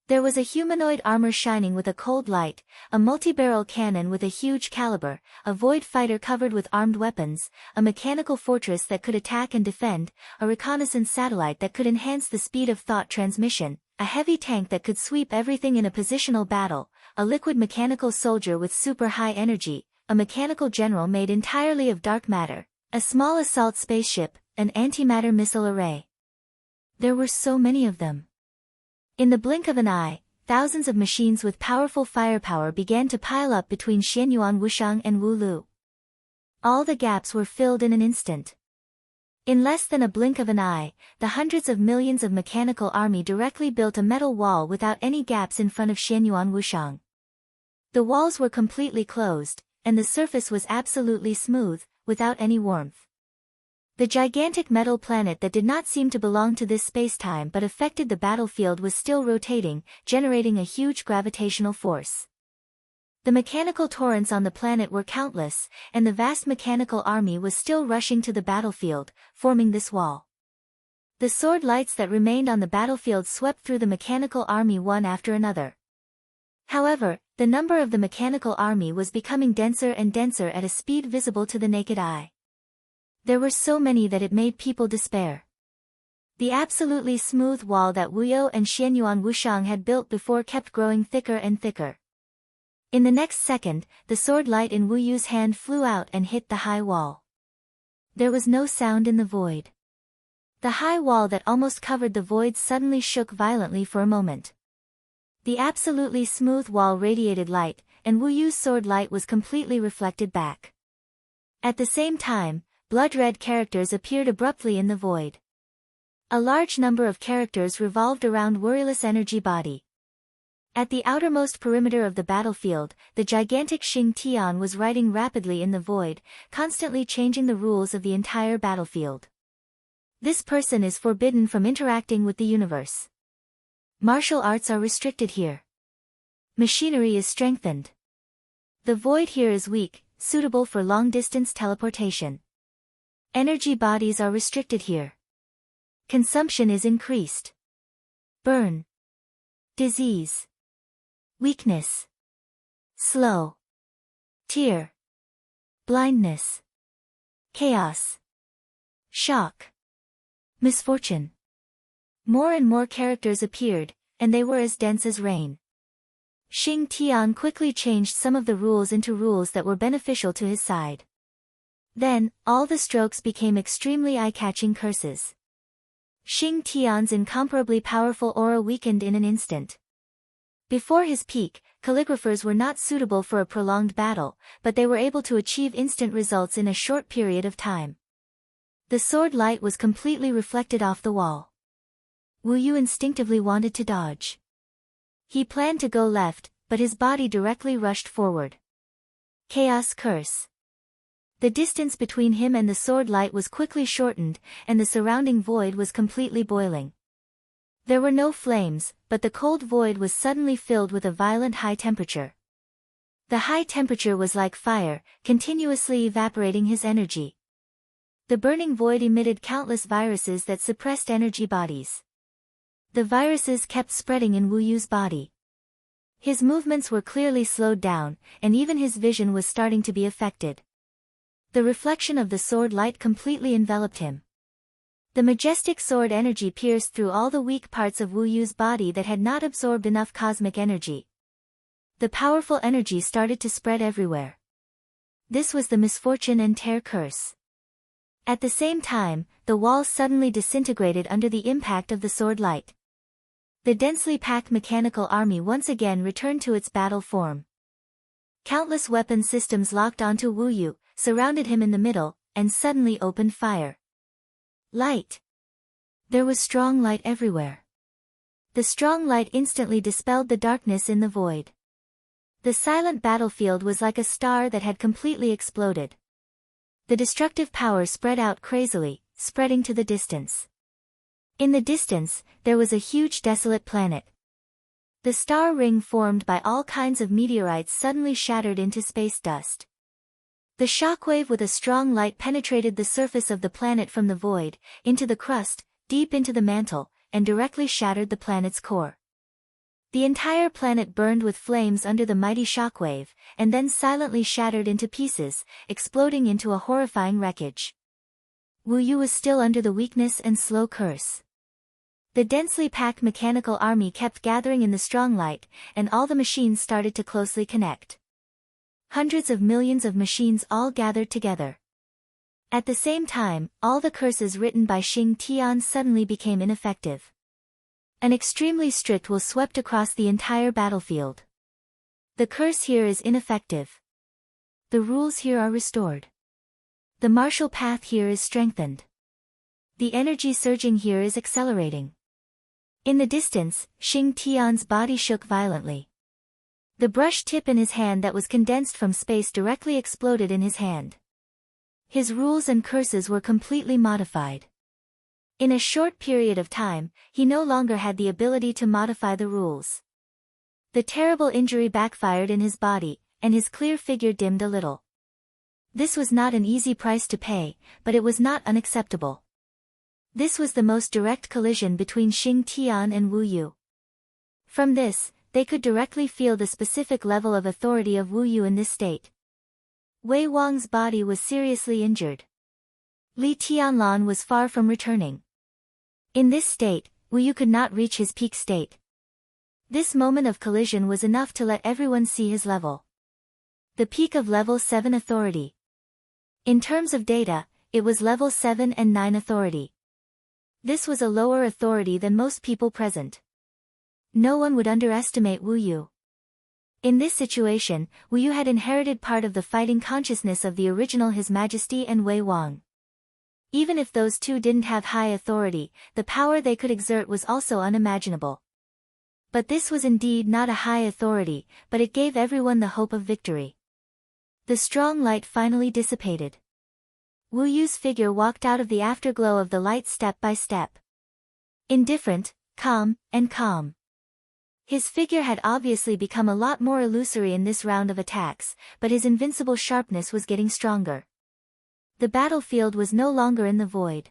There was a humanoid armor shining with a cold light, a multi-barrel cannon with a huge caliber, a void fighter covered with armed weapons, a mechanical fortress that could attack and defend, a reconnaissance satellite that could enhance the speed of thought transmission, a heavy tank that could sweep everything in a positional battle, a liquid mechanical soldier with super high energy, a mechanical general made entirely of dark matter, a small assault spaceship, an antimatter missile array. There were so many of them. In the blink of an eye, thousands of machines with powerful firepower began to pile up between Xianyuan Wushang and Wu Lu. All the gaps were filled in an instant. In less than a blink of an eye, the hundreds of millions of mechanical army directly built a metal wall without any gaps in front of Xianyuan Wushang. The walls were completely closed, and the surface was absolutely smooth, without any warmth. The gigantic metal planet that did not seem to belong to this space-time but affected the battlefield was still rotating, generating a huge gravitational force. The mechanical torrents on the planet were countless, and the vast mechanical army was still rushing to the battlefield, forming this wall. The sword lights that remained on the battlefield swept through the mechanical army one after another. However, the number of the mechanical army was becoming denser and denser at a speed visible to the naked eye. There were so many that it made people despair. The absolutely smooth wall that Wu You and Xianyuan Wushang had built before kept growing thicker and thicker. In the next second, the sword light in Wu Yu's hand flew out and hit the high wall. There was no sound in the void. The high wall that almost covered the void suddenly shook violently for a moment. The absolutely smooth wall radiated light, and Wu Yu's sword light was completely reflected back. At the same time, blood-red characters appeared abruptly in the void. A large number of characters revolved around Worryless Energy Body. At the outermost perimeter of the battlefield, the gigantic Xing Tian was riding rapidly in the void, constantly changing the rules of the entire battlefield. This person is forbidden from interacting with the universe. Martial arts are restricted here. Machinery is strengthened. The void here is weak, suitable for long-distance teleportation. Energy bodies are restricted here. Consumption is increased. Burn. Disease. Weakness. Slow. Tear. Blindness. Chaos. Shock. Misfortune. More and more characters appeared, and they were as dense as rain. Xing Tian quickly changed some of the rules into rules that were beneficial to his side. Then, all the strokes became extremely eye-catching curses. Xing Tian's incomparably powerful aura weakened in an instant. Before his peak, calligraphers were not suitable for a prolonged battle, but they were able to achieve instant results in a short period of time. The sword light was completely reflected off the wall. Wu Yu instinctively wanted to dodge. He planned to go left, but his body directly rushed forward. Chaos curse. The distance between him and the sword light was quickly shortened, and the surrounding void was completely boiling. There were no flames, but the cold void was suddenly filled with a violent high temperature. The high temperature was like fire, continuously evaporating his energy. The burning void emitted countless viruses that suppressed energy bodies. The viruses kept spreading in Wu Yu's body. His movements were clearly slowed down, and even his vision was starting to be affected. The reflection of the sword light completely enveloped him. The majestic sword energy pierced through all the weak parts of Wu Yu's body that had not absorbed enough cosmic energy. The powerful energy started to spread everywhere. This was the misfortune and tear curse. At the same time, the walls suddenly disintegrated under the impact of the sword light. The densely packed mechanical army once again returned to its battle form. Countless weapon systems locked onto Wu Yu, surrounded him in the middle, and suddenly opened fire. Light. There was strong light everywhere. The strong light instantly dispelled the darkness in the void. The silent battlefield was like a star that had completely exploded. The destructive power spread out crazily, spreading to the distance. In the distance, there was a huge desolate planet. The star ring formed by all kinds of meteorites suddenly shattered into space dust. The shockwave with a strong light penetrated the surface of the planet from the void, into the crust, deep into the mantle, and directly shattered the planet's core. The entire planet burned with flames under the mighty shockwave, and then silently shattered into pieces, exploding into a horrifying wreckage. Wu Yu was still under the weakness and slow curse. The densely packed mechanical army kept gathering in the strong light, and all the machines started to closely connect. Hundreds of millions of machines all gathered together. At the same time, all the curses written by Xing Tian suddenly became ineffective. An extremely strict will swept across the entire battlefield. The curse here is ineffective. The rules here are restored. The martial path here is strengthened. The energy surging here is accelerating. In the distance, Xing Tian's body shook violently. The brush tip in his hand that was condensed from space directly exploded in his hand. His rules and curses were completely modified. In a short period of time, he no longer had the ability to modify the rules. The terrible injury backfired in his body, and his clear figure dimmed a little. This was not an easy price to pay, but it was not unacceptable. This was the most direct collision between Xing Tian and Wu Yu. From this, they could directly feel the specific level of authority of Wu Yu in this state. Wei Wang's body was seriously injured. Li Tianlan was far from returning. In this state, Wu Yu could not reach his peak state. This moment of collision was enough to let everyone see his level. The peak of level 7 authority. In terms of data, it was level 7 and 9 authority. This was a lower authority than most people present. No one would underestimate Wu Yu. In this situation, Wu Yu had inherited part of the fighting consciousness of the original His Majesty and Wei Wang. Even if those two didn't have high authority, the power they could exert was also unimaginable. But this was indeed not a high authority, but it gave everyone the hope of victory. The strong light finally dissipated. Wu Yu's figure walked out of the afterglow of the light step by step. Indifferent, calm, and calm. His figure had obviously become a lot more illusory in this round of attacks, but his invincible sharpness was getting stronger. The battlefield was no longer in the void.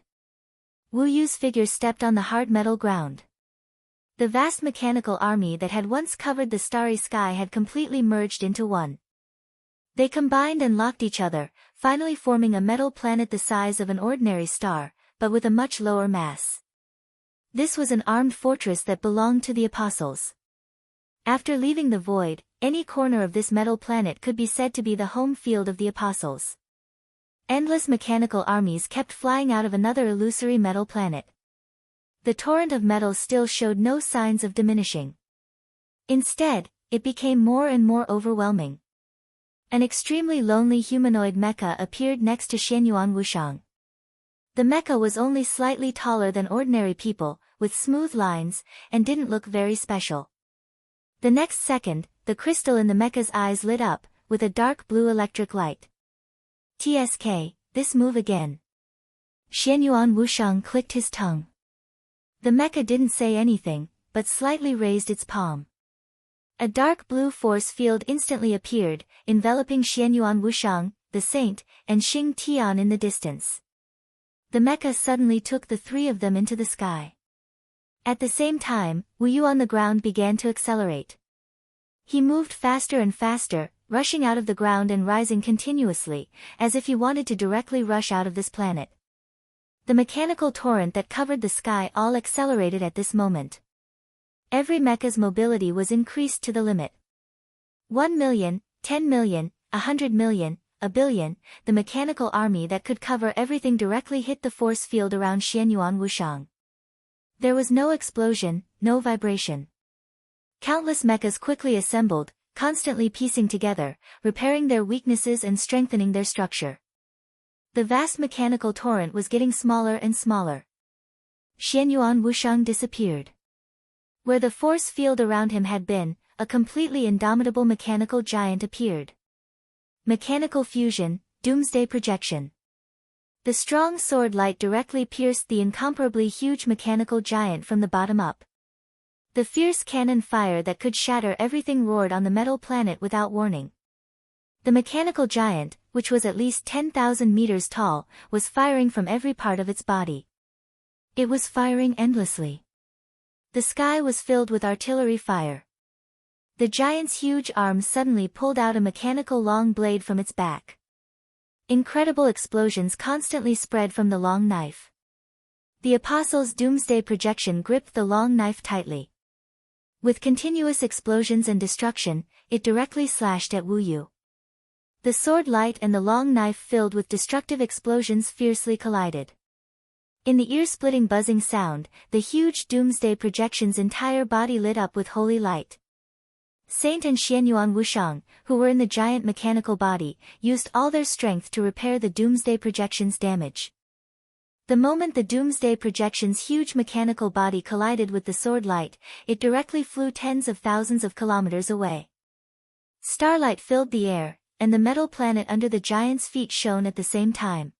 Wu Yu's figure stepped on the hard metal ground. The vast mechanical army that had once covered the starry sky had completely merged into one. They combined and locked each other, finally forming a metal planet the size of an ordinary star, but with a much lower mass. This was an armed fortress that belonged to the apostles. After leaving the void, any corner of this metal planet could be said to be the home field of the apostles. Endless mechanical armies kept flying out of another illusory metal planet. The torrent of metal still showed no signs of diminishing. Instead, it became more and more overwhelming. An extremely lonely humanoid mecha appeared next to Xianyuan Wushang. The mecha was only slightly taller than ordinary people, with smooth lines, and didn't look very special. The next second, the crystal in the mecha's eyes lit up, with a dark blue electric light. TSK, this move again. Xianyuan Wushang clicked his tongue. The mecha didn't say anything, but slightly raised its palm. A dark blue force field instantly appeared, enveloping Xianyuan Wushang, the saint, and Xing Tian in the distance. The mecha suddenly took the three of them into the sky. At the same time, Wu Yu on the ground began to accelerate. He moved faster and faster, rushing out of the ground and rising continuously, as if he wanted to directly rush out of this planet. The mechanical torrent that covered the sky all accelerated at this moment. Every mecha's mobility was increased to the limit. 1 million, 10 million, 100 million, a billion, the mechanical army that could cover everything directly hit the force field around Xianyuan Wushang. There was no explosion, no vibration. Countless mechas quickly assembled, constantly piecing together, repairing their weaknesses and strengthening their structure. The vast mechanical torrent was getting smaller and smaller. Xianyuan Wushang disappeared. Where the force field around him had been, a completely indomitable mechanical giant appeared. Mechanical fusion, doomsday projection. The strong sword light directly pierced the incomparably huge mechanical giant from the bottom up. The fierce cannon fire that could shatter everything roared on the metal planet without warning. The mechanical giant, which was at least 10,000 meters tall, was firing from every part of its body. It was firing endlessly. The sky was filled with artillery fire. The giant's huge arms suddenly pulled out a mechanical long blade from its back. Incredible explosions constantly spread from the long knife. The apostle's doomsday projection gripped the long knife tightly. With continuous explosions and destruction, it directly slashed at Wu Yu. The sword light and the long knife filled with destructive explosions fiercely collided. In the ear-splitting buzzing sound, the huge doomsday projection's entire body lit up with holy light. Saint and Xianyuan Wushang, who were in the giant mechanical body, used all their strength to repair the doomsday projection's damage. The moment the doomsday projection's huge mechanical body collided with the sword light, it directly flew tens of thousands of kilometers away. Starlight filled the air, and the metal planet under the giant's feet shone at the same time.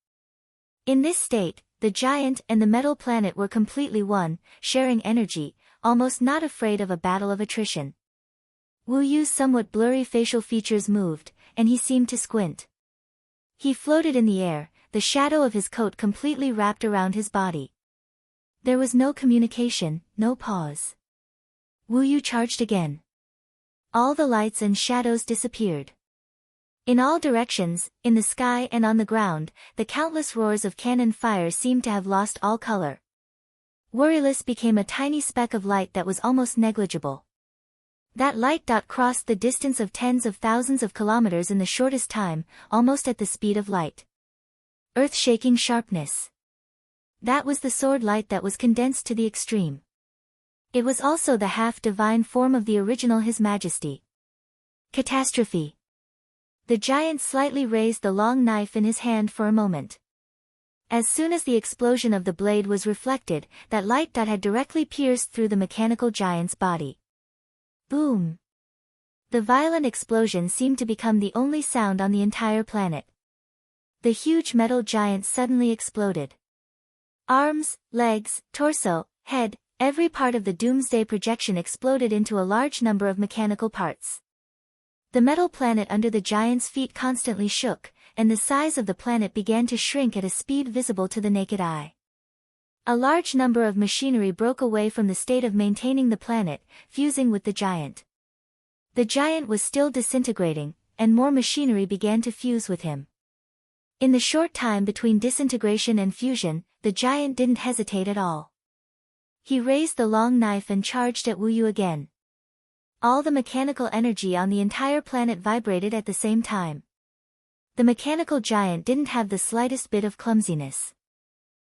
In this state, the giant and the metal planet were completely one, sharing energy, almost not afraid of a battle of attrition. Wu Yu's somewhat blurry facial features moved, and he seemed to squint. He floated in the air, the shadow of his coat completely wrapped around his body. There was no communication, no pause. Wu Yu charged again. All the lights and shadows disappeared. In all directions, in the sky and on the ground, the countless roars of cannon fire seemed to have lost all color. Worryless became a tiny speck of light that was almost negligible. That light dot crossed the distance of tens of thousands of kilometers in the shortest time, almost at the speed of light. Earth-shaking sharpness. That was the sword light that was condensed to the extreme. It was also the half-divine form of the original His Majesty. Catastrophe. The giant slightly raised the long knife in his hand for a moment. As soon as the explosion of the blade was reflected, that light dot had directly pierced through the mechanical giant's body. Boom! The violent explosion seemed to become the only sound on the entire planet. The huge metal giant suddenly exploded. Arms, legs, torso, head, every part of the doomsday projection exploded into a large number of mechanical parts. The metal planet under the giant's feet constantly shook, and the size of the planet began to shrink at a speed visible to the naked eye. A large number of machinery broke away from the state of maintaining the planet, fusing with the giant. The giant was still disintegrating, and more machinery began to fuse with him. In the short time between disintegration and fusion, the giant didn't hesitate at all. He raised the long knife and charged at Wu Yu again. All the mechanical energy on the entire planet vibrated at the same time. The mechanical giant didn't have the slightest bit of clumsiness.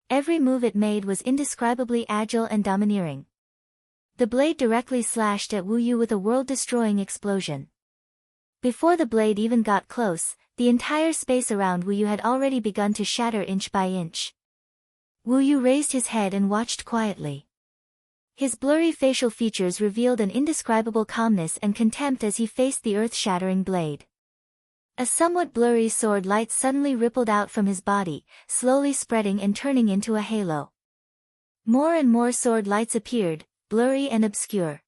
Every move it made was indescribably agile and domineering. The blade directly slashed at Wu Yu with a world-destroying explosion. Before the blade even got close, the entire space around Wu Yu had already begun to shatter inch by inch. Wu Yu raised his head and watched quietly. His blurry facial features revealed an indescribable calmness and contempt as he faced the earth-shattering blade. A somewhat blurry sword light suddenly rippled out from his body, slowly spreading and turning into a halo. More and more sword lights appeared, blurry and obscure.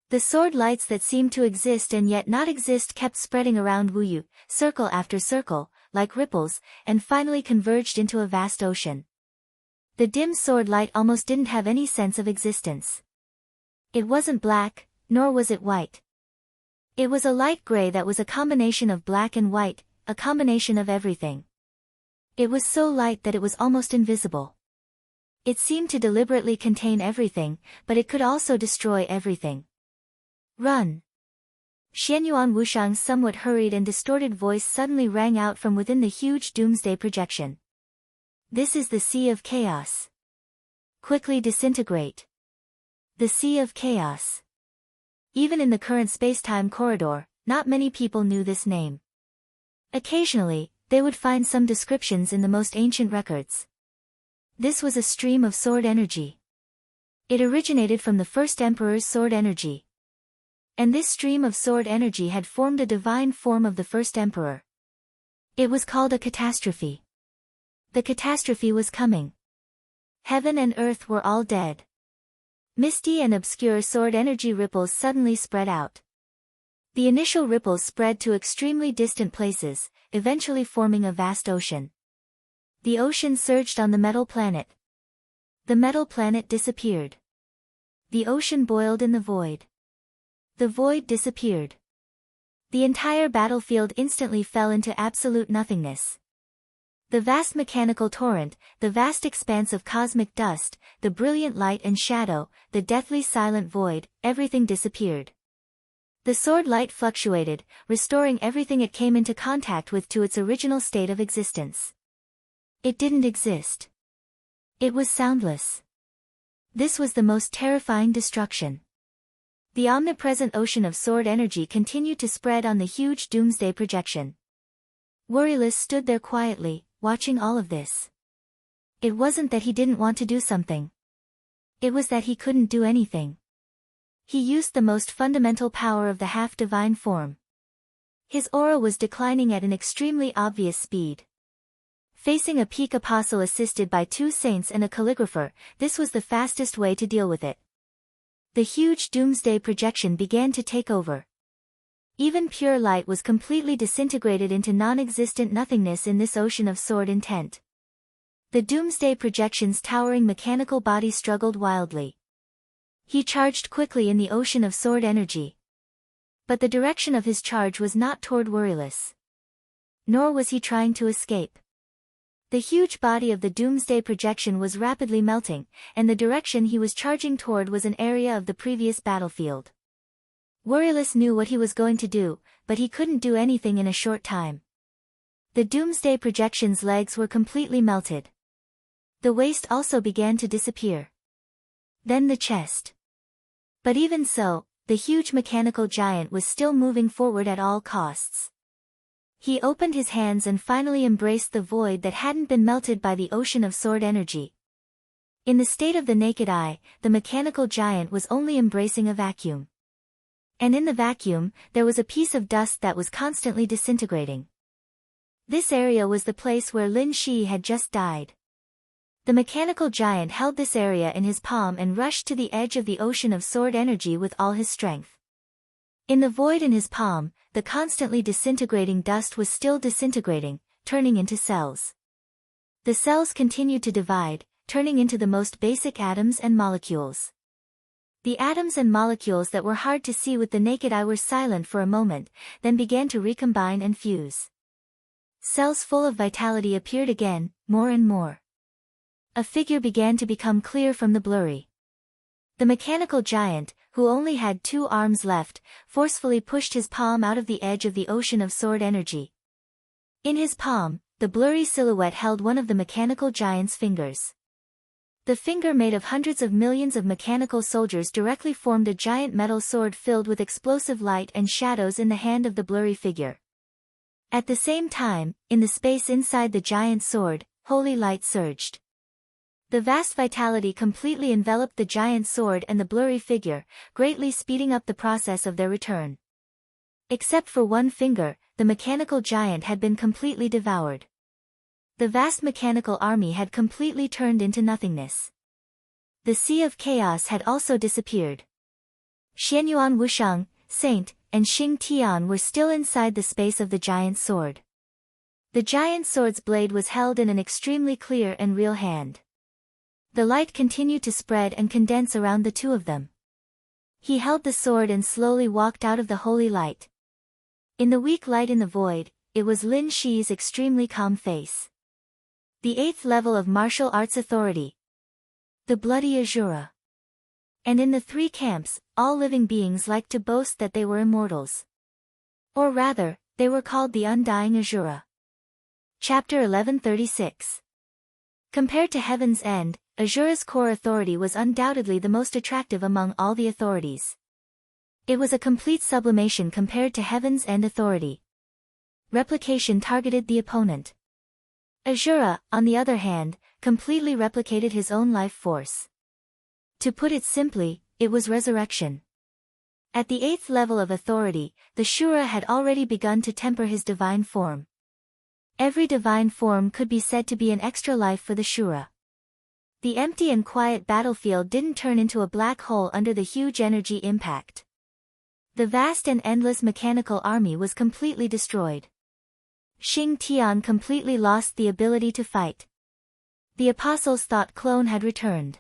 The sword lights that seemed to exist and yet not exist kept spreading around Wu Yu, circle after circle, like ripples, and finally converged into a vast ocean. The dim sword light almost didn't have any sense of existence. It wasn't black, nor was it white. It was a light gray that was a combination of black and white, a combination of everything. It was so light that it was almost invisible. It seemed to deliberately contain everything, but it could also destroy everything. Run! Xianyuan Wushang's somewhat hurried and distorted voice suddenly rang out from within the huge doomsday projection. This is the Sea of Chaos. Quickly disintegrate. The Sea of Chaos. Even in the current space-time corridor, not many people knew this name. Occasionally, they would find some descriptions in the most ancient records. This was a stream of sword energy. It originated from the first emperor's sword energy. And this stream of sword energy had formed a divine form of the first emperor. It was called a catastrophe. The catastrophe was coming. Heaven and earth were all dead. Misty and obscure sword energy ripples suddenly spread out. The initial ripples spread to extremely distant places, eventually forming a vast ocean. The ocean surged on the metal planet. The metal planet disappeared. The ocean boiled in the void. The void disappeared. The entire battlefield instantly fell into absolute nothingness. The vast mechanical torrent, the vast expanse of cosmic dust, the brilliant light and shadow, the deathly silent void, everything disappeared. The sword light fluctuated, restoring everything it came into contact with to its original state of existence. It didn't exist. It was soundless. This was the most terrifying destruction. The omnipresent ocean of sword energy continued to spread on the huge doomsday projection. Worryless stood there quietly, watching all of this. It wasn't that he didn't want to do something. It was that he couldn't do anything. He used the most fundamental power of the half-divine form. His aura was declining at an extremely obvious speed. Facing a peak apostle assisted by 2 saints and a calligrapher, this was the fastest way to deal with it. The huge doomsday projection began to take over. Even pure light was completely disintegrated into non-existent nothingness in this ocean of sword intent. The doomsday projection's towering mechanical body struggled wildly. He charged quickly in the ocean of sword energy. But the direction of his charge was not toward Worryless. Nor was he trying to escape. The huge body of the doomsday projection was rapidly melting, and the direction he was charging toward was an area of the previous battlefield. Worryless knew what he was going to do, but he couldn't do anything in a short time. The doomsday projection's legs were completely melted. The waist also began to disappear. Then the chest. But even so, the huge mechanical giant was still moving forward at all costs. He opened his hands and finally embraced the void that hadn't been melted by the ocean of sword energy. In the state of the naked eye, the mechanical giant was only embracing a vacuum. And in the vacuum, there was a piece of dust that was constantly disintegrating. This area was the place where Lin Shi had just died. The mechanical giant held this area in his palm and rushed to the edge of the ocean of sword energy with all his strength. In the void in his palm, the constantly disintegrating dust was still disintegrating, turning into cells. The cells continued to divide, turning into the most basic atoms and molecules. The atoms and molecules that were hard to see with the naked eye were silent for a moment, then began to recombine and fuse. Cells full of vitality appeared again, more and more. A figure began to become clear from the blurry. The mechanical giant, who only had 2 arms left, forcefully pushed his palm out of the edge of the ocean of sword energy. In his palm, the blurry silhouette held one of the mechanical giant's fingers. The finger made of hundreds of millions of mechanical soldiers directly formed a giant metal sword filled with explosive light and shadows in the hand of the blurry figure. At the same time, in the space inside the giant sword, holy light surged. The vast vitality completely enveloped the giant sword and the blurry figure, greatly speeding up the process of their return. Except for one finger, the mechanical giant had been completely devoured. The vast mechanical army had completely turned into nothingness. The Sea of Chaos had also disappeared. Xianyuan Wushang, Saint, and Xing Tian were still inside the space of the giant sword. The giant sword's blade was held in an extremely clear and real hand. The light continued to spread and condense around the two of them. He held the sword and slowly walked out of the holy light. In the weak light in the void, it was Lin Shi's extremely calm face. The 8th level of martial arts authority. The bloody Azura. And in the 3 camps, all living beings liked to boast that they were immortals. Or rather, they were called the Undying Azura. Chapter 1136. Compared to Heaven's End, Azura's core authority was undoubtedly the most attractive among all the authorities. It was a complete sublimation compared to Heaven's End authority. Replication targeted the opponent. Azura, on the other hand, completely replicated his own life force. To put it simply, it was resurrection. At the 8th level of authority, the Shura had already begun to temper his divine form. Every divine form could be said to be an extra life for the Shura. The empty and quiet battlefield didn't turn into a black hole under the huge energy impact. The vast and endless mechanical army was completely destroyed. Xing Tian completely lost the ability to fight. The apostle's thought clone had returned.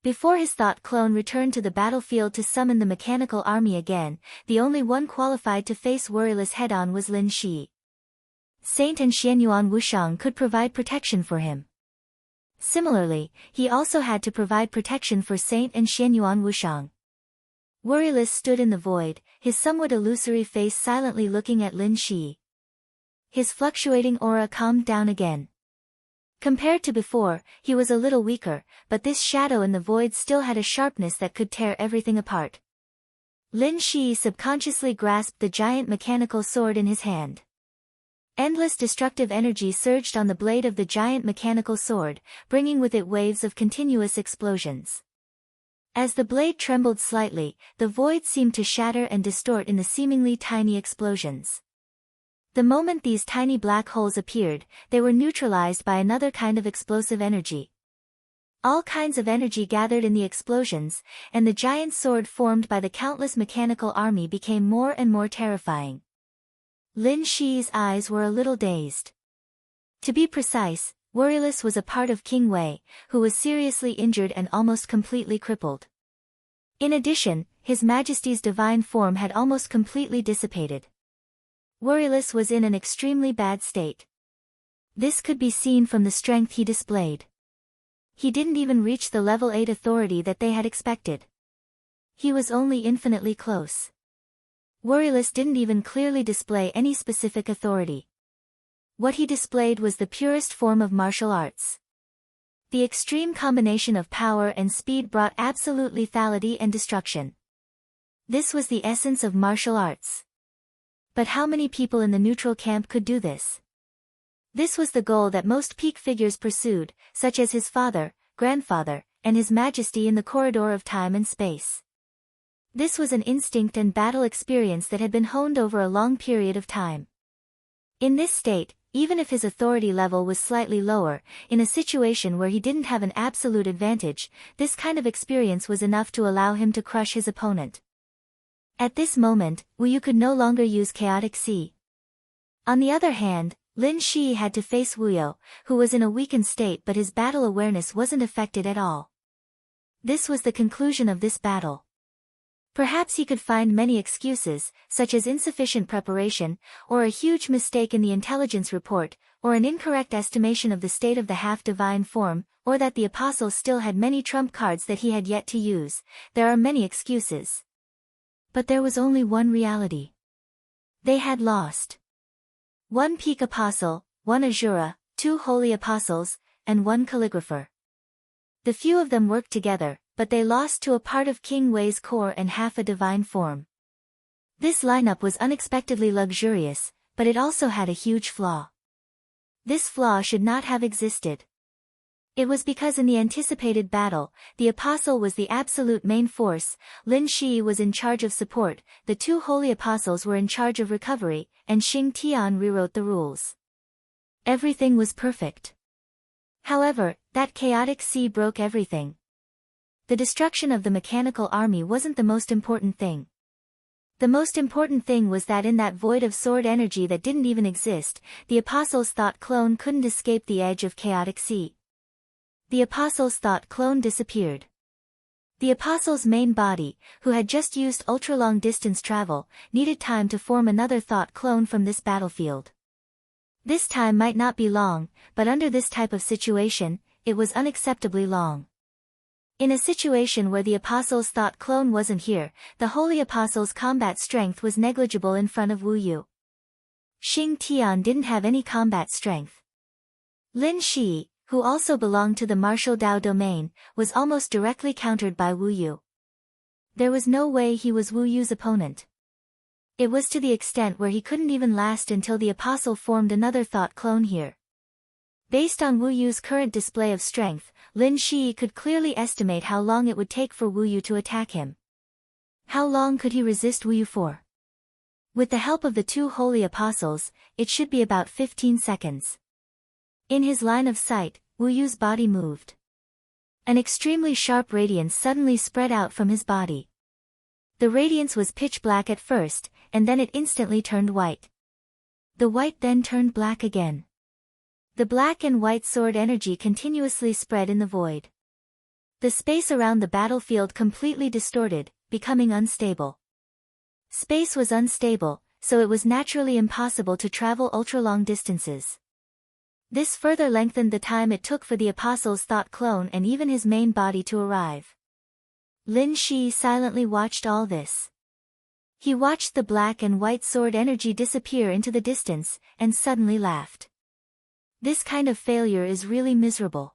Before his thought clone returned to the battlefield to summon the mechanical army again, the only one qualified to face worryless head-on was Lin Shi. Saint and Xianyuan Wushang could provide protection for him. Similarly, he also had to provide protection for Saint and Xianyuan Wushang. Worryless stood in the void, his somewhat illusory face silently looking at Lin Shi. His fluctuating aura calmed down again. Compared to before, he was a little weaker, but this shadow in the void still had a sharpness that could tear everything apart. Lin Shi subconsciously grasped the giant mechanical sword in his hand. Endless destructive energy surged on the blade of the giant mechanical sword, bringing with it waves of continuous explosions. As the blade trembled slightly, the void seemed to shatter and distort in the seemingly tiny explosions. The moment these tiny black holes appeared, they were neutralized by another kind of explosive energy. All kinds of energy gathered in the explosions, and the giant sword formed by the countless mechanical army became more and more terrifying. Lin Shi's eyes were a little dazed. To be precise, Worryless was a part of King Wei, who was seriously injured and almost completely crippled. In addition, His Majesty's divine form had almost completely dissipated. Worryless was in an extremely bad state. This could be seen from the strength he displayed. He didn't even reach the level 8 authority that they had expected. He was only infinitely close. Worryless didn't even clearly display any specific authority. What he displayed was the purest form of martial arts. The extreme combination of power and speed brought absolute lethality and destruction. This was the essence of martial arts. But how many people in the neutral camp could do this? This was the goal that most peak figures pursued, such as his father, grandfather, and His Majesty in the corridor of time and space. This was an instinct and battle experience that had been honed over a long period of time. In this state, even if his authority level was slightly lower, in a situation where he didn't have an absolute advantage, this kind of experience was enough to allow him to crush his opponent. At this moment, Wu Yu could no longer use Chaotic Sea. On the other hand, Lin Shi had to face Wu Yu, who was in a weakened state, but his battle awareness wasn't affected at all. This was the conclusion of this battle. Perhaps he could find many excuses, such as insufficient preparation, or a huge mistake in the intelligence report, or an incorrect estimation of the state of the half-divine form, or that the apostle still had many trump cards that he had yet to use. There are many excuses. But there was only one reality. They had lost. 1 peak apostle, 1 Azura, 2 holy apostles, and 1 calligrapher. The few of them worked together, but they lost to a part of King Wei's core and half a divine form. This lineup was unexpectedly luxurious, but it also had a huge flaw. This flaw should not have existed. It was because in the anticipated battle, the apostle was the absolute main force, Lin Shi was in charge of support, the 2 holy apostles were in charge of recovery, and Xing Tian rewrote the rules. Everything was perfect. However, that chaotic sea broke everything. The destruction of the mechanical army wasn't the most important thing. The most important thing was that in that void of sword energy that didn't even exist, the apostle's thought clone couldn't escape the edge of chaotic sea. The apostle's thought clone disappeared. The apostle's main body, who had just used ultra-long distance travel, needed time to form another thought clone from this battlefield. This time might not be long, but under this type of situation, it was unacceptably long. In a situation where the apostle's thought clone wasn't here, the holy apostle's combat strength was negligible in front of Wu Yu. Xing Tian didn't have any combat strength. Lin Shi, who also belonged to the martial Dao domain, was almost directly countered by Wu Yu. There was no way he was Wu Yu's opponent. It was to the extent where he couldn't even last until the apostle formed another thought clone here. Based on Wu Yu's current display of strength, Lin Shi could clearly estimate how long it would take for Wu Yu to attack him. How long could he resist Wu Yu for? With the help of the 2 holy apostles, it should be about 15 seconds. In his line of sight, Wu Yu's body moved. An extremely sharp radiance suddenly spread out from his body. The radiance was pitch black at first, and then it instantly turned white. The white then turned black again. The black and white sword energy continuously spread in the void. The space around the battlefield completely distorted, becoming unstable. Space was unstable, so it was naturally impossible to travel ultra-long distances. This further lengthened the time it took for the apostle's thought clone and even his main body to arrive. Lin Shi silently watched all this. He watched the black and white sword energy disappear into the distance, and suddenly laughed. This kind of failure is really miserable.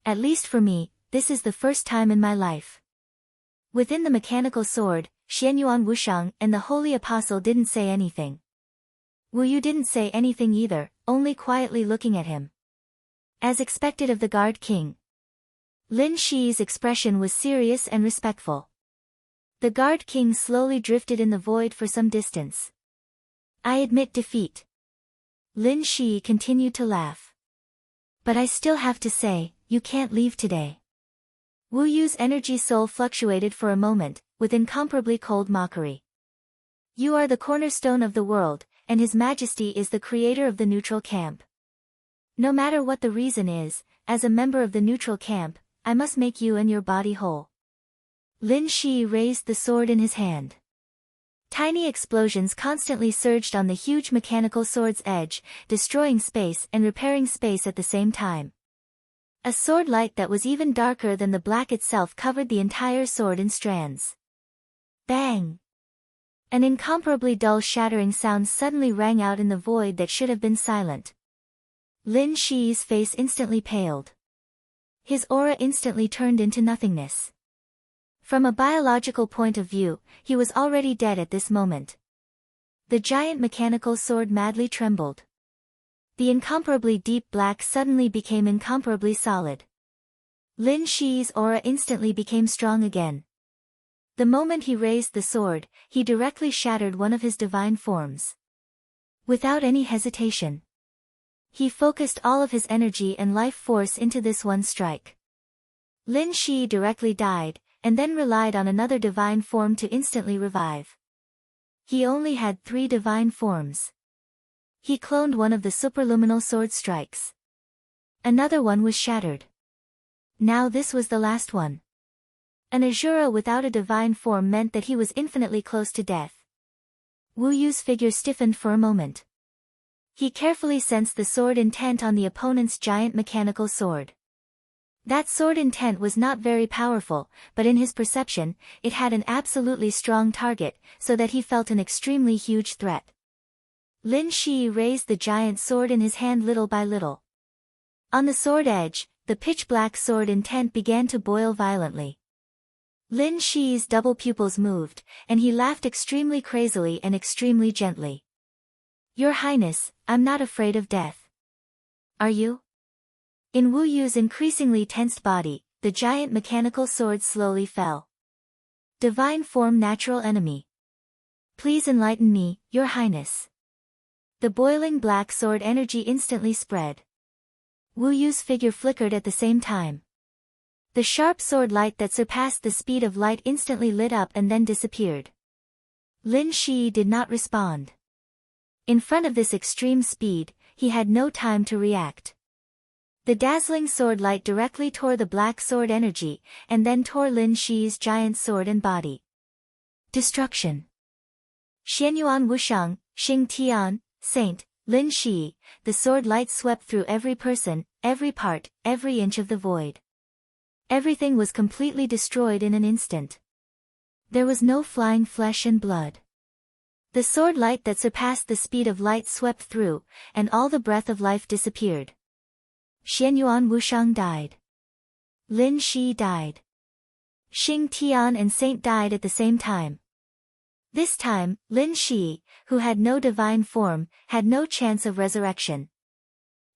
At least for me, this is the first time in my life. Within the mechanical sword, Xianyuan Wushang and the Holy Apostle didn't say anything. Wu Yu didn't say anything either, only quietly looking at him. As expected of the Guard King, Lin Shi's expression was serious and respectful. The Guard King slowly drifted in the void for some distance. I admit defeat. Lin Shi continued to laugh. But I still have to say, you can't leave today. Wu Yu's energy soul fluctuated for a moment, with incomparably cold mockery. You are the cornerstone of the world, and His Majesty is the creator of the neutral camp. No matter what the reason is, as a member of the neutral camp, I must make you and your body whole. Lin Shi raised the sword in his hand. Tiny explosions constantly surged on the huge mechanical sword's edge, destroying space and repairing space at the same time. A sword light that was even darker than the black itself covered the entire sword in strands. Bang! An incomparably dull shattering sound suddenly rang out in the void that should have been silent. Lin Shi's face instantly paled. His aura instantly turned into nothingness. From a biological point of view, he was already dead at this moment. The giant mechanical sword madly trembled. The incomparably deep black suddenly became incomparably solid. Lin Shi's aura instantly became strong again. The moment he raised the sword, he directly shattered one of his divine forms. Without any hesitation. He focused all of his energy and life force into this one strike. Lin Shi directly died, and then relied on another divine form to instantly revive. He only had 3 divine forms. He cloned one of the superluminal sword strikes. Another one was shattered. Now this was the last one. An Azura without a divine form meant that he was infinitely close to death. Wu Yu's figure stiffened for a moment. He carefully sensed the sword intent on the opponent's giant mechanical sword. That sword intent was not very powerful, but in his perception, it had an absolutely strong target, so that he felt an extremely huge threat. Lin Shi raised the giant sword in his hand little by little. On the sword edge, the pitch-black sword intent began to boil violently. Lin Shi's double pupils moved, and he laughed extremely crazily and extremely gently. "Your Highness, I'm not afraid of death. Are you?" In Wu Yu's increasingly tensed body, the giant mechanical sword slowly fell. Divine form natural enemy. "Please enlighten me, Your Highness." The boiling black sword energy instantly spread. Wu Yu's figure flickered at the same time. The sharp sword light that surpassed the speed of light instantly lit up and then disappeared. Lin Shi did not respond. In front of this extreme speed, he had no time to react. The dazzling sword light directly tore the black sword energy, and then tore Lin Shi's giant sword and body. Destruction. Xianyuan Wushang, Xing Tian, Saint, Lin Shi, the sword light swept through every person, every part, every inch of the void. Everything was completely destroyed in an instant. There was no flying flesh and blood. The sword light that surpassed the speed of light swept through, and all the breath of life disappeared. Xianyuan Wushang died. Lin Shi died. Xing Tian and Saint died at the same time. This time, Lin Shi, who had no divine form, had no chance of resurrection.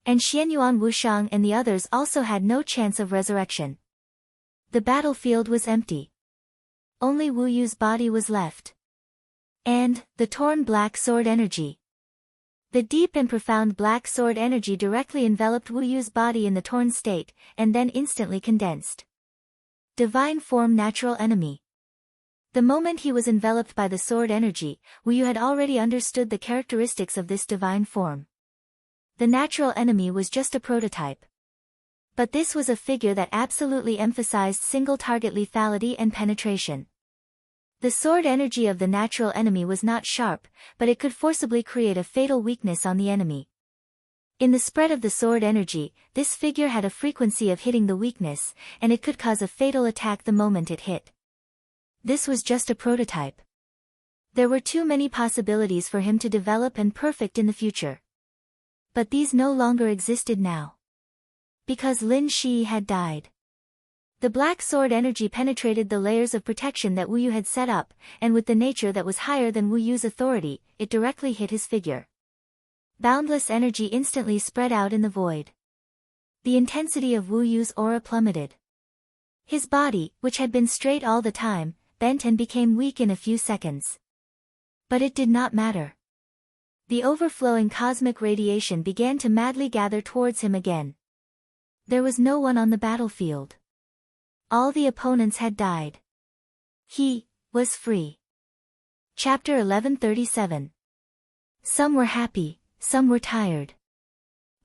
And Xianyuan Wushang and the others also had no chance of resurrection. The battlefield was empty. Only Wu Yu's body was left. And, the torn black sword energy. The deep and profound black sword energy directly enveloped Wu Yu's body in the torn state, and then instantly condensed. Divine form natural enemy. The moment he was enveloped by the sword energy, Wu Yu had already understood the characteristics of this divine form. The natural enemy was just a prototype. But this was a figure that absolutely emphasized single-target lethality and penetration. The sword energy of the natural enemy was not sharp, but it could forcibly create a fatal weakness on the enemy. In the spread of the sword energy, this figure had a frequency of hitting the weakness, and it could cause a fatal attack the moment it hit. This was just a prototype. There were too many possibilities for him to develop and perfect in the future. But these no longer existed now. Because Lin Shi had died. The black sword energy penetrated the layers of protection that Wu Yu had set up, and with the nature that was higher than Wu Yu's authority, it directly hit his figure. Boundless energy instantly spread out in the void. The intensity of Wu Yu's aura plummeted. His body, which had been straight all the time, bent and became weak in a few seconds. But it did not matter. The overflowing cosmic radiation began to madly gather towards him again. There was no one on the battlefield. All the opponents had died. He was free. Chapter 1137. Some were happy, some were tired.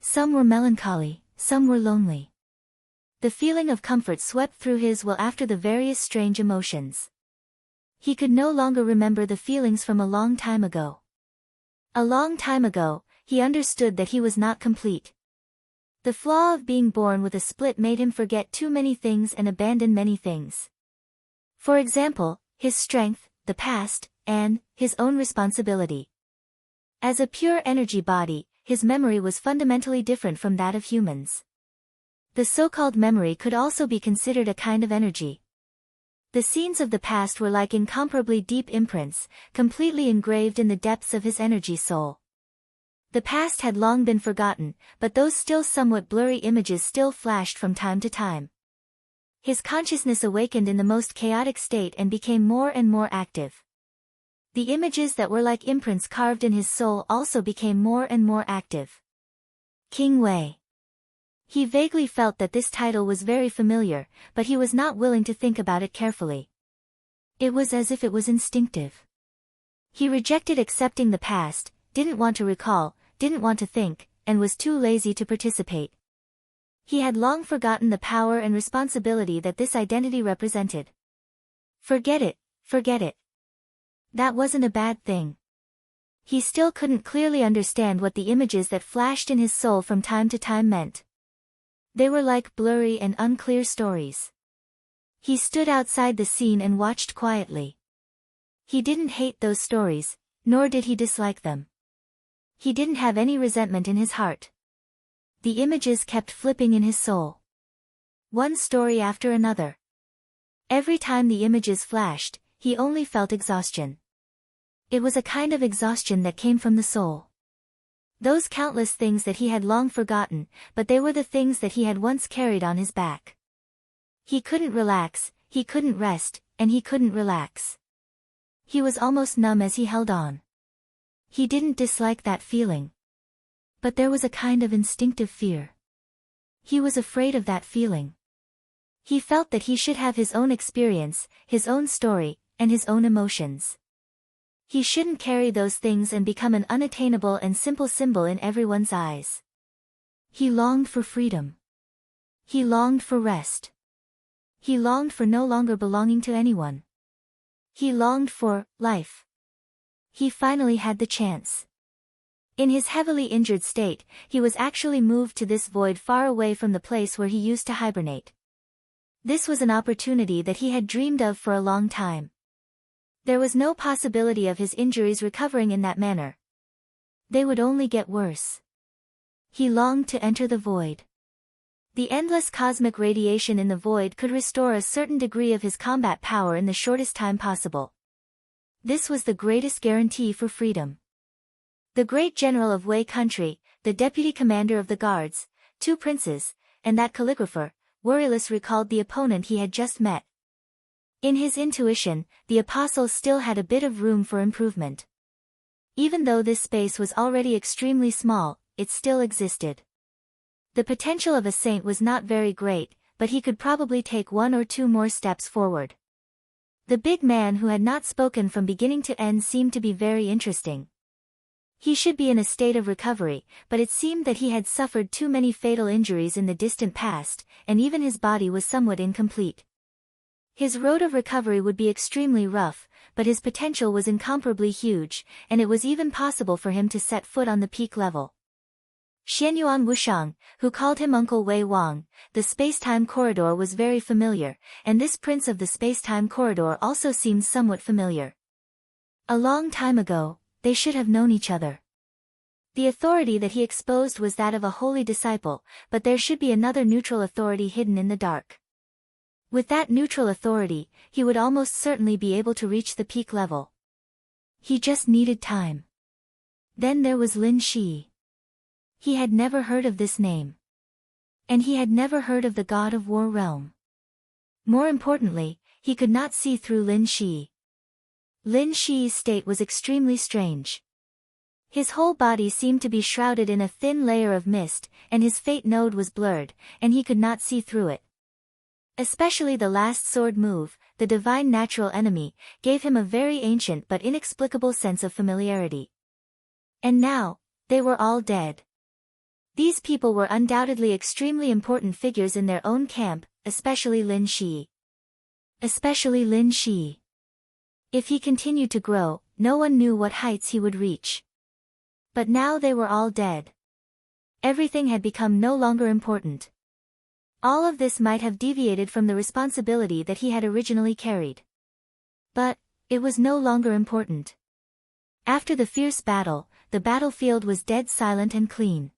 Some were melancholy, some were lonely. The feeling of comfort swept through his will after the various strange emotions. He could no longer remember the feelings from a long time ago. A long time ago, he understood that he was not complete. The flaw of being born with a split made him forget too many things and abandon many things. For example, his strength, the past, and his own responsibility. As a pure energy body, his memory was fundamentally different from that of humans. The so-called memory could also be considered a kind of energy. The scenes of the past were like incomparably deep imprints, completely engraved in the depths of his energy soul. The past had long been forgotten, but those still somewhat blurry images still flashed from time to time. His consciousness awakened in the most chaotic state and became more and more active. The images that were like imprints carved in his soul also became more and more active. King Wei. He vaguely felt that this title was very familiar, but he was not willing to think about it carefully. It was as if it was instinctive. He rejected accepting the past, didn't want to recall, didn't want to think, and was too lazy to participate. He had long forgotten the power and responsibility that this identity represented. Forget it, forget it. That wasn't a bad thing. He still couldn't clearly understand what the images that flashed in his soul from time to time meant. They were like blurry and unclear stories. He stood outside the scene and watched quietly. He didn't hate those stories, nor did he dislike them. He didn't have any resentment in his heart. The images kept flipping in his soul. One story after another. Every time the images flashed, he only felt exhaustion. It was a kind of exhaustion that came from the soul. Those countless things that he had long forgotten, but they were the things that he had once carried on his back. He couldn't relax, he couldn't rest, and he couldn't relax. He was almost numb as he held on. He didn't dislike that feeling. But there was a kind of instinctive fear. He was afraid of that feeling. He felt that he should have his own experience, his own story, and his own emotions. He shouldn't carry those things and become an unattainable and simple symbol in everyone's eyes. He longed for freedom. He longed for rest. He longed for no longer belonging to anyone. He longed for life. He finally had the chance. In his heavily injured state, he was actually moved to this void far away from the place where he used to hibernate. This was an opportunity that he had dreamed of for a long time. There was no possibility of his injuries recovering in that manner. They would only get worse. He longed to enter the void. The endless cosmic radiation in the void could restore a certain degree of his combat power in the shortest time possible. This was the greatest guarantee for freedom. The great general of Wei country, the deputy commander of the guards, 2 princes, and that calligrapher, worryless recalled the opponent he had just met. In his intuition, the apostle still had a bit of room for improvement. Even though this space was already extremely small, it still existed. The potential of a saint was not very great, but he could probably take 1 or 2 more steps forward. The big man who had not spoken from beginning to end seemed to be very interesting. He should be in a state of recovery, but it seemed that he had suffered too many fatal injuries in the distant past, and even his body was somewhat incomplete. His road of recovery would be extremely rough, but his potential was incomparably huge, and it was even possible for him to set foot on the peak level. Xianyuan Wushang, who called him Uncle Wei Wang, the space-time corridor was very familiar, and this prince of the space-time corridor also seemed somewhat familiar. A long time ago, they should have known each other. The authority that he exposed was that of a holy disciple, but there should be another neutral authority hidden in the dark. With that neutral authority, he would almost certainly be able to reach the peak level. He just needed time. Then there was Lin Shi. He had never heard of this name. And he had never heard of the god of war realm. More importantly, he could not see through Lin Shi. Lin Shi's state was extremely strange. His whole body seemed to be shrouded in a thin layer of mist, and his fate node was blurred, and he could not see through it. Especially the last sword move, the divine natural enemy, gave him a very ancient but inexplicable sense of familiarity. And now, they were all dead. These people were undoubtedly extremely important figures in their own camp, especially Lin Shi. Especially Lin Shi. If he continued to grow, no one knew what heights he would reach. But now they were all dead. Everything had become no longer important. All of this might have deviated from the responsibility that he had originally carried. But, it was no longer important. After the fierce battle, the battlefield was dead silent and clean.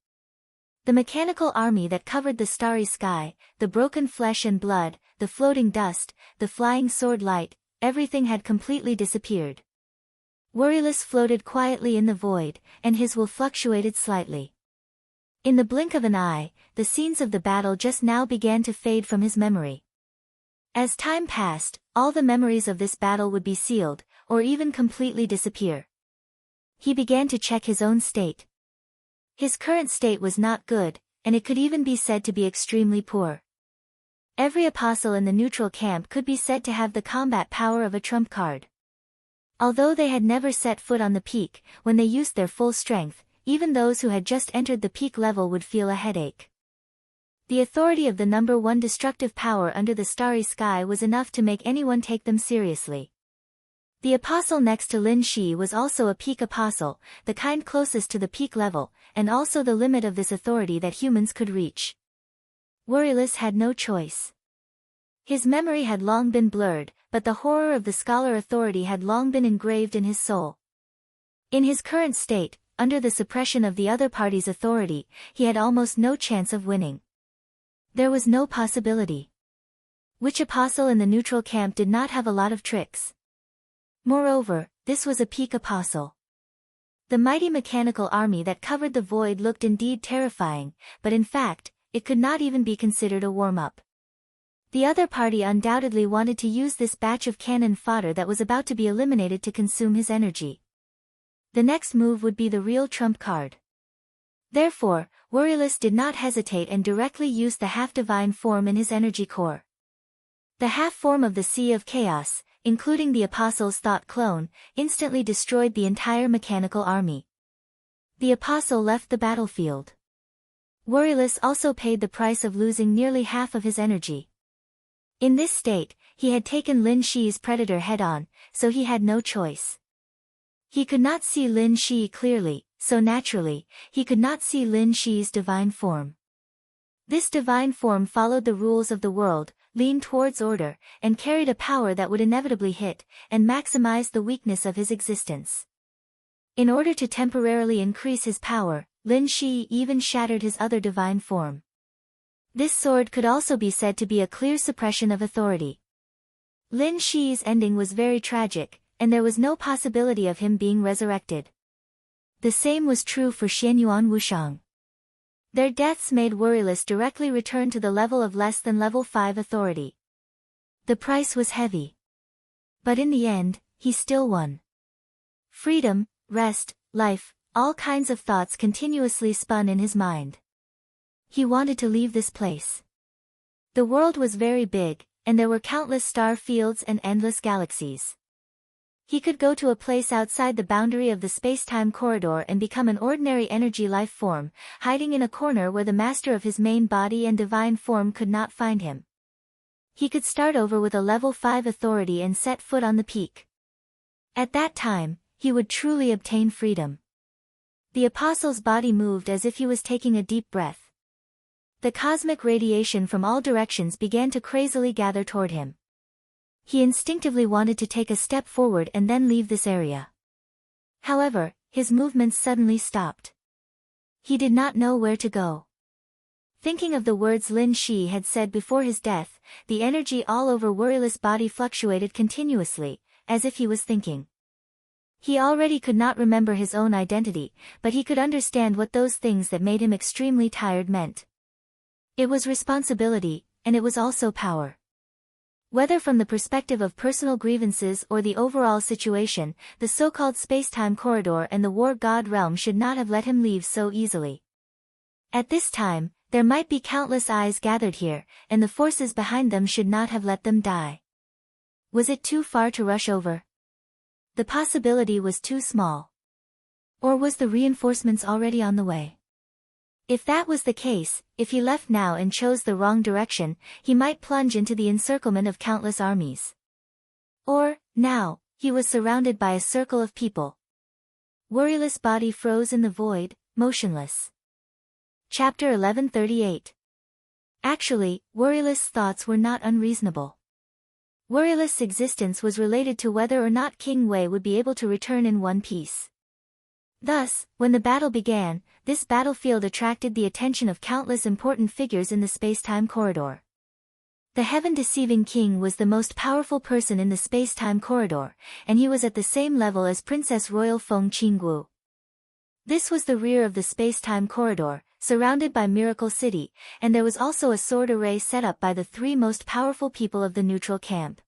The mechanical army that covered the starry sky, the broken flesh and blood, the floating dust, the flying sword light, everything had completely disappeared. Worryless floated quietly in the void, and his will fluctuated slightly. In the blink of an eye, the scenes of the battle just now began to fade from his memory. As time passed, all the memories of this battle would be sealed, or even completely disappear. He began to check his own state. His current state was not good, and it could even be said to be extremely poor. Every apostle in the neutral camp could be said to have the combat power of a trump card. Although they had never set foot on the peak, when they used their full strength, even those who had just entered the peak level would feel a headache. The authority of the number one destructive power under the starry sky was enough to make anyone take them seriously. The apostle next to Lin Shi was also a peak apostle, the kind closest to the peak level, and also the limit of this authority that humans could reach. Worryless had no choice. His memory had long been blurred, but the horror of the scholar authority had long been engraved in his soul. In his current state, under the suppression of the other party's authority, he had almost no chance of winning. There was no possibility. Which apostle in the neutral camp did not have a lot of tricks? Moreover, this was a peak apostle. The mighty mechanical army that covered the void looked indeed terrifying, but in fact, it could not even be considered a warm-up. The other party undoubtedly wanted to use this batch of cannon fodder that was about to be eliminated to consume his energy. The next move would be the real trump card. Therefore, Worryless did not hesitate and directly used the half-divine form in his energy core. The half-form of the Sea of Chaos, including the Apostle's thought clone, instantly destroyed the entire mechanical army. The Apostle left the battlefield. Worryless also paid the price of losing nearly half of his energy. In this state, he had taken Lin Shi's predator head-on, so he had no choice. He could not see Lin Shi clearly, so naturally, he could not see Lin Shi's divine form. This divine form followed the rules of the world, leaned towards order, and carried a power that would inevitably hit and maximize the weakness of his existence. In order to temporarily increase his power, Lin Shi even shattered his other divine form. This sword could also be said to be a clear suppression of authority. Lin Shi's ending was very tragic, and there was no possibility of him being resurrected. The same was true for Xianyuan Wushang. Their deaths made Worryless directly return to the level of less than level 5 authority. The price was heavy. But in the end, he still won. Freedom, rest, life, all kinds of thoughts continuously spun in his mind. He wanted to leave this place. The world was very big, and there were countless star fields and endless galaxies. He could go to a place outside the boundary of the space-time corridor and become an ordinary energy life form, hiding in a corner where the master of his main body and divine form could not find him. He could start over with a level 5 authority and set foot on the peak. At that time, he would truly obtain freedom. The apostle's body moved as if he was taking a deep breath. The cosmic radiation from all directions began to crazily gather toward him. He instinctively wanted to take a step forward and then leave this area. However, his movements suddenly stopped. He did not know where to go. Thinking of the words Lin Shi had said before his death, the energy all over Worryless' body fluctuated continuously, as if he was thinking. He already could not remember his own identity, but he could understand what those things that made him extremely tired meant. It was responsibility, and it was also power. Whether from the perspective of personal grievances or the overall situation, the so-called space-time corridor and the war god realm should not have let him leave so easily. At this time, there might be countless eyes gathered here, and the forces behind them should not have let them die. Was it too far to rush over? The possibility was too small. Or was the reinforcements already on the way? If that was the case, if he left now and chose the wrong direction, he might plunge into the encirclement of countless armies. Or, now, he was surrounded by a circle of people. Worryless' body froze in the void, motionless. Chapter 1138. Actually, Worryless' thoughts were not unreasonable. Worryless' existence was related to whether or not King Wei would be able to return in one piece. Thus, when the battle began, this battlefield attracted the attention of countless important figures in the space-time corridor. The heaven-deceiving king was the most powerful person in the space-time corridor, and he was at the same level as Princess Royal Feng Qinggu. This was the rear of the space-time corridor, surrounded by Miracle City, and there was also a sword array set up by the 3 most powerful people of the neutral camp.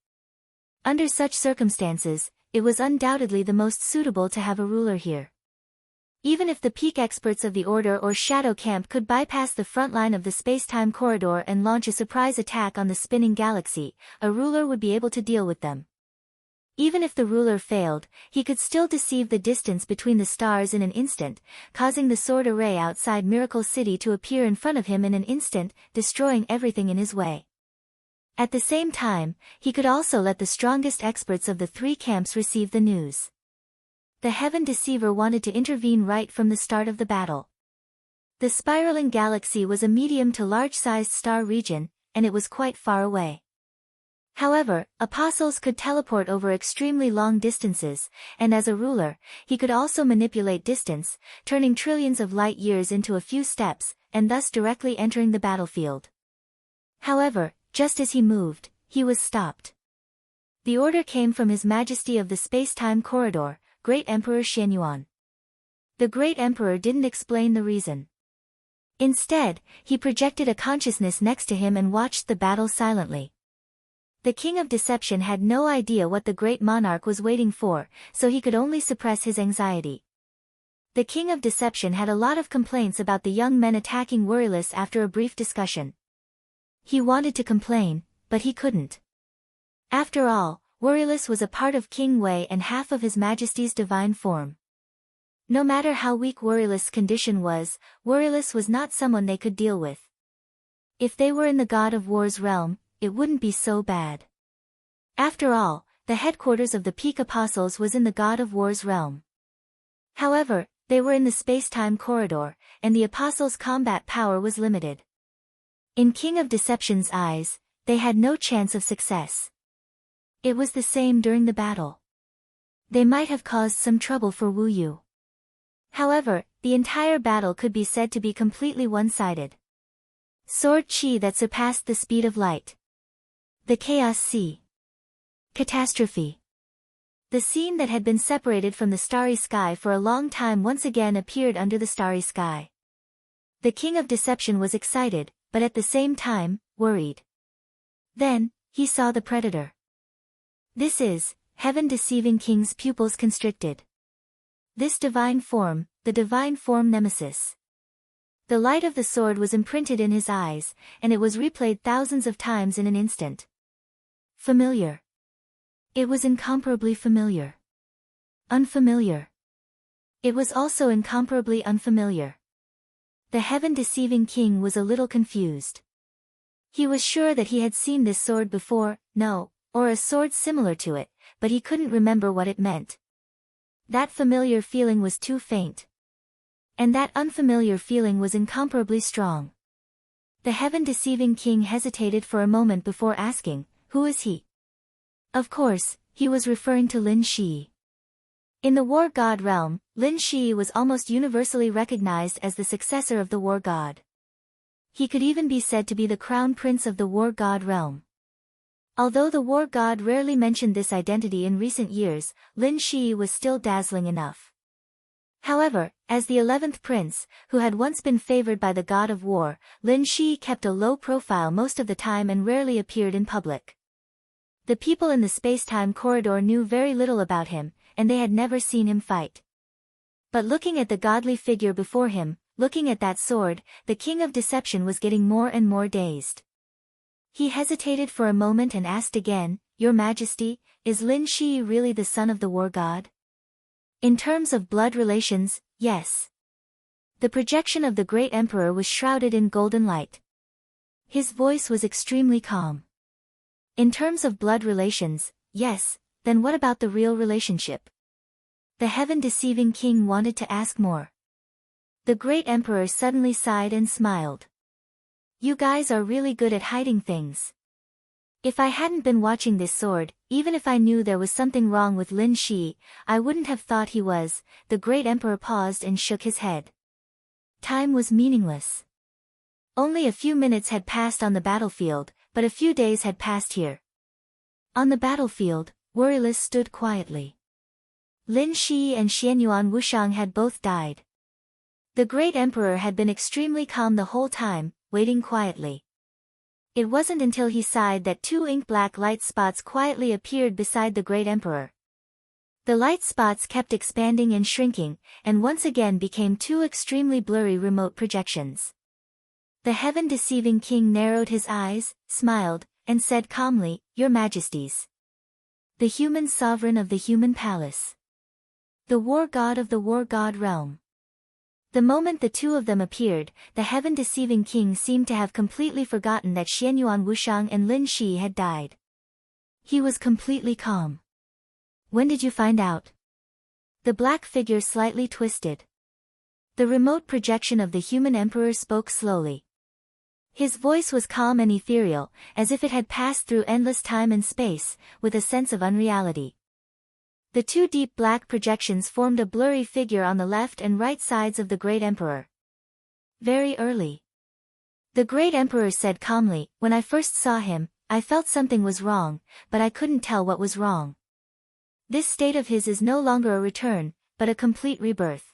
Under such circumstances, it was undoubtedly the most suitable to have a ruler here. Even if the peak experts of the Order or Shadow Camp could bypass the front line of the space-time corridor and launch a surprise attack on the spinning galaxy, a ruler would be able to deal with them. Even if the ruler failed, he could still deceive the distance between the stars in an instant, causing the sword array outside Miracle City to appear in front of him in an instant, destroying everything in his way. At the same time, he could also let the strongest experts of the three camps receive the news. The Heaven Deceiver wanted to intervene right from the start of the battle. The spiraling galaxy was a medium to large-sized star region, and it was quite far away. However, apostles could teleport over extremely long distances, and as a ruler, he could also manipulate distance, turning trillions of light years into a few steps, and thus directly entering the battlefield. However, just as he moved, he was stopped. The order came from His Majesty of the Space-Time Corridor, Great Emperor Xianyuan. The Great Emperor didn't explain the reason. Instead, he projected a consciousness next to him and watched the battle silently. The King of Deception had no idea what the Great Monarch was waiting for, so he could only suppress his anxiety. The King of Deception had a lot of complaints about the young men attacking Worryless after a brief discussion. He wanted to complain, but he couldn't. After all, Worryless was a part of King Wei and half of His Majesty's divine form. No matter how weak Worryless' condition was, Worryless was not someone they could deal with. If they were in the God of War's realm, it wouldn't be so bad. After all, the headquarters of the Peak Apostles was in the God of War's realm. However, they were in the space-time corridor, and the Apostles' combat power was limited. In King of Deception's eyes, they had no chance of success. It was the same during the battle. They might have caused some trouble for Wu Yu. However, the entire battle could be said to be completely one-sided. Sword chi that surpassed the speed of light. The Chaos Sea. Catastrophe. The scene that had been separated from the starry sky for a long time once again appeared under the starry sky. The King of Deception was excited, but at the same time, worried. Then, he saw the predator. This is, Heaven Deceiving King's pupils constricted. This divine form, the divine form Nemesis. The light of the sword was imprinted in his eyes, and it was replayed thousands of times in an instant. Familiar. It was incomparably familiar. Unfamiliar. It was also incomparably unfamiliar. The Heaven-Deceiving King was a little confused. He was sure that he had seen this sword before, or a sword similar to it, but he couldn't remember what it meant. That familiar feeling was too faint. And that unfamiliar feeling was incomparably strong. The Heaven-Deceiving King hesitated for a moment before asking, "Who is he?" Of course, he was referring to Lin Shi. In the War God realm, Lin Shi was almost universally recognized as the successor of the War God. He could even be said to be the crown prince of the War God realm. Although the War God rarely mentioned this identity in recent years, Lin Shi was still dazzling enough. However, as the 11th prince, who had once been favored by the God of War, Lin Shi kept a low profile most of the time and rarely appeared in public. The people in the space-time corridor knew very little about him, and they had never seen him fight. But looking at the godly figure before him, looking at that sword, the King of Deception was getting more and more dazed. He hesitated for a moment and asked again, "Your Majesty, is Lin Shi really the son of the War God?" In terms of blood relations, yes. The projection of the Great Emperor was shrouded in golden light. His voice was extremely calm. In terms of blood relations, yes, then what about the real relationship? The Heaven-Deceiving King wanted to ask more. The Great Emperor suddenly sighed and smiled. "You guys are really good at hiding things. If I hadn't been watching this sword, even if I knew there was something wrong with Lin Shi, I wouldn't have thought he was." The Great Emperor paused and shook his head. Time was meaningless. Only a few minutes had passed on the battlefield, but a few days had passed here. On the battlefield, Worryless stood quietly. Lin Shi and Xianyuan Wushang had both died. The Great Emperor had been extremely calm the whole time, waiting quietly. It wasn't until he sighed that two ink-black light spots quietly appeared beside the Great Emperor. The light spots kept expanding and shrinking, and once again became two extremely blurry remote projections. The heaven-deceiving king narrowed his eyes, smiled, and said calmly, "Your Majesties. The human sovereign of the human palace. The war god of the war god realm." The moment the two of them appeared, the heaven-deceiving king seemed to have completely forgotten that Xianyuan Wushang and Lin Shi had died. He was completely calm. "When did you find out?" The black figure slightly twisted. The remote projection of the human emperor spoke slowly. His voice was calm and ethereal, as if it had passed through endless time and space, with a sense of unreality. The two deep black projections formed a blurry figure on the left and right sides of the great emperor. "Very early." The great emperor said calmly, "When I first saw him, I felt something was wrong, but I couldn't tell what was wrong. This state of his is no longer a return, but a complete rebirth.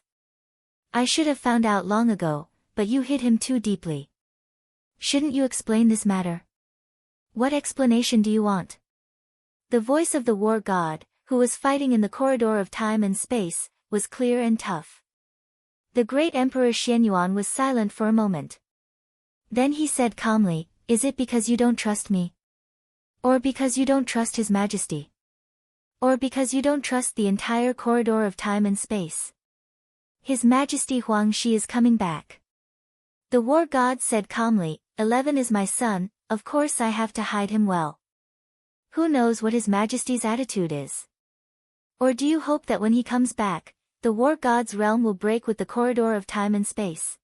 I should have found out long ago, but you hid him too deeply. Shouldn't you explain this matter?" "What explanation do you want?" The voice of the war god, who was fighting in the corridor of time and space, was clear and tough. The great emperor Xianyuan was silent for a moment. Then he said calmly, "Is it because you don't trust me? Or because you don't trust His Majesty? Or because you don't trust the entire corridor of time and space? His Majesty Huang Shi is coming back." The war god said calmly, 11 is my son, of course I have to hide him well. Who knows what His Majesty's attitude is? Or do you hope that when he comes back, the war god's realm will break with the corridor of time and space?"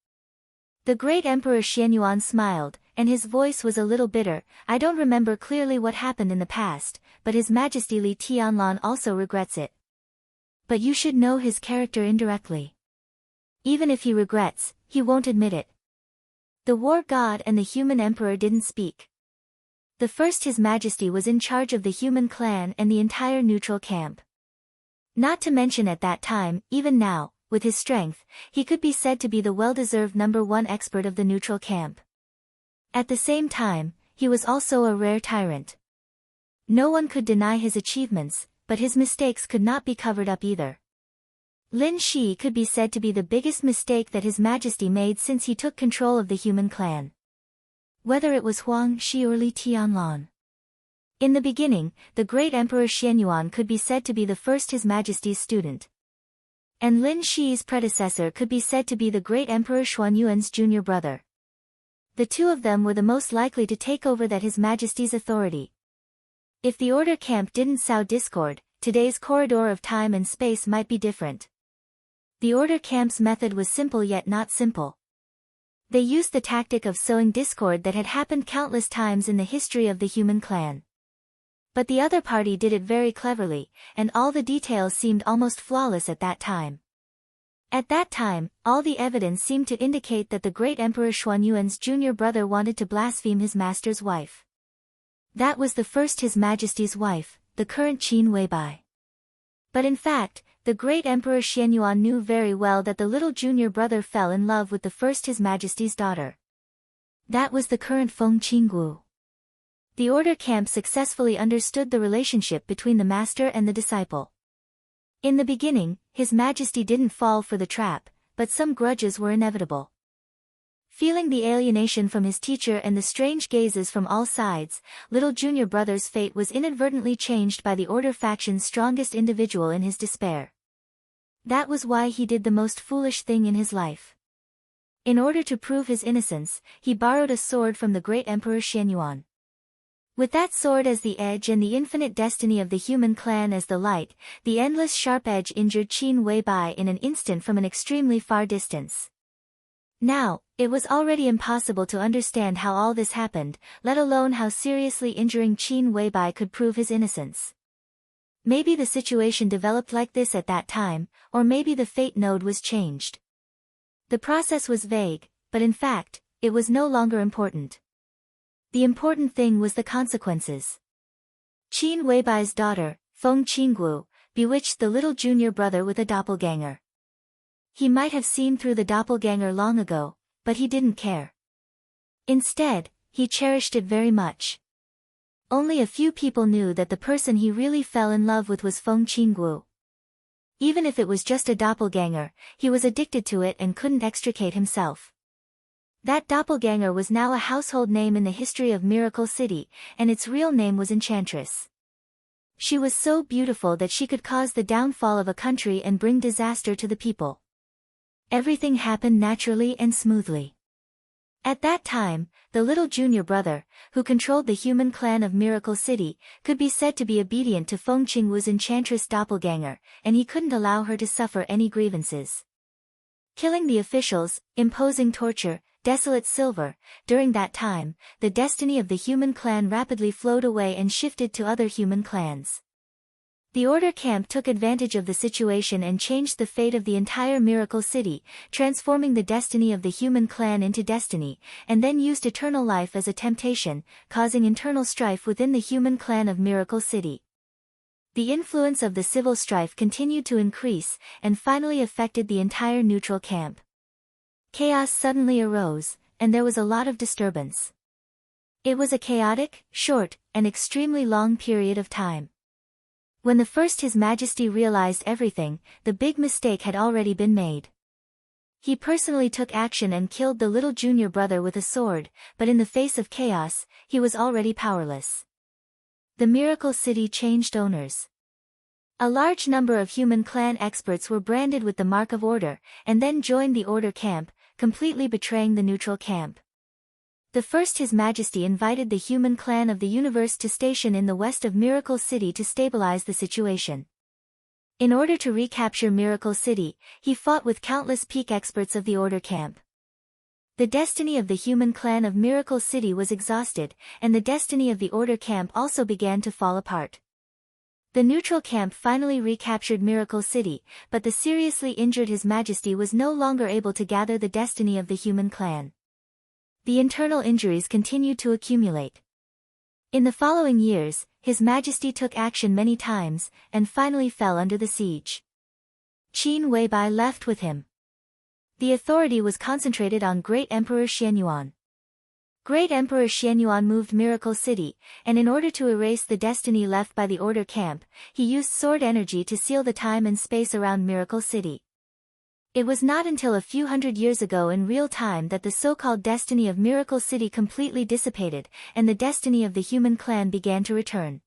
The great emperor Xianyuan smiled, and his voice was a little bitter. "I don't remember clearly what happened in the past, but His Majesty Li Tianlan also regrets it. But you should know his character indirectly. Even if he regrets, he won't admit it." The war god and the human emperor didn't speak. The first His Majesty was in charge of the human clan and the entire neutral camp. Not to mention at that time, even now, with his strength, he could be said to be the well-deserved #1 expert of the neutral camp. At the same time, he was also a rare tyrant. No one could deny his achievements, but his mistakes could not be covered up either. Lin Shi could be said to be the biggest mistake that His Majesty made since he took control of the human clan. Whether it was Huang Shi or Li Tianlan. In the beginning, the great Emperor Xianyuan could be said to be the first His Majesty's student. And Lin Shi's predecessor could be said to be the great Emperor Xuanyuan's junior brother. The two of them were the most likely to take over that His Majesty's authority. If the Order camp didn't sow discord, today's corridor of time and space might be different. The Order camp's method was simple yet not simple. They used the tactic of sowing discord that had happened countless times in the history of the human clan. But the other party did it very cleverly, and all the details seemed almost flawless at that time. At that time, all the evidence seemed to indicate that the great Emperor Xuanyuan's junior brother wanted to blaspheme his master's wife. That was the first His Majesty's wife, the current Qin Weibai. But in fact, the great Emperor Xianyuan knew very well that the little junior brother fell in love with the first His Majesty's daughter. That was the current Feng Qinggu. The Order camp successfully understood the relationship between the master and the disciple. In the beginning, His Majesty didn't fall for the trap, but some grudges were inevitable. Feeling the alienation from his teacher and the strange gazes from all sides, little junior brother's fate was inadvertently changed by the Order faction's strongest individual in his despair. That was why he did the most foolish thing in his life. In order to prove his innocence, he borrowed a sword from the great Emperor Xianyuan. With that sword as the edge and the infinite destiny of the human clan as the light, the endless sharp edge injured Qin Weibai in an instant from an extremely far distance. Now, it was already impossible to understand how all this happened, let alone how seriously injuring Qin Weibai could prove his innocence. Maybe the situation developed like this at that time, or maybe the fate node was changed. The process was vague, but in fact, it was no longer important. The important thing was the consequences. Qin Weibai's daughter, Feng Qinggu, bewitched the little junior brother with a doppelganger. He might have seen through the doppelganger long ago, but he didn't care. Instead, he cherished it very much. Only a few people knew that the person he really fell in love with was Feng Qinggu. Even if it was just a doppelganger, he was addicted to it and couldn't extricate himself. That doppelganger was now a household name in the history of Miracle City, and its real name was Enchantress. She was so beautiful that she could cause the downfall of a country and bring disaster to the people. Everything happened naturally and smoothly. At that time, the little junior brother, who controlled the human clan of Miracle City, could be said to be obedient to Feng Qingwu's enchantress doppelganger, and he couldn't allow her to suffer any grievances. Killing the officials, imposing torture, desolate silver. During that time, the destiny of the human clan rapidly flowed away and shifted to other human clans. The Order Camp took advantage of the situation and changed the fate of the entire Miracle City, transforming the destiny of the human clan into destiny, and then used eternal life as a temptation, causing internal strife within the human clan of Miracle City. The influence of the civil strife continued to increase, and finally affected the entire neutral camp. Chaos suddenly arose, and there was a lot of disturbance. It was a chaotic, short, and extremely long period of time. When the first His Majesty realized everything, the big mistake had already been made. He personally took action and killed the little junior brother with a sword, but in the face of chaos, he was already powerless. The Miracle City changed owners. A large number of human clan experts were branded with the Mark of Order, and then joined the Order Camp, completely betraying the neutral camp. The first His Majesty invited the human clan of the universe to station in the west of Miracle City to stabilize the situation. In order to recapture Miracle City, he fought with countless peak experts of the Order Camp. The destiny of the human clan of Miracle City was exhausted, and the destiny of the Order Camp also began to fall apart. The neutral camp finally recaptured Miracle City, but the seriously injured His Majesty was no longer able to gather the destiny of the human clan. The internal injuries continued to accumulate. In the following years, His Majesty took action many times, and finally fell under the siege. Qin Weibai left with him. The authority was concentrated on Great Emperor Xianyuan. Great Emperor Xianyuan moved Miracle City, and in order to erase the destiny left by the Order Camp, he used sword energy to seal the time and space around Miracle City. It was not until a few hundred years ago in real time that the so-called destiny of Miracle City completely dissipated, and the destiny of the human clan began to return.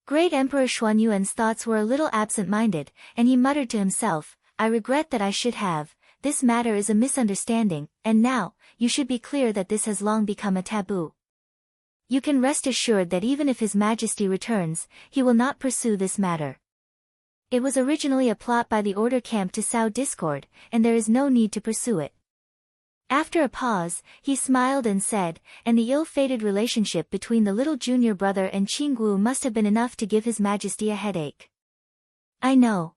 Great Emperor Xuanyuan's thoughts were a little absent-minded, and he muttered to himself, "I regret that I should have. This matter is a misunderstanding, and now, you should be clear that this has long become a taboo. You can rest assured that even if His Majesty returns, he will not pursue this matter. It was originally a plot by the Order Camp to sow discord, and there is no need to pursue it." After a pause, he smiled and said, "And the ill-fated relationship between the little junior brother and Qingwu must have been enough to give His Majesty a headache." "I know."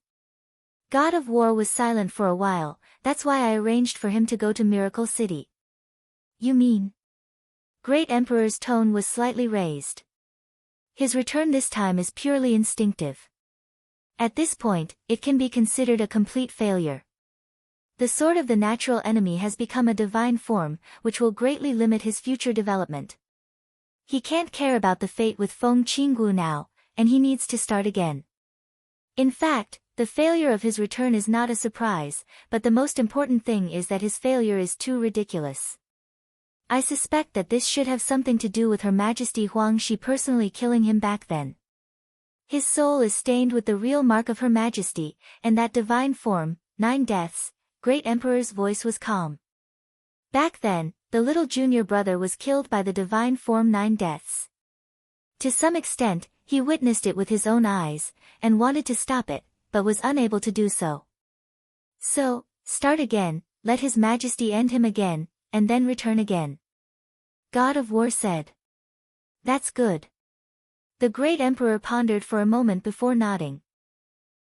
God of War was silent for a while, "That's why I arranged for him to go to Miracle City." "You mean?" Great Emperor's tone was slightly raised. "His return this time is purely instinctive. At this point, it can be considered a complete failure. The sword of the natural enemy has become a divine form, which will greatly limit his future development. He can't care about the fate with Feng Qingwu now, and he needs to start again. In fact, the failure of his return is not a surprise, but the most important thing is that his failure is too ridiculous. I suspect that this should have something to do with Her Majesty Huang Shi personally killing him back then. His soul is stained with the real mark of Her Majesty, and that divine form, 9 deaths." Great Emperor's voice was calm. "Back then, the little junior brother was killed by the divine form 9 deaths. To some extent, he witnessed it with his own eyes, and wanted to stop it, but was unable to do so. So, start again, let His Majesty end him again, and then return again." God of War said. "That's good." The Great Emperor pondered for a moment before nodding.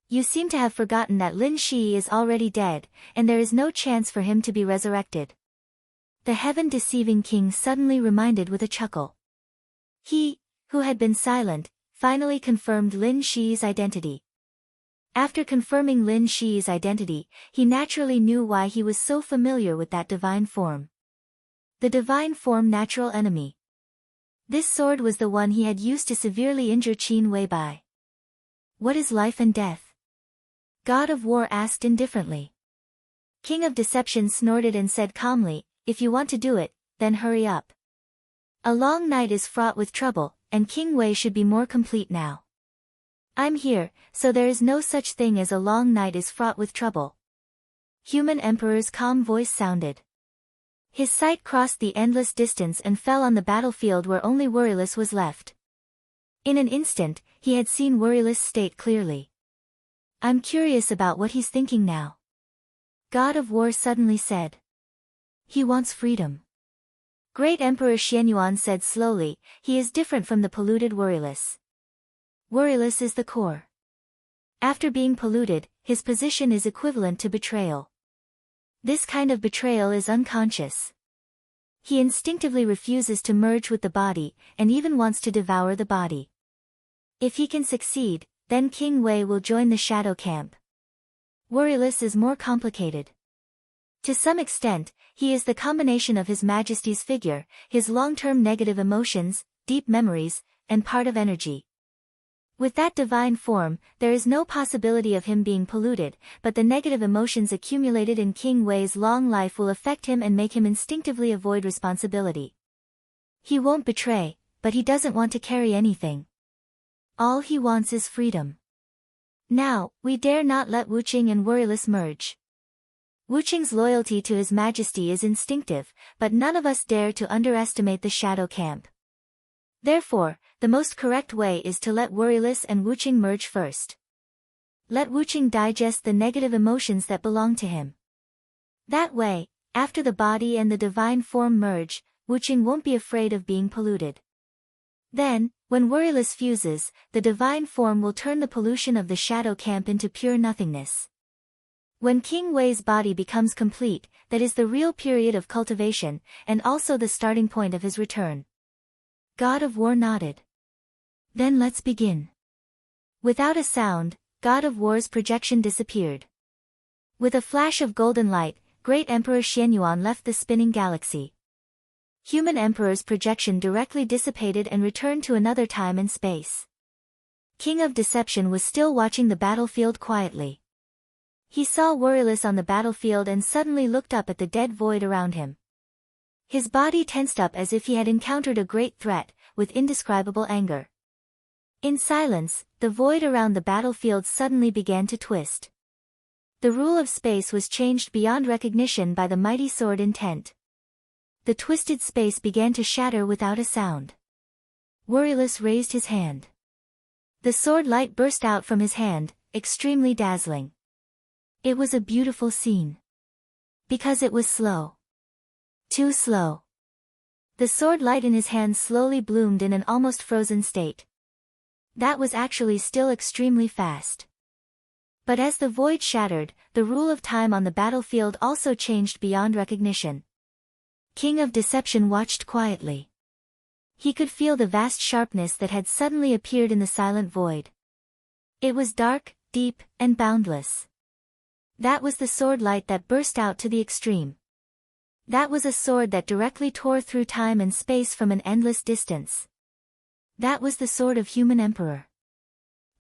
"You seem to have forgotten that Lin Shi is already dead, and there is no chance for him to be resurrected." The heaven-deceiving king suddenly reminded with a chuckle. He, who had been silent, finally confirmed Lin Shi's identity. After confirming Lin Shi's identity, he naturally knew why he was so familiar with that divine form. The divine form natural enemy. This sword was the one he had used to severely injure Qin Weibai. What is life and death? God of War asked indifferently. King of Deception snorted and said calmly, if you want to do it, then hurry up. A long night is fraught with trouble, and King Wei should be more complete now. I'm here, so there is no such thing as a long night is fraught with trouble. Human Emperor's calm voice sounded. His sight crossed the endless distance and fell on the battlefield where only Worryless was left. In an instant, he had seen Worryless' state clearly. I'm curious about what he's thinking now. God of War suddenly said. He wants freedom. Great Emperor Xianyuan said slowly, he is different from the polluted Worryless. Worryless is the core. After being polluted, his position is equivalent to betrayal. This kind of betrayal is unconscious. He instinctively refuses to merge with the body, and even wants to devour the body. If he can succeed, then King Wei will join the shadow camp. Worryless is more complicated. To some extent, he is the combination of His Majesty's figure, his long-term negative emotions, deep memories, and part of energy. With that divine form, there is no possibility of him being polluted, but the negative emotions accumulated in King Wei's long life will affect him and make him instinctively avoid responsibility. He won't betray, but he doesn't want to carry anything. All he wants is freedom. Now, we dare not let Wuqing and Worryless merge. Wuqing's loyalty to His Majesty is instinctive, but none of us dare to underestimate the shadow camp. Therefore, the most correct way is to let Worryless and Wuqing merge first. Let Wuqing digest the negative emotions that belong to him. That way, after the body and the divine form merge, Wuqing won't be afraid of being polluted. Then, when Worryless fuses, the divine form will turn the pollution of the shadow camp into pure nothingness. When King Wei's body becomes complete, that is the real period of cultivation, and also the starting point of his return. God of War nodded. Then let's begin. Without a sound, God of War's projection disappeared. With a flash of golden light, Great Emperor Xianyuan left the spinning galaxy. Human Emperor's projection directly dissipated and returned to another time and space. King of Deception was still watching the battlefield quietly. He saw Worryless on the battlefield and suddenly looked up at the dead void around him. His body tensed up as if he had encountered a great threat, with indescribable anger. In silence, the void around the battlefield suddenly began to twist. The rule of space was changed beyond recognition by the mighty sword intent. The twisted space began to shatter without a sound. Worryless raised his hand. The sword light burst out from his hand, extremely dazzling. It was a beautiful scene. Because it was slow. Too slow. The sword light in his hand slowly bloomed in an almost frozen state. That was actually still extremely fast. But as the void shattered, the rule of time on the battlefield also changed beyond recognition. King of Deception watched quietly. He could feel the vast sharpness that had suddenly appeared in the silent void. It was dark, deep, and boundless. That was the sword light that burst out to the extreme. That was a sword that directly tore through time and space from an endless distance. That was the sword of Human Emperor.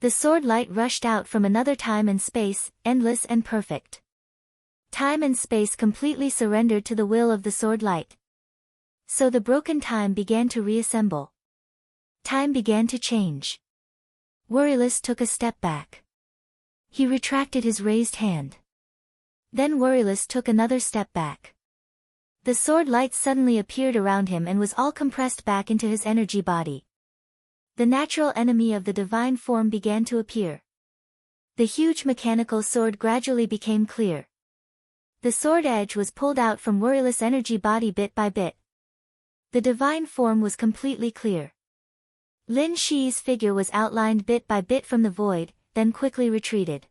The sword light rushed out from another time and space, endless and perfect. Time and space completely surrendered to the will of the sword light. So the broken time began to reassemble. Time began to change. Worryless took a step back. He retracted his raised hand. Then Worryless took another step back. The sword light suddenly appeared around him and was all compressed back into his energy body. The natural enemy of the divine form began to appear. The huge mechanical sword gradually became clear. The sword edge was pulled out from Worryless' energy body bit by bit. The divine form was completely clear. Lin Shi's figure was outlined bit by bit from the void, then quickly retreated.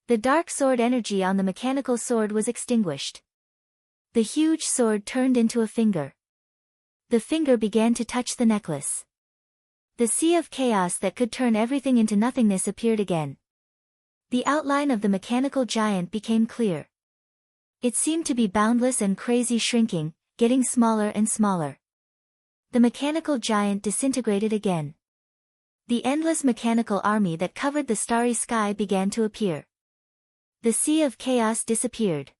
The dark sword energy on the mechanical sword was extinguished. The huge sword turned into a finger. The finger began to touch the necklace. The sea of chaos that could turn everything into nothingness appeared again. The outline of the mechanical giant became clear. It seemed to be boundless and crazy, shrinking, getting smaller and smaller. The mechanical giant disintegrated again. The endless mechanical army that covered the starry sky began to appear. The sea of chaos disappeared.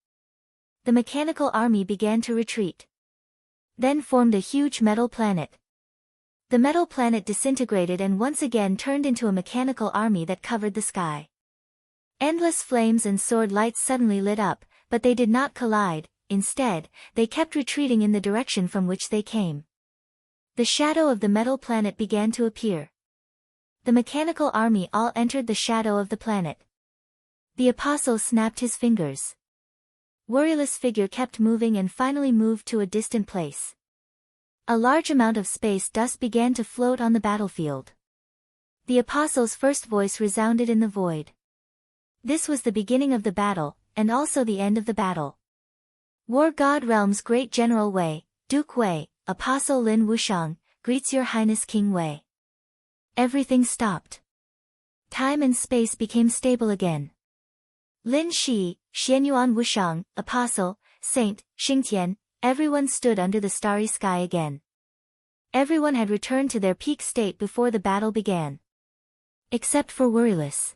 The mechanical army began to retreat. Then formed a huge metal planet. The metal planet disintegrated and once again turned into a mechanical army that covered the sky. Endless flames and sword lights suddenly lit up, but they did not collide. Instead, they kept retreating in the direction from which they came. The shadow of the metal planet began to appear. The mechanical army all entered the shadow of the planet. The apostle snapped his fingers. Worryless figure kept moving and finally moved to a distant place. A large amount of space dust began to float on the battlefield. The apostle's first voice resounded in the void. This was the beginning of the battle, and also the end of the battle. War God Realm's great General Wei, Duke Wei, Apostle Lin Wushang, greets your Highness King Wei. Everything stopped. Time and space became stable again. Lin Shi, Xianyuan Wushang, Apostle, Saint, Xingtian, everyone stood under the starry sky again. Everyone had returned to their peak state before the battle began. Except for Worryless.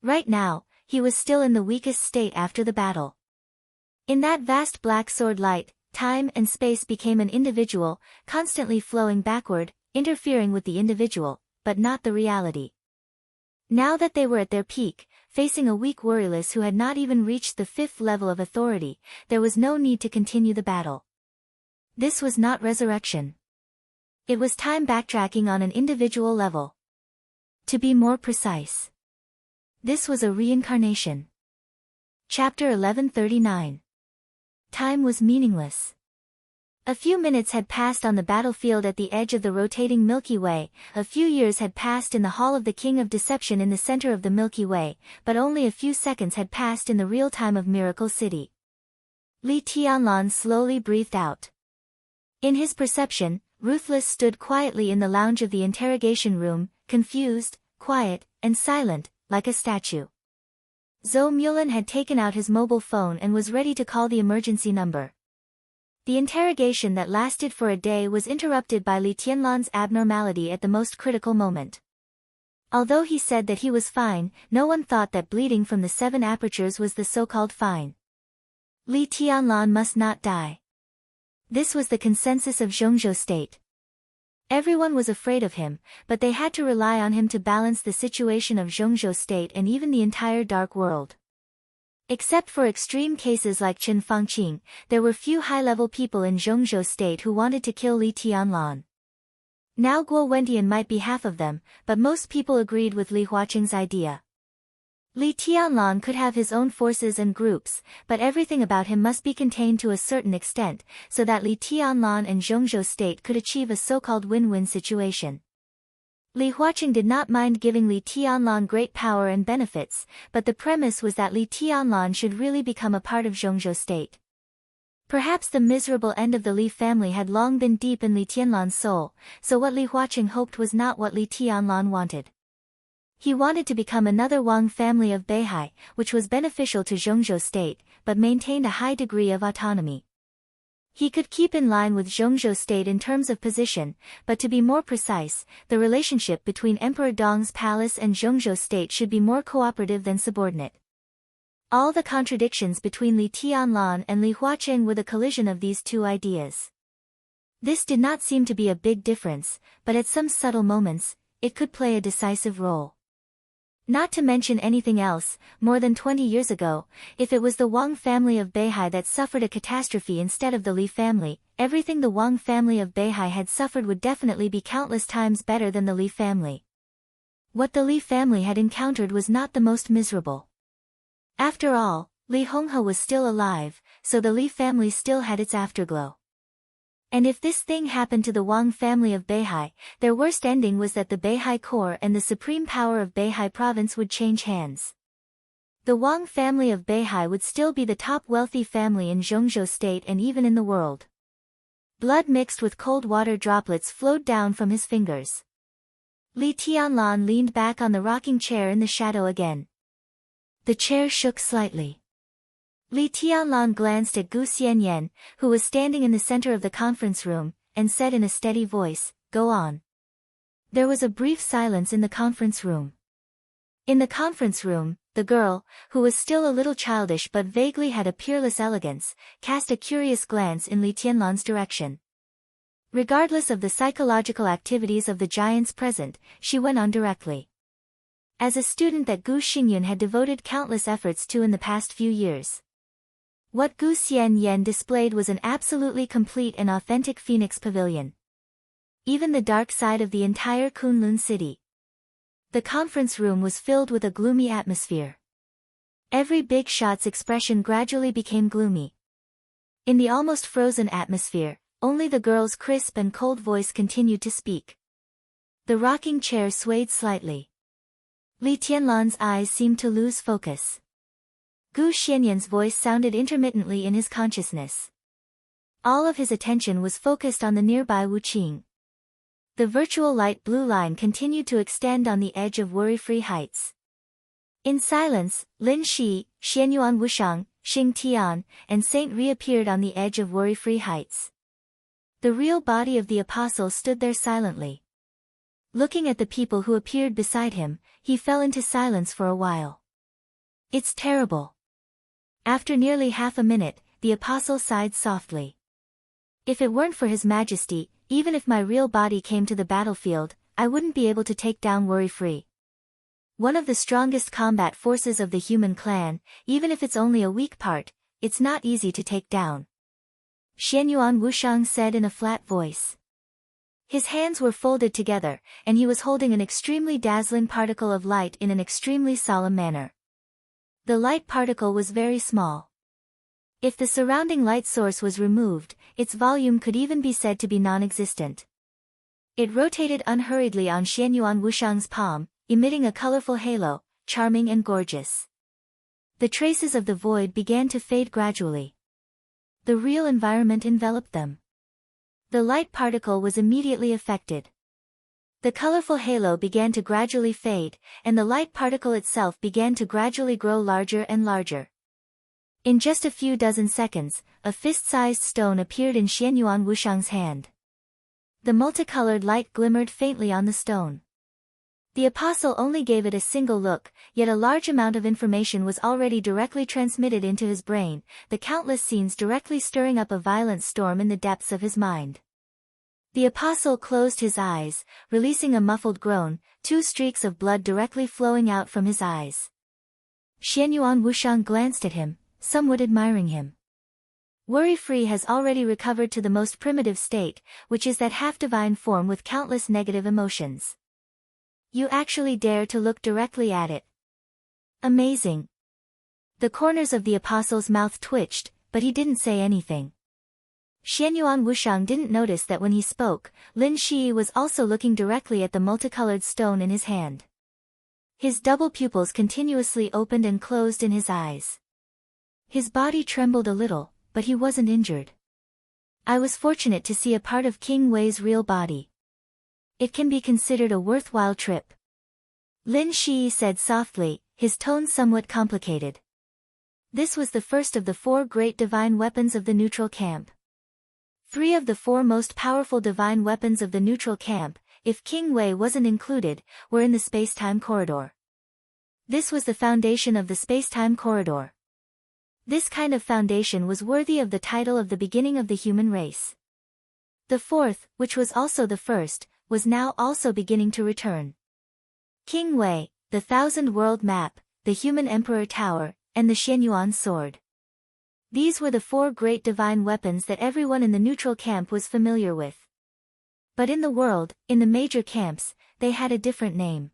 Right now, he was still in the weakest state after the battle. In that vast black sword light, time and space became an individual, constantly flowing backward, interfering with the individual, but not the reality. Now that they were at their peak, facing a weak Worryless who had not even reached the 5th level of authority, there was no need to continue the battle. This was not resurrection. It was time backtracking on an individual level. To be more precise, this was a reincarnation. Chapter 1139. Time was meaningless. A few minutes had passed on the battlefield at the edge of the rotating Milky Way, a few years had passed in the Hall of the King of Deception in the center of the Milky Way, but only a few seconds had passed in the real time of Miracle City. Li Tianlan slowly breathed out. In his perception, Ruthless stood quietly in the lounge of the interrogation room, confused, quiet, and silent, like a statue. Zhou Mulan had taken out his mobile phone and was ready to call the emergency number. The interrogation that lasted for a day was interrupted by Li Tianlan's abnormality at the most critical moment. Although he said that he was fine, no one thought that bleeding from the 7 apertures was the so-called fine. Li Tianlan must not die. This was the consensus of Zhongzhou State. Everyone was afraid of him, but they had to rely on him to balance the situation of Zhongzhou State and even the entire dark world. Except for extreme cases like Chen Fangqing, there were few high-level people in Zhongzhou State who wanted to kill Li Tianlan. Now Guo Wentian might be half of them, but most people agreed with Li Huaqing's idea. Li Tianlan could have his own forces and groups, but everything about him must be contained to a certain extent, so that Li Tianlan and Zhongzhou State could achieve a so-called win-win situation. Li Huaqing did not mind giving Li Tianlan great power and benefits, but the premise was that Li Tianlan should really become a part of Zhongzhou State. Perhaps the miserable end of the Li family had long been deep in Li Tianlan's soul, so what Li Huaqing hoped was not what Li Tianlan wanted. He wanted to become another Wang family of Beihai, which was beneficial to Zhongzhou State, but maintained a high degree of autonomy. He could keep in line with Zhongzhou State in terms of position, but to be more precise, the relationship between Emperor Dong's palace and Zhongzhou State should be more cooperative than subordinate. All the contradictions between Li Tianlan and Li Huaqing were the collision of these two ideas. This did not seem to be a big difference, but at some subtle moments, it could play a decisive role. Not to mention anything else, more than 20 years ago, if it was the Wang family of Beihai that suffered a catastrophe instead of the Li family, everything the Wang family of Beihai had suffered would definitely be countless times better than the Li family. What the Li family had encountered was not the most miserable. After all, Li Honghe was still alive, so the Li family still had its afterglow. And if this thing happened to the Wang family of Beihai, their worst ending was that the Beihai core and the supreme power of Beihai province would change hands. The Wang family of Beihai would still be the top wealthy family in Zhongzhou State and even in the world. Blood mixed with cold water droplets flowed down from his fingers. Li Tianlan leaned back on the rocking chair in the shadow again. The chair shook slightly. Li Tianlan glanced at Gu Xianyan, who was standing in the center of the conference room, and said in a steady voice, "Go on." There was a brief silence in the conference room. In the conference room, the girl, who was still a little childish but vaguely had a peerless elegance, cast a curious glance in Li Tianlan's direction. Regardless of the psychological activities of the giants present, she went on directly. As a student that Gu Xingyun had devoted countless efforts to in the past few years. What Gu Xianyan displayed was an absolutely complete and authentic Phoenix Pavilion. Even the dark side of the entire Kunlun city. The conference room was filled with a gloomy atmosphere. Every big shot's expression gradually became gloomy. In the almost frozen atmosphere, only the girl's crisp and cold voice continued to speak. The rocking chair swayed slightly. Li Tianlan's eyes seemed to lose focus. Gu Xianyan's voice sounded intermittently in his consciousness. All of his attention was focused on the nearby Wuqing. The virtual light blue line continued to extend on the edge of worry-free heights. In silence, Lin Shi, Xianyuan Wushang, Xing Tian, and Saint reappeared on the edge of worry-free heights. The real body of the apostle stood there silently. Looking at the people who appeared beside him, he fell into silence for a while. It's terrible. After nearly half a minute, the apostle sighed softly. If it weren't for His Majesty, even if my real body came to the battlefield, I wouldn't be able to take down Worry-Free. One of the strongest combat forces of the human clan, even if it's only a weak part, it's not easy to take down. Xianyuan Wushang said in a flat voice. His hands were folded together, and he was holding an extremely dazzling particle of light in an extremely solemn manner. The light particle was very small. If the surrounding light source was removed, its volume could even be said to be non-existent. It rotated unhurriedly on Xianyuan Wushang's palm, emitting a colorful halo, charming and gorgeous. The traces of the void began to fade gradually. The real environment enveloped them. The light particle was immediately affected. The colorful halo began to gradually fade, and the light particle itself began to gradually grow larger and larger. In just a few dozen seconds, a fist-sized stone appeared in Xianyuan Wushang's hand. The multicolored light glimmered faintly on the stone. The apostle only gave it a single look, yet a large amount of information was already directly transmitted into his brain, the countless scenes directly stirring up a violent storm in the depths of his mind. The apostle closed his eyes, releasing a muffled groan, 2 streaks of blood directly flowing out from his eyes. Xianyuan Wushang glanced at him, somewhat admiring him. Worry-Free has already recovered to the most primitive state, which is that half-divine form with countless negative emotions. You actually dare to look directly at it. Amazing. The corners of the apostle's mouth twitched, but he didn't say anything. Xianyuan Wushang didn't notice that when he spoke, Lin Shi was also looking directly at the multicolored stone in his hand. His double pupils continuously opened and closed in his eyes. His body trembled a little, but he wasn't injured. I was fortunate to see a part of King Wei's real body. It can be considered a worthwhile trip. Lin Shi said softly, his tone somewhat complicated. This was the first of the 4 great divine weapons of the neutral camp. 3 of the 4 most powerful divine weapons of the neutral camp, if King Wei wasn't included, were in the space-time corridor. This was the foundation of the space-time corridor. This kind of foundation was worthy of the title of the beginning of the human race. The 4th, which was also the first, was now also beginning to return. King Wei, the 1,000-world map, the human emperor tower, and the Xianyuan sword. These were the 4 great divine weapons that everyone in the neutral camp was familiar with. But in the world, in the major camps, they had a different name.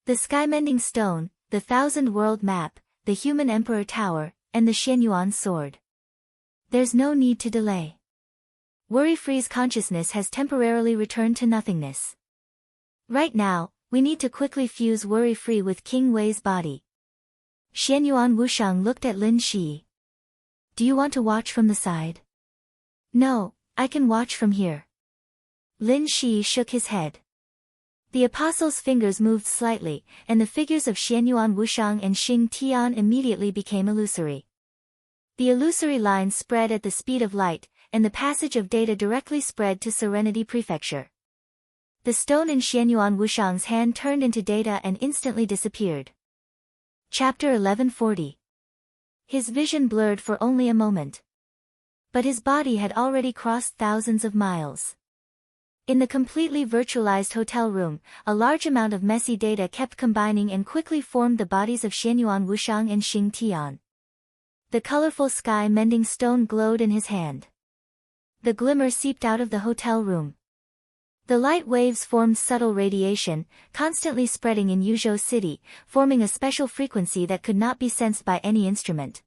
The Skymending Stone, the 1,000-world map, the human emperor tower, and the Xianyuan sword. There's no need to delay. Worry-Free's consciousness has temporarily returned to nothingness. Right now, we need to quickly fuse Worry-Free with King Wei's body. Xianyuan Wushang looked at Lin Shi. Do you want to watch from the side? No, I can watch from here. Lin Shi shook his head. The apostle's fingers moved slightly, and the figures of Xianyuan Wushang and Xing Tian immediately became illusory. The illusory lines spread at the speed of light, and the passage of data directly spread to Serenity Prefecture. The stone in Xianyuan Wushang's hand turned into data and instantly disappeared. Chapter 1140. His vision blurred for only a moment. But his body had already crossed thousands of miles. In the completely virtualized hotel room, a large amount of messy data kept combining and quickly formed the bodies of Xianyuan Wushang and Xing Tian. The colorful sky-mending stone glowed in his hand. The glimmer seeped out of the hotel room. The light waves formed subtle radiation, constantly spreading in Yuzhou City, forming a special frequency that could not be sensed by any instrument.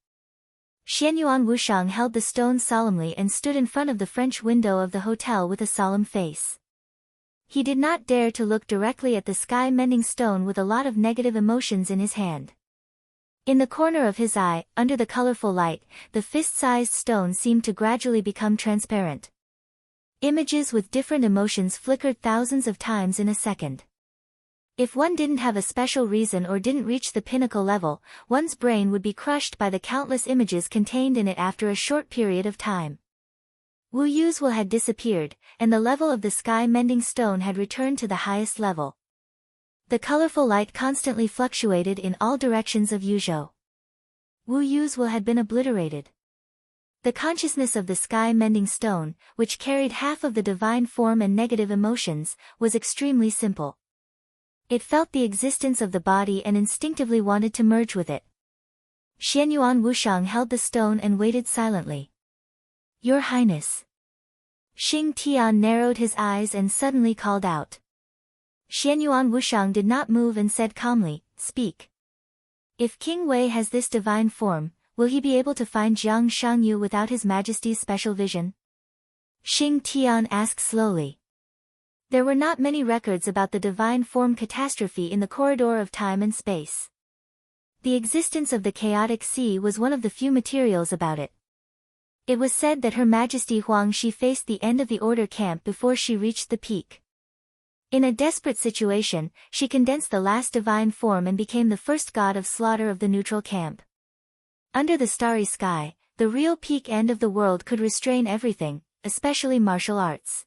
Xianyuan Wushang held the stone solemnly and stood in front of the French window of the hotel with a solemn face. He did not dare to look directly at the sky-mending stone with a lot of negative emotions in his hand. In the corner of his eye, under the colorful light, the fist-sized stone seemed to gradually become transparent. Images with different emotions flickered thousands of times in a second. If one didn't have a special reason or didn't reach the pinnacle level, one's brain would be crushed by the countless images contained in it after a short period of time. Wu Yu's will had disappeared, and the level of the sky-mending stone had returned to the highest level. The colorful light constantly fluctuated in all directions of Yuzhou. Wu Yu's will had been obliterated. The consciousness of the sky-mending stone, which carried half of the divine form and negative emotions, was extremely simple. It felt the existence of the body and instinctively wanted to merge with it. Xianyuan Wushang held the stone and waited silently. "Your Highness." Xing Tian narrowed his eyes and suddenly called out. Xianyuan Wushang did not move and said calmly, "Speak. If King Wei has this divine form, will he be able to find Jiang Shangyu without His Majesty's special vision?" Xing Tian asked slowly. There were not many records about the divine form catastrophe in the corridor of time and space. The existence of the chaotic sea was one of the few materials about it. It was said that Her Majesty Huang Shi faced the end of the order camp before she reached the peak. In a desperate situation, she condensed the last divine form and became the first god of slaughter of the neutral camp. Under the starry sky, the real peak end of the world could restrain everything, especially martial arts.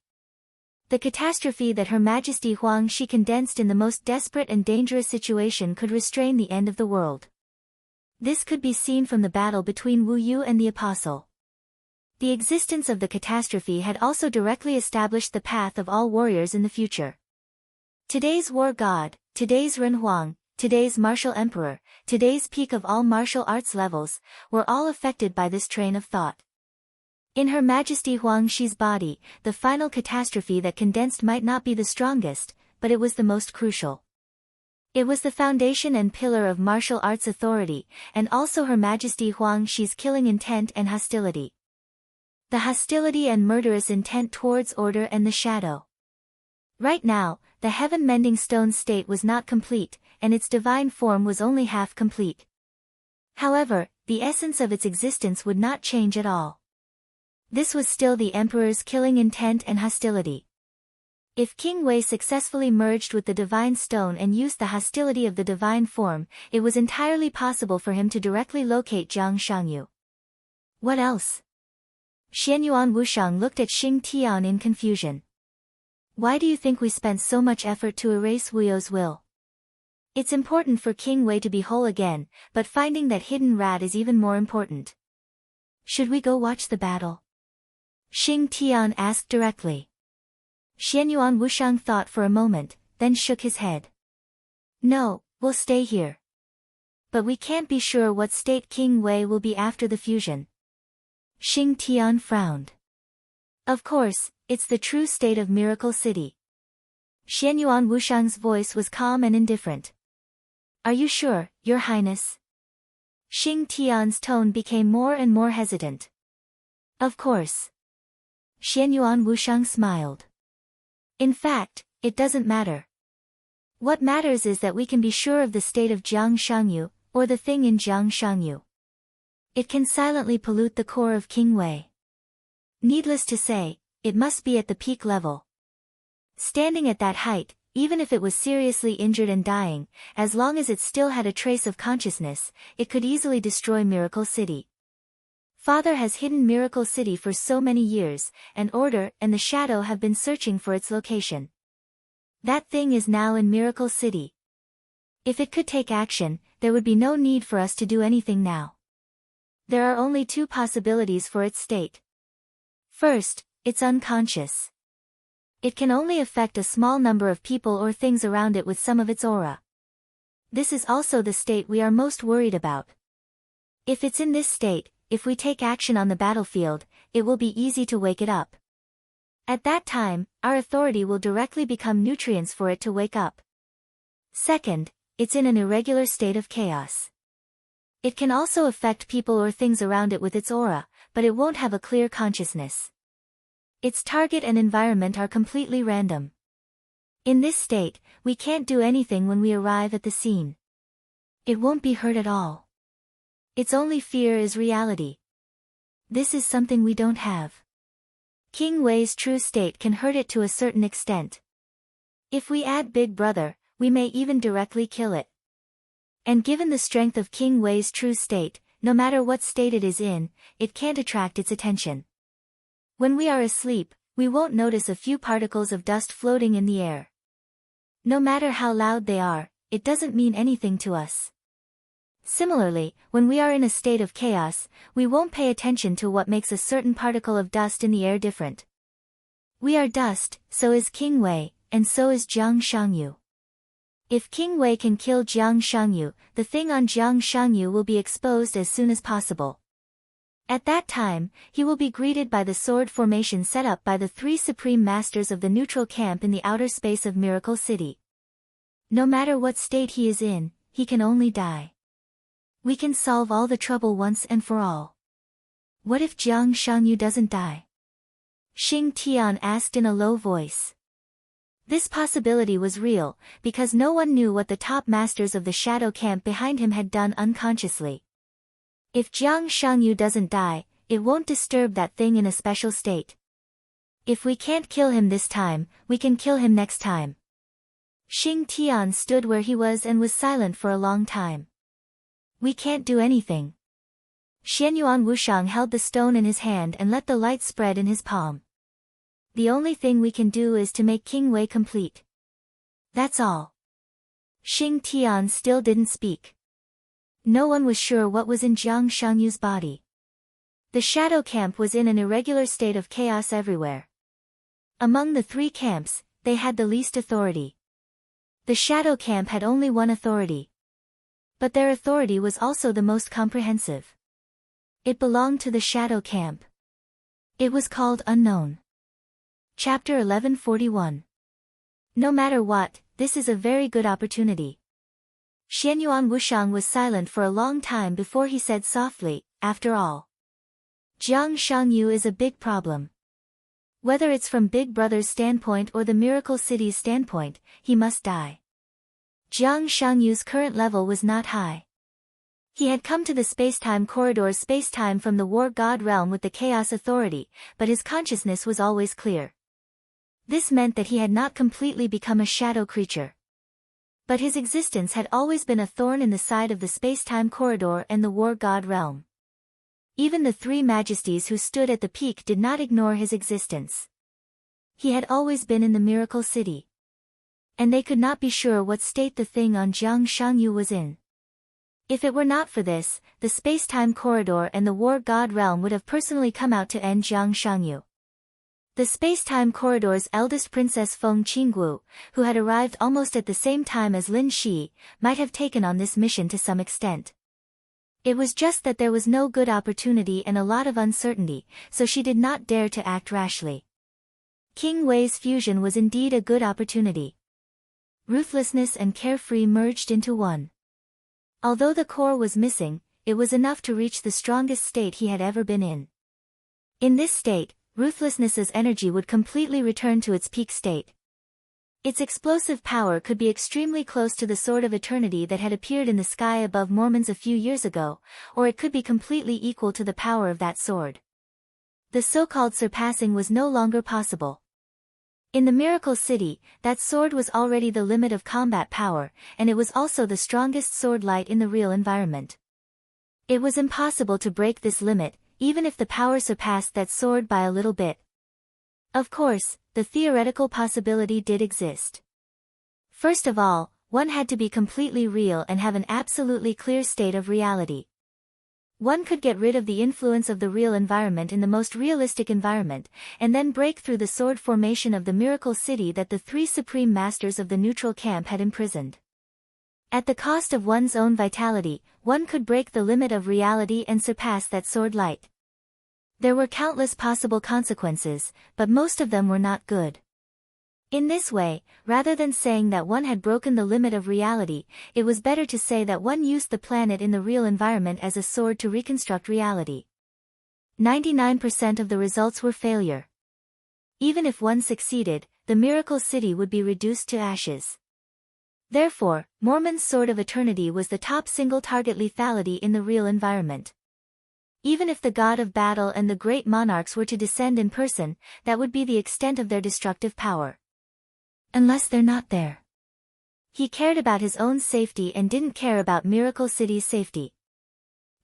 The catastrophe that Her Majesty Huang Shi condensed in the most desperate and dangerous situation could restrain the end of the world. This could be seen from the battle between Wu Yu and the Apostle. The existence of the catastrophe had also directly established the path of all warriors in the future. Today's war god, today's Ren Huang, today's martial emperor, today's peak of all martial arts levels, were all affected by this train of thought. In Her Majesty Huang Shi's body, the final catastrophe that condensed might not be the strongest, but it was the most crucial. It was the foundation and pillar of martial arts authority, and also Her Majesty Huang Shi's killing intent and hostility. The hostility and murderous intent towards order and the shadow. Right now, the heaven-mending stone state was not complete, and its divine form was only half complete. However, the essence of its existence would not change at all. This was still the Emperor's killing intent and hostility. If King Wei successfully merged with the divine stone and used the hostility of the divine form, it was entirely possible for him to directly locate Jiang Shangyu. What else? Xianyuan Wushang looked at Xing Tian in confusion. Why do you think we spent so much effort to erase Wu You's will? It's important for King Wei to be whole again, but finding that hidden rat is even more important. Should we go watch the battle? Xing Tian asked directly. Xianyuan Wushang thought for a moment, then shook his head. No, we'll stay here. But we can't be sure what state King Wei will be after the fusion. Xing Tian frowned. Of course, it's the true state of Miracle City. Xianyuan Wushang's voice was calm and indifferent. Are you sure, Your Highness? Xing Tian's tone became more and more hesitant. Of course. Xianyuan Wushang smiled. In fact, it doesn't matter. What matters is that we can be sure of the state of Jiang Shangyu, or the thing in Jiang Shangyu. It can silently pollute the core of King Wei. Needless to say, it must be at the peak level. Standing at that height, even if it was seriously injured and dying, as long as it still had a trace of consciousness, it could easily destroy Miracle City. Father has hidden Miracle City for so many years, and Order and the Shadow have been searching for its location. That thing is now in Miracle City. If it could take action, there would be no need for us to do anything now. There are only two possibilities for its state. First, it's unconscious. It can only affect a small number of people or things around it with some of its aura. This is also the state we are most worried about. If it's in this state, if we take action on the battlefield, it will be easy to wake it up. At that time, our authority will directly become nutrients for it to wake up. Second, it's in an irregular state of chaos. It can also affect people or things around it with its aura, but it won't have a clear consciousness. Its target and environment are completely random. In this state, we can't do anything when we arrive at the scene. It won't be hurt at all. Its only fear is reality. This is something we don't have. King Wei's true state can hurt it to a certain extent. If we add Big Brother, we may even directly kill it. And given the strength of King Wei's true state, no matter what state it is in, it can't attract its attention. When we are asleep, we won't notice a few particles of dust floating in the air. No matter how loud they are, it doesn't mean anything to us. Similarly, when we are in a state of chaos, we won't pay attention to what makes a certain particle of dust in the air different. We are dust, so is King Wei, and so is Jiang Shangyu. If King Wei can kill Jiang Shangyu, the thing on Jiang Shangyu will be exposed as soon as possible. At that time, he will be greeted by the sword formation set up by the three supreme masters of the neutral camp in the outer space of Miracle City. No matter what state he is in, he can only die. We can solve all the trouble once and for all. What if Jiang Shangyu doesn't die? Xing Tian asked in a low voice. This possibility was real, because no one knew what the top masters of the shadow camp behind him had done unconsciously. If Jiang Shangyu doesn't die, it won't disturb that thing in a special state. If we can't kill him this time, we can kill him next time. Xing Tian stood where he was and was silent for a long time. We can't do anything. Xianyuan Wushang held the stone in his hand and let the light spread in his palm. The only thing we can do is to make King Wei complete. That's all. Xing Tian still didn't speak. No one was sure what was in Jiang Shangyu's body. The shadow camp was in an irregular state of chaos everywhere. Among the three camps, they had the least authority. The shadow camp had only one authority. But their authority was also the most comprehensive. It belonged to the shadow camp. It was called Unknown. Chapter 1141. No matter what, this is a very good opportunity. Xianyuan Wushang was silent for a long time before he said softly, after all. Jiang Shangyu is a big problem. Whether it's from Big Brother's standpoint or the Miracle City's standpoint, he must die. Jiang Shangyu's current level was not high. He had come to the space-time corridor's space-time from the War God realm with the Chaos Authority, but his consciousness was always clear. This meant that he had not completely become a shadow creature. But his existence had always been a thorn in the side of the space-time corridor and the War God realm. Even the three majesties who stood at the peak did not ignore his existence. He had always been in the Miracle City. And they could not be sure what state the thing on Jiang Shangyu was in. If it were not for this, the space-time corridor and the War God realm would have personally come out to end Jiang Shangyu. The space-time corridor's eldest princess Feng Qinggu, who had arrived almost at the same time as Lin Shi, might have taken on this mission to some extent. It was just that there was no good opportunity and a lot of uncertainty, so she did not dare to act rashly. King Wei's fusion was indeed a good opportunity. Ruthlessness and carefree merged into one. Although the core was missing, it was enough to reach the strongest state he had ever been in. In this state, Ruthlessness's energy would completely return to its peak state. Its explosive power could be extremely close to the Sword of Eternity that had appeared in the sky above Mormons a few years ago, or it could be completely equal to the power of that sword. The so-called surpassing was no longer possible. In the Miracle City, that sword was already the limit of combat power, and it was also the strongest sword light in the real environment. It was impossible to break this limit, even if the power surpassed that sword by a little bit. Of course, the theoretical possibility did exist. First of all, one had to be completely real and have an absolutely clear state of reality. One could get rid of the influence of the real environment in the most realistic environment, and then break through the sword formation of the miracle city that the three supreme masters of the neutral camp had imprisoned. At the cost of one's own vitality, one could break the limit of reality and surpass that sword light. There were countless possible consequences, but most of them were not good. In this way, rather than saying that one had broken the limit of reality, it was better to say that one used the planet in the real environment as a sword to reconstruct reality. 99% of the results were failure. Even if one succeeded, the miracle city would be reduced to ashes. Therefore, Mormon's Sword of Eternity was the top single target lethality in the real environment. Even if the god of battle and the great monarchs were to descend in person, that would be the extent of their destructive power. Unless they're not there. He cared about his own safety and didn't care about Miracle City's safety.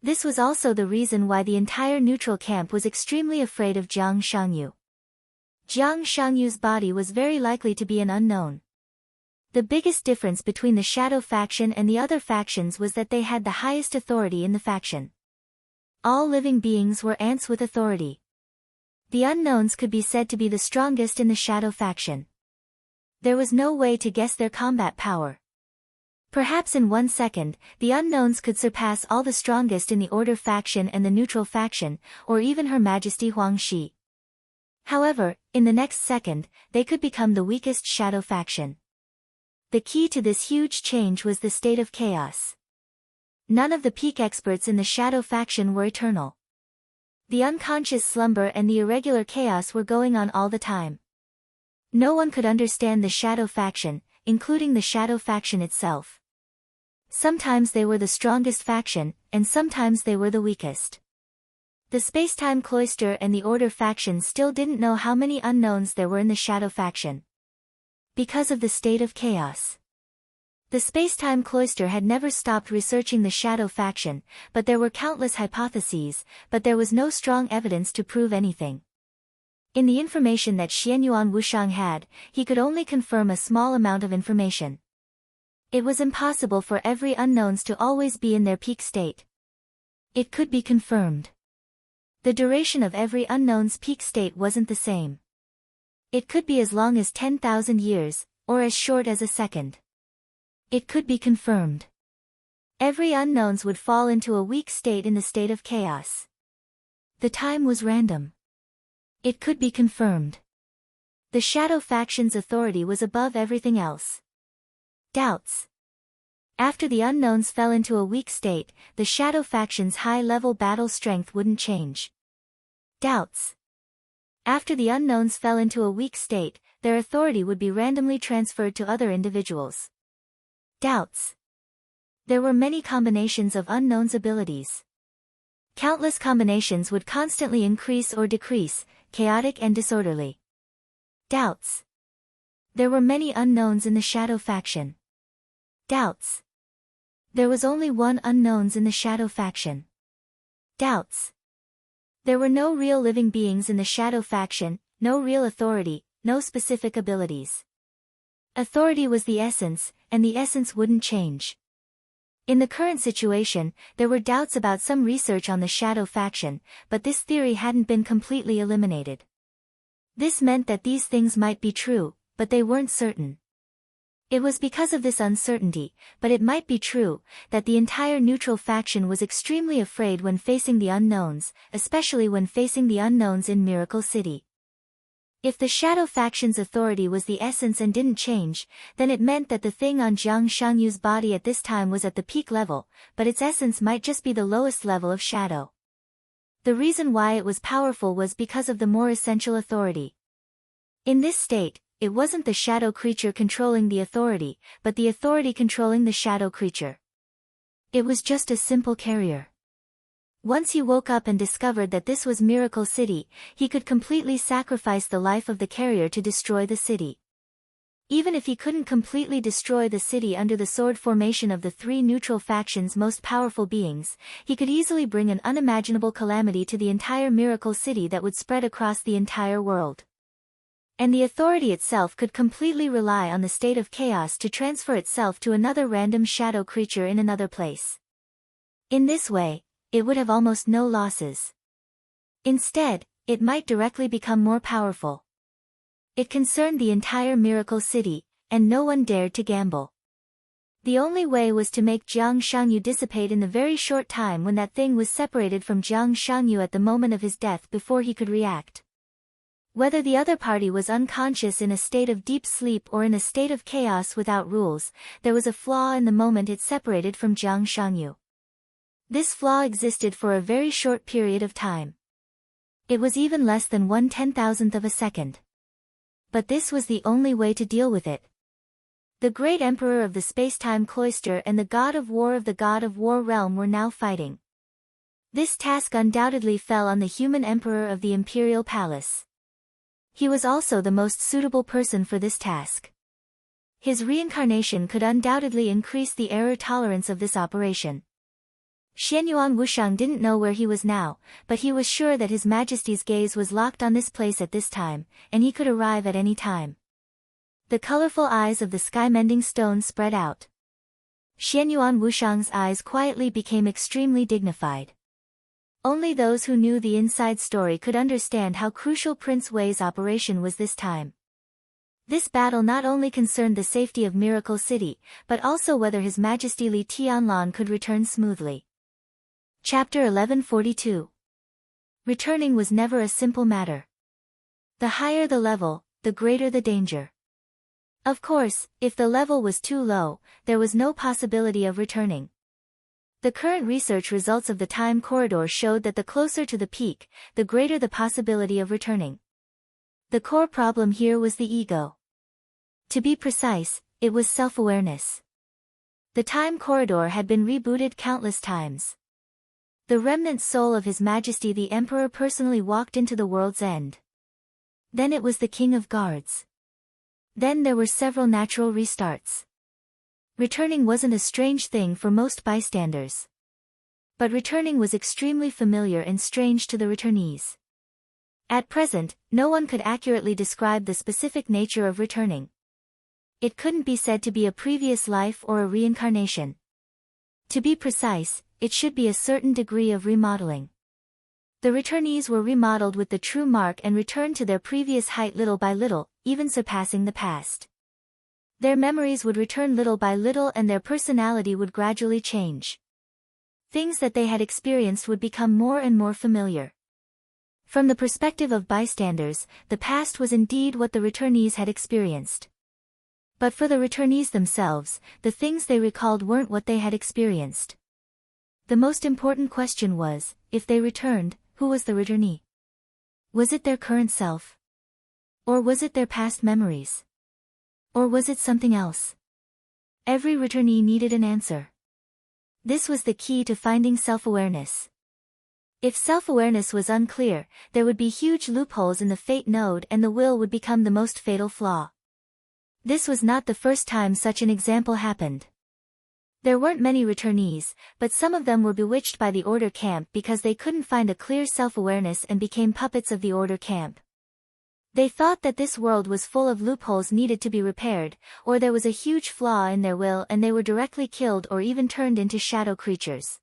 This was also the reason why the entire neutral camp was extremely afraid of Jiang Shangyu. Jiang Shangyu's body was very likely to be an unknown. The biggest difference between the Shadow faction and the other factions was that they had the highest authority in the faction. All living beings were ants with authority. The unknowns could be said to be the strongest in the Shadow faction. There was no way to guess their combat power. Perhaps in 1 second, the unknowns could surpass all the strongest in the Order faction and the Neutral faction, or even Her Majesty Huang Shi. However, in the next second, they could become the weakest Shadow faction. The key to this huge change was the state of chaos. None of the peak experts in the Shadow faction were eternal. The unconscious slumber and the irregular chaos were going on all the time. No one could understand the Shadow faction, including the Shadow faction itself. Sometimes they were the strongest faction, and sometimes they were the weakest. The Spacetime Cloister and the Order faction still didn't know how many unknowns there were in the Shadow faction. Because of the state of chaos. The Spacetime Cloister had never stopped researching the Shadow faction, but there were countless hypotheses, but there was no strong evidence to prove anything. In the information that Xianyuan Wushang had, he could only confirm a small amount of information. It was impossible for every unknowns to always be in their peak state. It could be confirmed. The duration of every unknown's peak state wasn't the same. It could be as long as 10,000 years, or as short as a second. It could be confirmed. Every unknowns would fall into a weak state in the state of chaos. The time was random. It could be confirmed. The Shadow faction's authority was above everything else. Doubts. After the unknowns fell into a weak state, the Shadow faction's high-level battle strength wouldn't change. Doubts. After the unknowns fell into a weak state, their authority would be randomly transferred to other individuals. Doubts. There were many combinations of unknowns' abilities. Countless combinations would constantly increase or decrease, chaotic and disorderly. Doubts. There were many unknowns in the Shadow faction. Doubts. There was only one unknowns in the Shadow faction. Doubts. There were no real living beings in the Shadow faction, no real authority, no specific abilities. Authority was the essence, and the essence wouldn't change. In the current situation, there were doubts about some research on the Shadow faction, but this theory hadn't been completely eliminated. This meant that these things might be true, but they weren't certain. It was because of this uncertainty, but it might be true, that the entire neutral faction was extremely afraid when facing the unknowns, especially when facing the unknowns in Miracle City. If the Shadow faction's authority was the essence and didn't change, then it meant that the thing on Jiang Shangyu's body at this time was at the peak level, but its essence might just be the lowest level of Shadow. The reason why it was powerful was because of the more essential authority. In this state, it wasn't the Shadow creature controlling the authority, but the authority controlling the Shadow creature. It was just a simple carrier. Once he woke up and discovered that this was Miracle City, he could completely sacrifice the life of the carrier to destroy the city. Even if he couldn't completely destroy the city under the sword formation of the three neutral factions' most powerful beings, he could easily bring an unimaginable calamity to the entire Miracle City that would spread across the entire world. And the authority itself could completely rely on the state of chaos to transfer itself to another random shadow creature in another place. In this way, it would have almost no losses. Instead, it might directly become more powerful. It concerned the entire miracle city, and no one dared to gamble. The only way was to make Jiang Shangyu dissipate in the very short time when that thing was separated from Jiang Shangyu at the moment of his death before he could react. Whether the other party was unconscious in a state of deep sleep or in a state of chaos without rules, there was a flaw in the moment it separated from Jiang Shangyu. This flaw existed for a very short period of time. It was even less than 1/10,000th of a second. But this was the only way to deal with it. The great emperor of the space-time cloister and the god of war realm were now fighting. This task undoubtedly fell on the human emperor of the imperial palace. He was also the most suitable person for this task. His reincarnation could undoubtedly increase the error tolerance of this operation. Xianyuan Wushang didn't know where he was now, but he was sure that His Majesty's gaze was locked on this place at this time, and he could arrive at any time. The colorful eyes of the sky-mending stone spread out. Xianyuan Wushang's eyes quietly became extremely dignified. Only those who knew the inside story could understand how crucial Prince Wei's operation was this time. This battle not only concerned the safety of Miracle City, but also whether His Majesty Li Tianlan could return smoothly. Chapter 1142. Returning was never a simple matter. The higher the level, the greater the danger. Of course, if the level was too low, there was no possibility of returning. The current research results of the time corridor showed that the closer to the peak, the greater the possibility of returning. The core problem here was the ego. To be precise, it was self-awareness. The time corridor had been rebooted countless times. The remnant soul of His Majesty the Emperor personally walked into the world's end. Then it was the King of Guards. Then there were several natural restarts. Returning wasn't a strange thing for most bystanders. But returning was extremely familiar and strange to the returnees. At present, no one could accurately describe the specific nature of returning. It couldn't be said to be a previous life or a reincarnation. To be precise, it should be a certain degree of remodeling. The returnees were remodeled with the true mark and returned to their previous height little by little, even surpassing the past. Their memories would return little by little and their personality would gradually change. Things that they had experienced would become more and more familiar. From the perspective of bystanders, the past was indeed what the returnees had experienced. But for the returnees themselves, the things they recalled weren't what they had experienced. The most important question was, if they returned, who was the returnee? Was it their current self? Or was it their past memories? Or was it something else? Every returnee needed an answer. This was the key to finding self-awareness. If self-awareness was unclear, there would be huge loopholes in the fate node and the will would become the most fatal flaw. This was not the first time such an example happened. There weren't many returnees, but some of them were bewitched by the Order camp because they couldn't find a clear self-awareness and became puppets of the Order camp. They thought that this world was full of loopholes needed to be repaired, or there was a huge flaw in their will and they were directly killed or even turned into shadow creatures.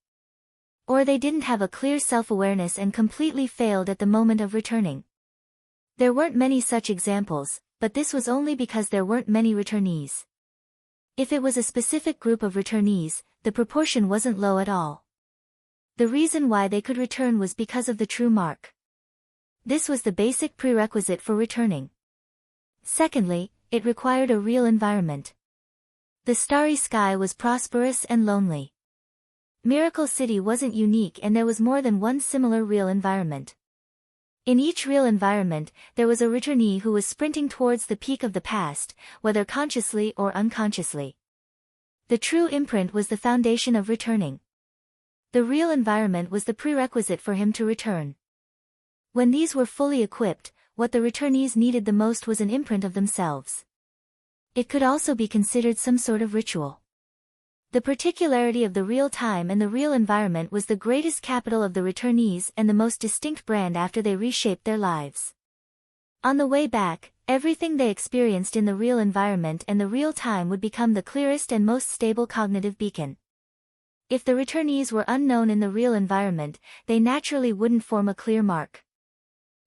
Or they didn't have a clear self-awareness and completely failed at the moment of returning. There weren't many such examples, but this was only because there weren't many returnees. If it was a specific group of returnees, the proportion wasn't low at all. The reason why they could return was because of the true mark. This was the basic prerequisite for returning. Secondly, it required a real environment. The starry sky was prosperous and lonely. Miracle City wasn't unique and there was more than one similar real environment. In each real environment, there was a returnee who was sprinting towards the peak of the past, whether consciously or unconsciously. The true imprint was the foundation of returning. The real environment was the prerequisite for him to return. When these were fully equipped, what the returnees needed the most was an imprint of themselves. It could also be considered some sort of ritual. The particularity of the real time and the real environment was the greatest capital of the returnees and the most distinct brand after they reshaped their lives. On the way back, everything they experienced in the real environment and the real time would become the clearest and most stable cognitive beacon. If the returnees were unknown in the real environment, they naturally wouldn't form a clear mark.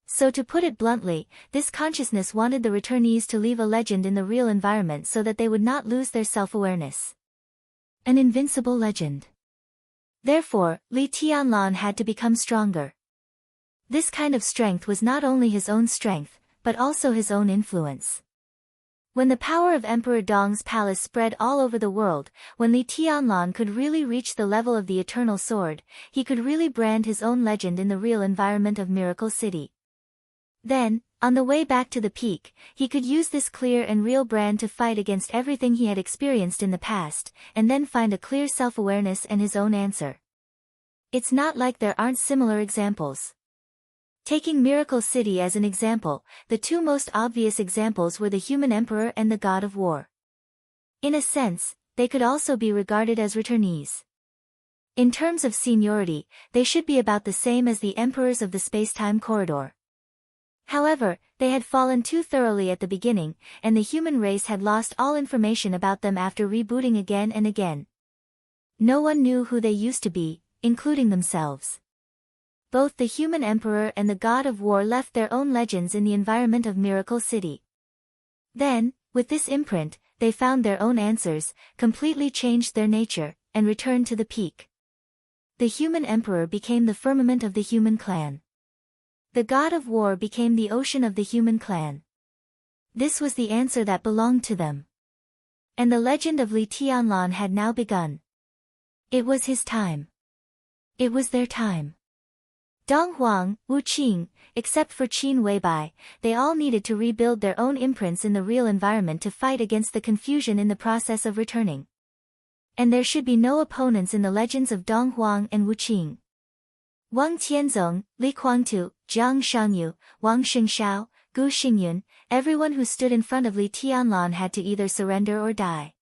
So to put it bluntly, this consciousness wanted the returnees to leave a legend in the real environment so that they would not lose their self-awareness. An invincible legend. Therefore, Li Tianlan had to become stronger. This kind of strength was not only his own strength, but also his own influence. When the power of Emperor Dong's palace spread all over the world, when Li Tianlan could really reach the level of the Eternal Sword, he could really brand his own legend in the real environment of Miracle City. Then, on the way back to the peak, he could use this clear and real brand to fight against everything he had experienced in the past, and then find a clear self-awareness and his own answer. It's not like there aren't similar examples. Taking Miracle City as an example, the two most obvious examples were the human emperor and the god of war. In a sense, they could also be regarded as returnees. In terms of seniority, they should be about the same as the emperors of the space-time corridor. However, they had fallen too thoroughly at the beginning, and the human race had lost all information about them after rebooting again and again. No one knew who they used to be, including themselves. Both the human emperor and the god of war left their own legends in the environment of Miracle City. Then, with this imprint, they found their own answers, completely changed their nature, and returned to the peak. The human emperor became the firmament of the human clan. The god of war became the ocean of the human clan. This was the answer that belonged to them. And the legend of Li Tianlan had now begun. It was his time. It was their time. Dong Huang, Wu Qing, except for Qin Weibai, they all needed to rebuild their own imprints in the real environment to fight against the confusion in the process of returning. And there should be no opponents in the legends of Dong Huang and Wu Qing. Wang Tianzong, Li Kuangtu, Jiang Shangyu, Wang Xingshao, Gu Xingyun, everyone who stood in front of Li Tianlan had to either surrender or die.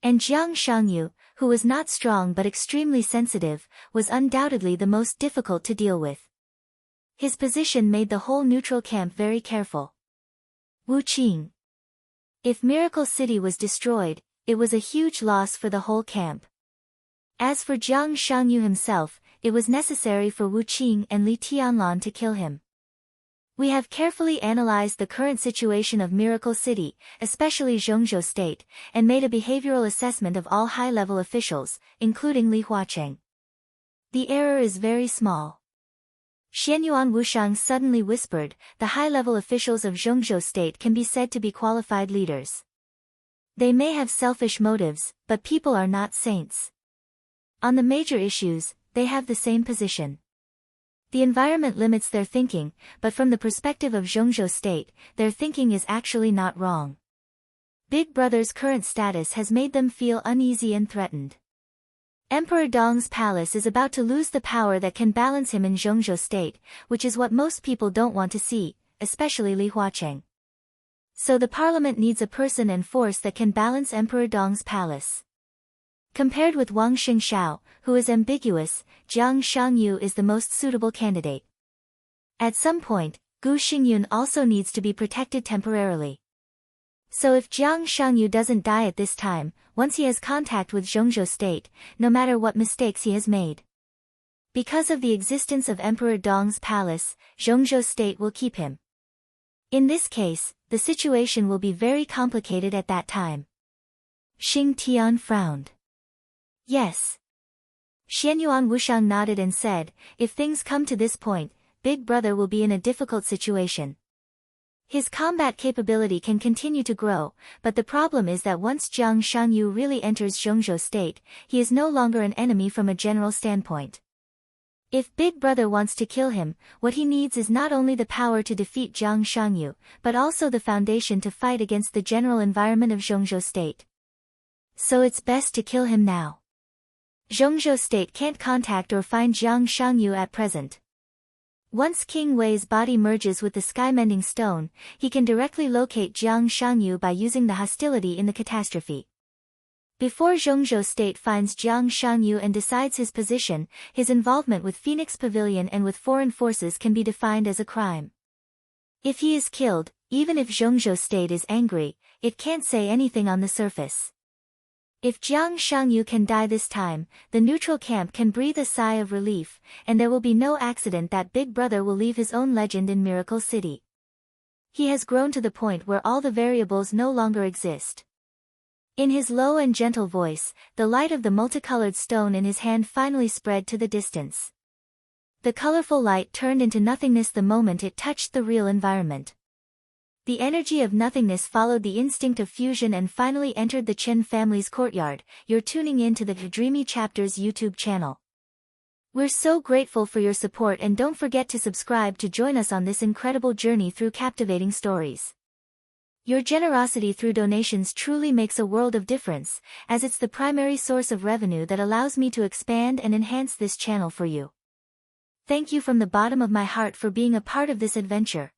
And Jiang Shangyu, who was not strong but extremely sensitive, was undoubtedly the most difficult to deal with. His position made the whole neutral camp very careful. Wu Qing. If Miracle City was destroyed, it was a huge loss for the whole camp. As for Jiang Shangyu himself, it was necessary for Wu Qing and Li Tianlan to kill him. We have carefully analyzed the current situation of Miracle City, especially Zhongzhou State, and made a behavioral assessment of all high-level officials, including Li Huacheng. The error is very small. Xianyuan Wushang suddenly whispered, the high-level officials of Zhongzhou State can be said to be qualified leaders. They may have selfish motives, but people are not saints. On the major issues, they have the same position. The environment limits their thinking, but from the perspective of Zhongzhou State, their thinking is actually not wrong. Big Brother's current status has made them feel uneasy and threatened. Emperor Dong's palace is about to lose the power that can balance him in Zhongzhou State, which is what most people don't want to see, especially Li Huacheng. So the parliament needs a person and force that can balance Emperor Dong's palace. Compared with Wang Xingshao, who is ambiguous, Jiang Shangyu is the most suitable candidate. At some point, Gu Xingyun also needs to be protected temporarily. So if Jiang Shangyu doesn't die at this time, once he has contact with Zhongzhou State, no matter what mistakes he has made. Because of the existence of Emperor Dong's palace, Zhongzhou State will keep him. In this case, the situation will be very complicated at that time. Xing Tian frowned. Yes. Xianyuan Wushang nodded and said, if things come to this point, Big Brother will be in a difficult situation. His combat capability can continue to grow, but the problem is that once Jiang Shangyu really enters Zhongzhou State, he is no longer an enemy from a general standpoint. If Big Brother wants to kill him, what he needs is not only the power to defeat Jiang Shangyu, but also the foundation to fight against the general environment of Zhongzhou State. So it's best to kill him now. Zhongzhou State can't contact or find Jiang Shangyu at present. Once King Wei's body merges with the sky-mending stone, he can directly locate Jiang Shangyu by using the hostility in the catastrophe. Before Zhongzhou State finds Jiang Shangyu and decides his position, his involvement with Phoenix Pavilion and with foreign forces can be defined as a crime. If he is killed, Even if Zhongzhou state is angry, it can't say anything on the surface. If Jiang Shangyu can die this time, the neutral camp can breathe a sigh of relief, and there will be no accident that Big Brother will leave his own legend in Miracle City. He has grown to the point where all the variables no longer exist. In his low and gentle voice, the light of the multicolored stone in his hand finally spread to the distance. The colorful light turned into nothingness the moment it touched the real environment. The energy of nothingness followed the instinct of fusion and finally entered the Chen family's courtyard. You're tuning in to the Dreamy Chapters YouTube channel. We're so grateful for your support, and don't forget to subscribe to join us on this incredible journey through captivating stories. Your generosity through donations truly makes a world of difference, as it's the primary source of revenue that allows me to expand and enhance this channel for you. Thank you from the bottom of my heart for being a part of this adventure.